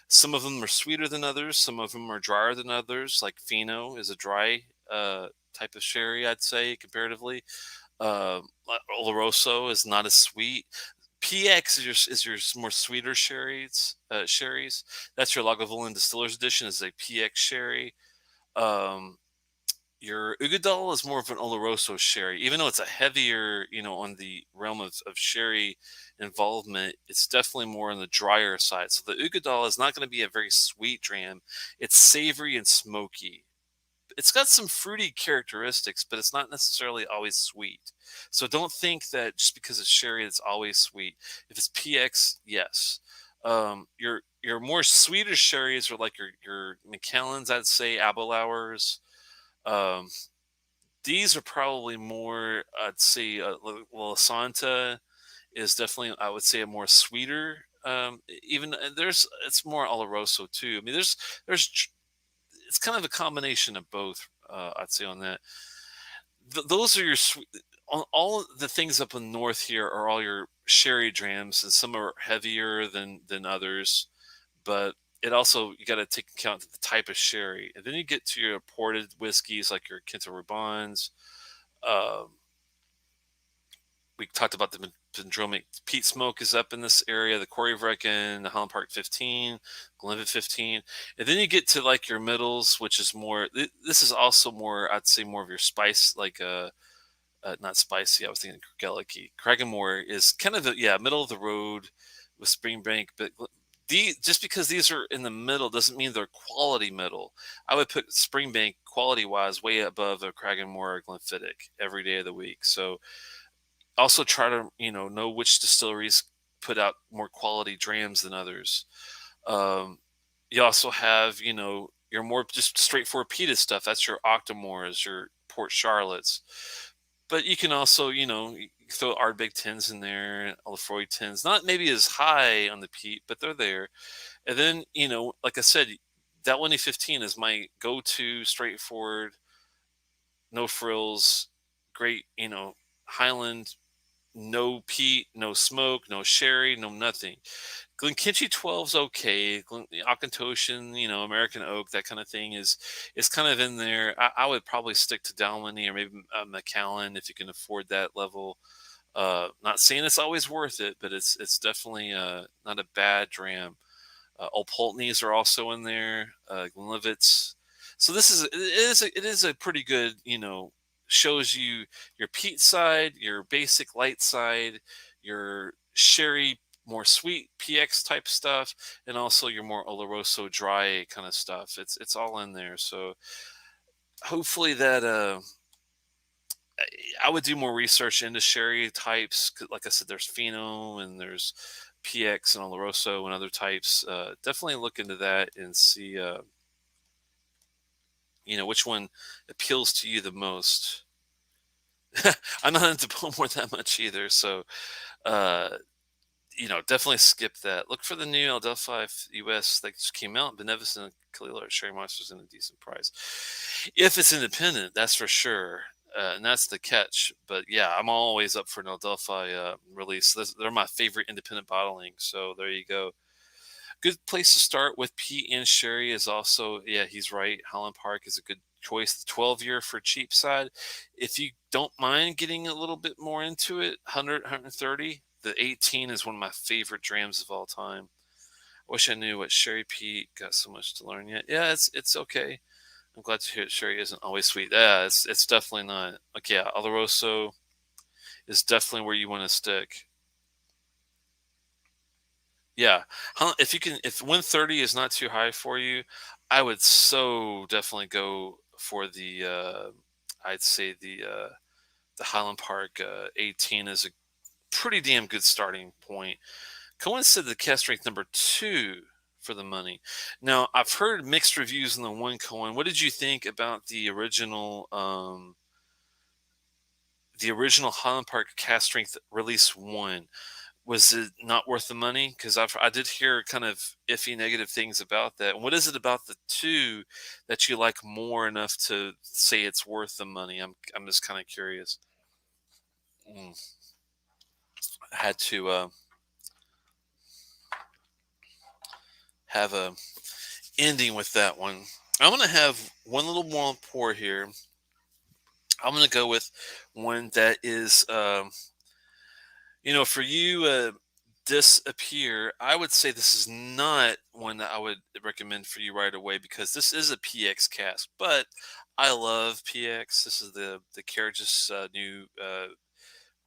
Some of them are sweeter than others. Some of them are drier than others. Like Fino is a dry type of sherry, I'd say comparatively. Oloroso is not as sweet. PX is your more sweeter sherries. Sherries. That's your Lagavulin Distillers Edition is a PX sherry. Um, your Ugadal is more of an Oloroso sherry, even though it's a heavier, on the realm of sherry involvement. It's definitely more on the drier side. So the Ugadal is not going to be a very sweet dram. It's savory and smoky. It's got some fruity characteristics, but it's not necessarily always sweet. So don't think that just because it's sherry, it's always sweet. If it's PX, yes. Your more sweeter sherries are like your Macallans, I'd say, Abelauers. Um, these are probably more, I'd say, Santa is definitely, I would say, a more sweeter. Even there's, it's more Oloroso too. I mean, there's it's kind of a combination of both. I'd say on that. Those are your all the things up in north here are all your sherry drams, and some are heavier than others. But it also you got to take account of the type of sherry, and then you get to your ported whiskeys like your Kinta Um, we talked about the Benromach peat smoke is up in this area, the Corryvrecken, the Holland Park 15, Glenlivet 15. And then you get to like your middles, which is more, this is also more, I'd say more of your spice, like, not spicy. I was thinking Gelicky. Cragganmore is kind of the, yeah, middle of the road with Springbank, but just because these are in the middle doesn't mean they're quality middle. I would put Springbank quality wise way above a Cragganmore or Glenfiddich every day of the week. So also try to know which distilleries put out more quality drams than others. Um, you also have your more just straightforward peated stuff. That's your Octomores, your Port Charlottes. But you can also you throw Ardbeg tins in there, Lefroy tins. Not maybe as high on the peat, but they're there. And then like I said, that 1E15 is my go-to straightforward, no frills, great Highland, no peat, no smoke, no sherry, no nothing. Glenkinchie 12's okay. Auchentoshan, American oak, that kind of thing is kind of in there. I would probably stick to Dalwhinnie or maybe Macallan if you can afford that level. Not saying it's always worth it, but it's definitely not a bad dram. Old Pulteney's are also in there. Glenlivets. So it is a pretty good shows you your peat side, your basic light side, your sherry more sweet PX type stuff, and also your more Oloroso dry kind of stuff. It's all in there. So hopefully that I would do more research into sherry types. Like I said, there's Fino and there's PX and Oloroso and other types. Definitely look into that and see which one appeals to you the most. I'm not into Bowmore that much either, so uh, definitely skip that. Look for the new L5 US that just came out. Beneficent and Kalila Sherry Monsters in a decent price. If it's independent, that's for sure. And that's the catch. But yeah, I'm always up for an Adelphi release. They're my favorite independent bottling. So there you go. Good place to start with peat and sherry is also, yeah, he's right. Holland Park is a good choice. The 12-year for cheap side. If you don't mind getting a little bit more into it, 100, 130. The 18 is one of my favorite drams of all time. I wish I knew what sherry peat. Got so much to learn yet. Yeah, it's okay. I'm glad to hear that sherry isn't always sweet. Yeah, it's definitely not. Like, yeah, Oloroso is definitely where you want to stick. Yeah, if you can, if 130 is not too high for you, I would so definitely go for I'd say the Highland Park 18 is a pretty damn good starting point. Cohen said the cast strength number two for the money. Now I've heard mixed reviews on the one Cohen. What did you think about the original Highland Park cast strength release one? Was it not worth the money? Because I did hear kind of iffy negative things about that. And what is it about the two that you like more enough to say it's worth the money? I'm just kind of curious. Mm, I had to have a ending with that one. I'm gonna have one little more pour here. I'm gonna go with one that is for you, disappear. I would say this is not one that I would recommend for you right away because this is a PX cask. But I love PX. This is the Carriage's new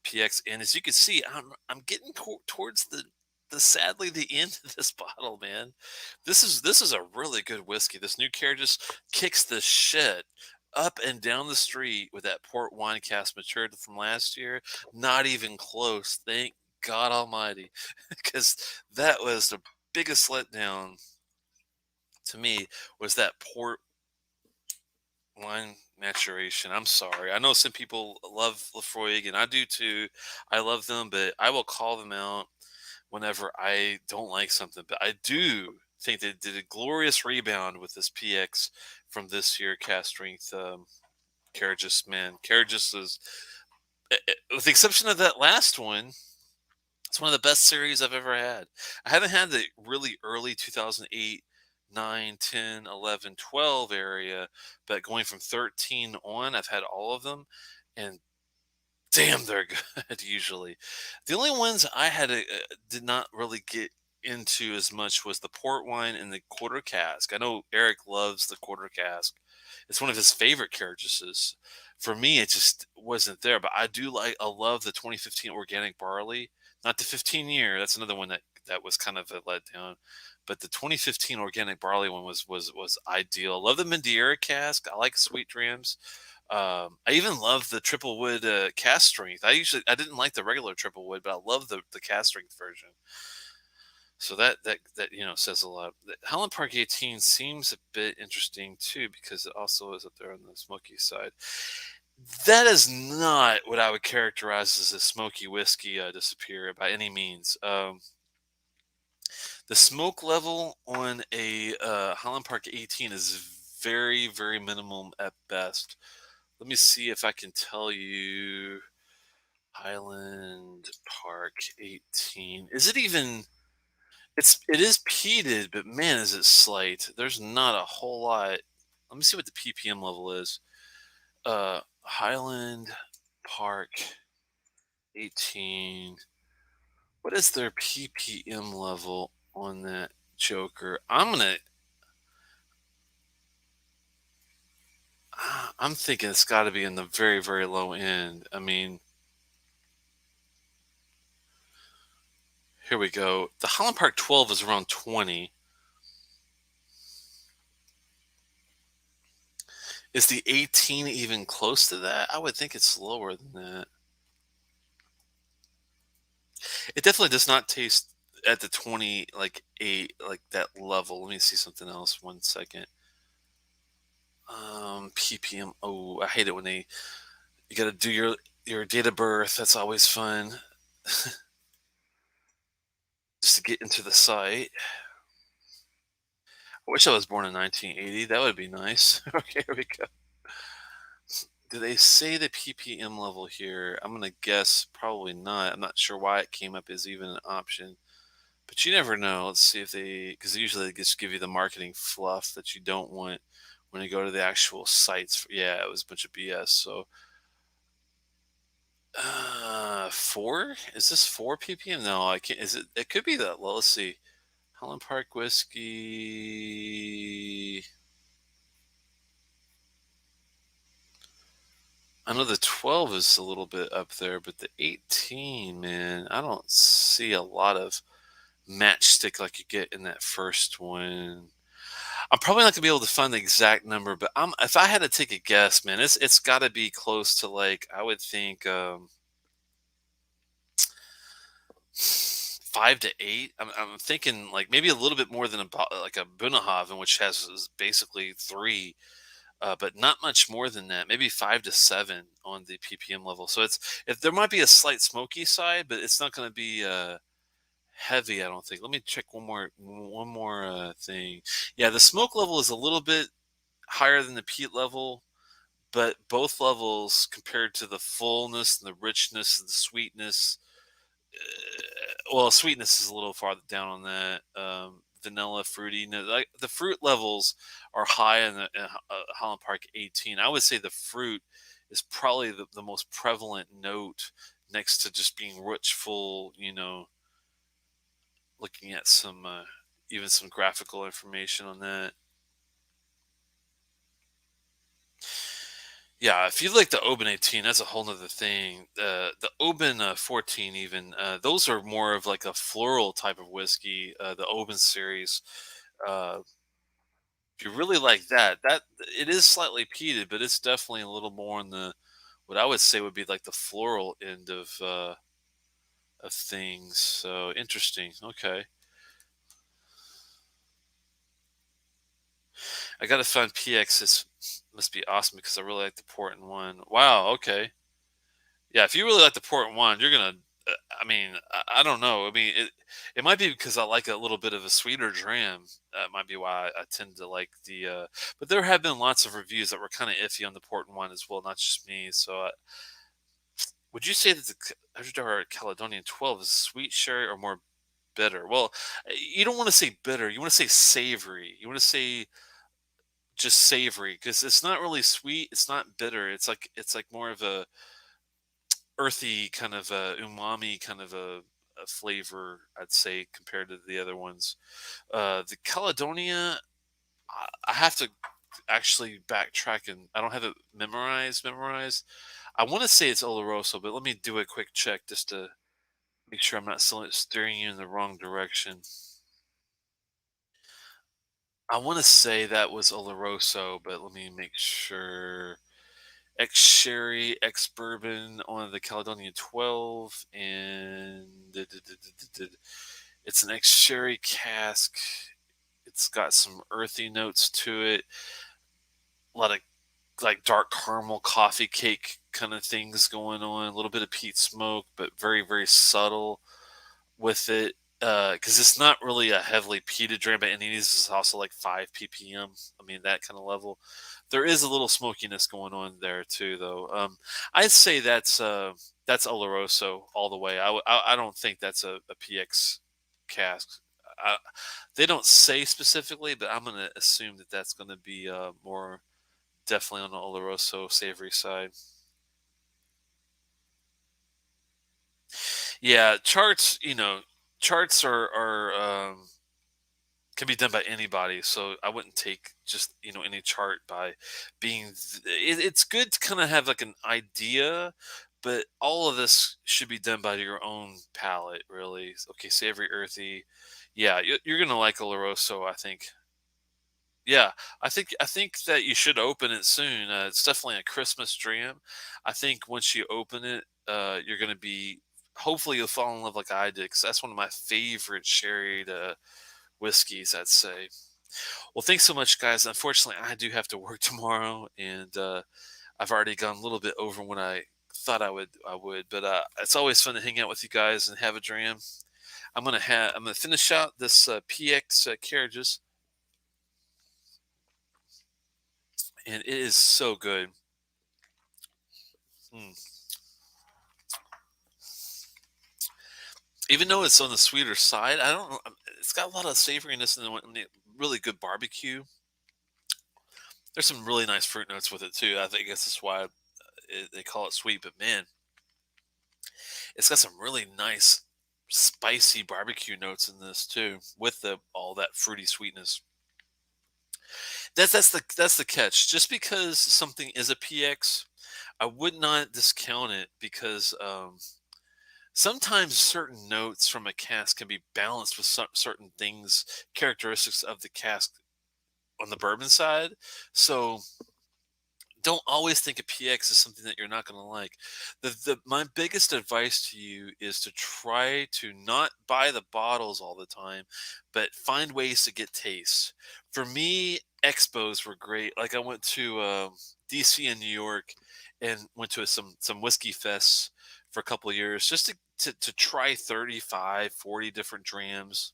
PX, and as you can see, I'm getting towards the sadly the end of this bottle, man. This is a really good whiskey. This new Carriage's kicks the shit up and down the street with that port wine cask matured from last year. Not even close. Thank God Almighty, because that was the biggest letdown to me was that port wine maturation. I'm sorry. I know some people love Lafroig, and I do too. I love them, but I will call them out whenever I don't like something. But I do think they did a glorious rebound with this PX from this year cast strength. Carriages, man, Carriages is, with the exception of that last one, it's one of the best series I've ever had. I haven't had the really early 2008, 9, 10, 11, 12 area, but going from 13 on, I've had all of them. And damn, they're good usually. The only ones I did not really get into as much was the port wine and the quarter cask. I know Eric loves the quarter cask. It's one of his favorite carriages. For me, it just wasn't there, but I love the 2015 organic barley, not the 15-year. That's another one that was kind of a letdown. But the 2015 organic barley one was ideal. I love the Madeira cask. I like sweet drams. I even love the triple wood cast strength. I didn't like the regular triple wood, but I love the cast strength version. So that says a lot. The Highland Park 18 seems a bit interesting too because it also is up there on the smoky side. That is not what I would characterize as a smoky whiskey disappear by any means. The smoke level on a Highland Park 18 is very, very minimal at best. Let me see if I can tell you Highland Park 18. Is it even it is peated, but man, is it slight. There's not a whole lot. Let me see what the ppm level is. Highland Park 18. What is their ppm level on that Joker? I'm thinking it's got to be in the very, very low end. I mean, here we go. The Highland Park 12 is around 20. Is the 18 even close to that? I would think it's lower than that. It definitely does not taste at the 20 like 8 like that level. Let me see something else 1 second. ppm. Oh, I hate it when you got to do your date of birth. That's always fun. Just to get into the site. I wish I was born in 1980. That would be nice. Okay, here we go. Do they say the ppm level here? I'm gonna guess probably not. I'm not sure why it came up as even an option. But you never know. Let's see if because usually they just give you the marketing fluff that you don't want when you go to the actual sites. Yeah, it was a bunch of BS. So, 4? Is this 4 ppm? No, I can't. Is it? It could be that low. Let's see. Highland Park whiskey. I know the 12 is a little bit up there, but the 18, man, I don't see a lot of matchstick like you get in that first one. I'm probably not gonna be able to find the exact number, but if I had to take a guess, man, it's got to be close to like I would think 5 to 8. I'm thinking like maybe a little bit more than like a Bunnahoven, which has is basically 3, but not much more than that. Maybe 5 to 7 on the ppm level. So it's if there might be a slight smoky side, but it's not going to be heavy. I don't think. Let me check one more thing. Yeah, the smoke level is a little bit higher than the peat level, but both levels compared to the fullness and the richness and the sweetness. Well, sweetness is a little farther down on that. Vanilla, fruity, no, like the fruit levels are high in the Holland Park 18. I would say the fruit is probably the most prevalent note next to just being rich, full. Looking at some even some graphical information on that. Yeah, if you like the Oban 18, that's a whole nother thing. The Oban 14, even those are more of like a floral type of whiskey. The Oban series, uh, if you really like that, that it is slightly peated, but it's definitely a little more in the what I would say would be like the floral end of things. So interesting. Okay, I gotta find PX. This must be awesome because I really like the port in one. Wow. Okay. Yeah, if you really like the port wine, you're gonna. I mean, I don't know. I mean, it might be because I like a little bit of a sweeter dram. That might be why I tend to like the. But there have been lots of reviews that were kind of iffy on the port and wine as well, not just me. So, would you say that the Hydrar Caledonian 12 is sweet sherry or more bitter? Well, you don't want to say bitter. You want to say savory. You want to say just savory because it's not really sweet. It's not bitter. It's like more of a earthy kind of a umami kind of a flavor, I'd say, compared to the other ones. The Caledonia, I have to actually backtrack and I don't have it memorized. I want to say it's Oloroso, but let me do a quick check just to make sure I'm not steering you in the wrong direction. I want to say that was Oloroso, but let me make sure. Ex sherry, ex bourbon on the Caledonian 12, and it's an ex sherry cask. It's got some earthy notes to it, a lot of like dark caramel coffee cake kind of things going on, a little bit of peat smoke, but very, very subtle with it. Because it's not really a heavily peated dram, but any of these is also like 5 ppm. I mean, that kind of level. There is a little smokiness going on there too, though. I'd say that's Oloroso all the way. I don't think that's a PX cask. I, they don't say specifically, but I'm gonna assume that that's gonna be more definitely on the Oloroso savory side. Yeah, charts are can be done by anybody. So I wouldn't take just any chart by being. It's good to kind of have like an idea, but all of this should be done by your own palate, really. Okay, savory, earthy. Yeah, you're gonna like Oloroso, I think. Yeah, I think that you should open it soon. It's definitely a Christmas dram. I think once you open it, you're gonna be. Hopefully, you'll fall in love like I did, because that's one of my favorite sherry whiskeys, I'd say. Well, thanks so much, guys. Unfortunately, I do have to work tomorrow, and I've already gone a little bit over when I thought I would. But it's always fun to hang out with you guys and have a dram. I'm gonna finish out this PX carriages, and it is so good. Mm. Even though it's on the sweeter side, I don't know. It's got a lot of savoriness and really good barbecue. There's some really nice fruit notes with it too. I think that's why they call it sweet. But man, it's got some really nice spicy barbecue notes in this too, with the all that fruity sweetness. That's the catch. Just because something is a PX, I would not discount it because sometimes certain notes from a cask can be balanced with certain things, characteristics of the cask on the bourbon side. So don't always think a PX is something that you're not going to like. My biggest advice to you is to try to not buy the bottles all the time, but find ways to get taste. For me, expos were great. Like I went to DC and New York and went to some whiskey fests for a couple of years just to try 35, 40 different drams.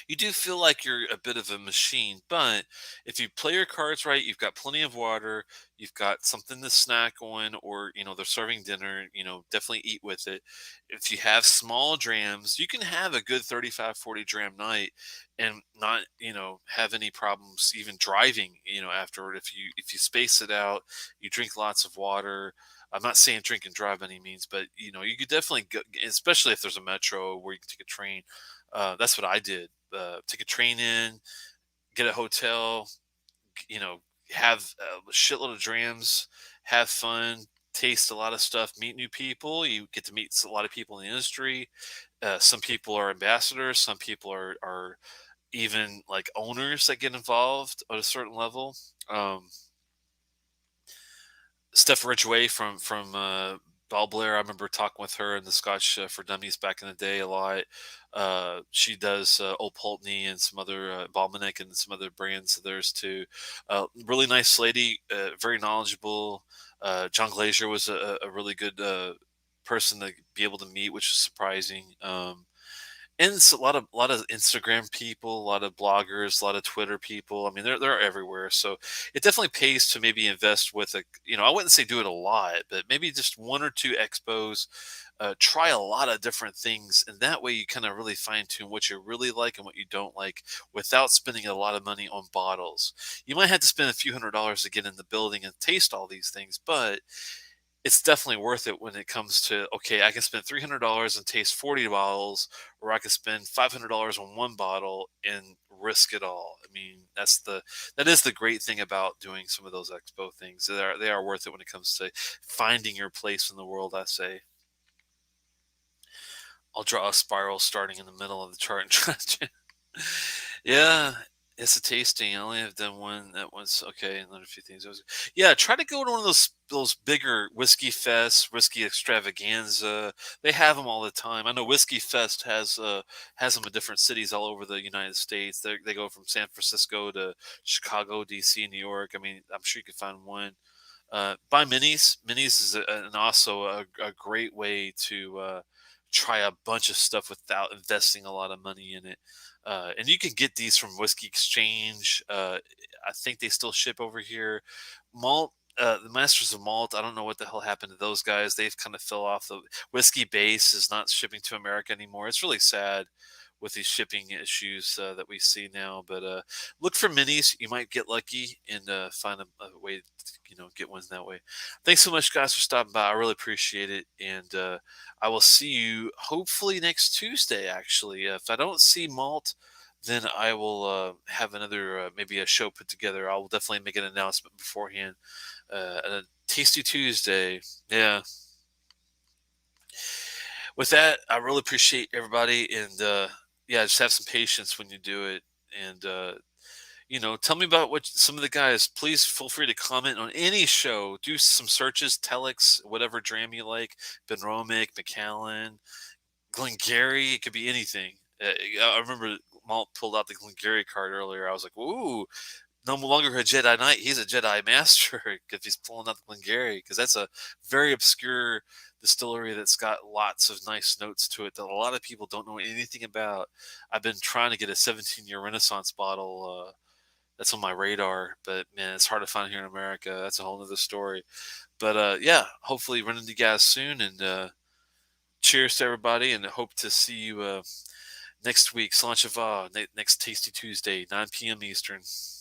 You do feel like you're a bit of a machine, but if you play your cards right, you've got plenty of water, you've got something to snack on, or they're serving dinner, definitely eat with it. If you have small drams, you can have a good 35, 40 dram night and not, have any problems even driving, afterward. If you space it out, you drink lots of water. I'm not saying drink and drive by any means, but you could definitely go, especially if there's a metro where you can take a train. That's what I did. Take a train in, get a hotel, you know, have a shitload of drams, have fun, taste a lot of stuff, meet new people. You get to meet a lot of people in the industry. Some people are ambassadors. Some people are even like owners that get involved at a certain level. Steph Ridgway from Ball Blair. I remember talking with her in the Scotch for Dummies back in the day a lot. She does Old Pulteney and some other Balmanic and some other brands of theirs too. Really nice lady, very knowledgeable. John Glazier was a really good person to be able to meet, which is surprising. And it's a lot of Instagram people, a lot of bloggers, a lot of Twitter people. I mean, they're everywhere. So it definitely pays to maybe invest with I wouldn't say do it a lot, but maybe just one or two expos. Try a lot of different things, and that way you kind of really fine tune what you really like and what you don't like without spending a lot of money on bottles. You might have to spend a few $100s to get in the building and taste all these things, but it's definitely worth it when it comes to, okay, I can spend $300 and taste 40 bottles, or I can spend $500 on one bottle and risk it all. I mean, that is the great thing about doing some of those expo things. They are worth it when it comes to finding your place in the world. I say I'll draw a spiral starting in the middle of the chart and try to. Yeah, it's a tasting. I only have done one. That was okay. And then a few things. Yeah, try to go to one of those bigger whiskey fests, whiskey extravaganza. They have them all the time. I know Whiskey Fest has them in different cities all over the United States. They go from San Francisco to Chicago, D.C., New York. I mean, I'm sure you could find one. Buy minis. Minis is and also a great way to try a bunch of stuff without investing a lot of money in it. And you can get these from Whiskey Exchange. I think they still ship over here. Malt. The Masters of Malt, I don't know what the hell happened to those guys. They've kind of fell off. The Whiskey Base is not shipping to America anymore. It's really sad with these shipping issues that we see now. But look for minis. You might get lucky and find a way to get ones that way. Thanks so much, guys, for stopping by. I really appreciate it, and I will see you hopefully next Tuesday. Actually, if I don't see Malt, then I will have another maybe a show put together. I will definitely make an announcement beforehand. A Tasty Tuesday, yeah. With that, I really appreciate everybody, and yeah, just have some patience when you do it, and tell me about what some of the guys. Please feel free to comment on any show. Do some searches, Telex, whatever dram you like, Benromach, Macallan, Glengarry. It could be anything. I remember Malt pulled out the Glengarry card earlier. I was like, "Ooh, no longer a Jedi Knight. He's a Jedi Master if he's pulling out the Glengarry, because that's a very obscure distillery that's got lots of nice notes to it that a lot of people don't know anything about. I've been trying to get a 17-year Renaissance bottle. That's on my radar, but man, it's hard to find here in America. That's a whole other story. But yeah, hopefully run into you guys soon, and Cheers to everybody, and I hope to see you next week. Next Tasty Tuesday, 9 p.m. Eastern.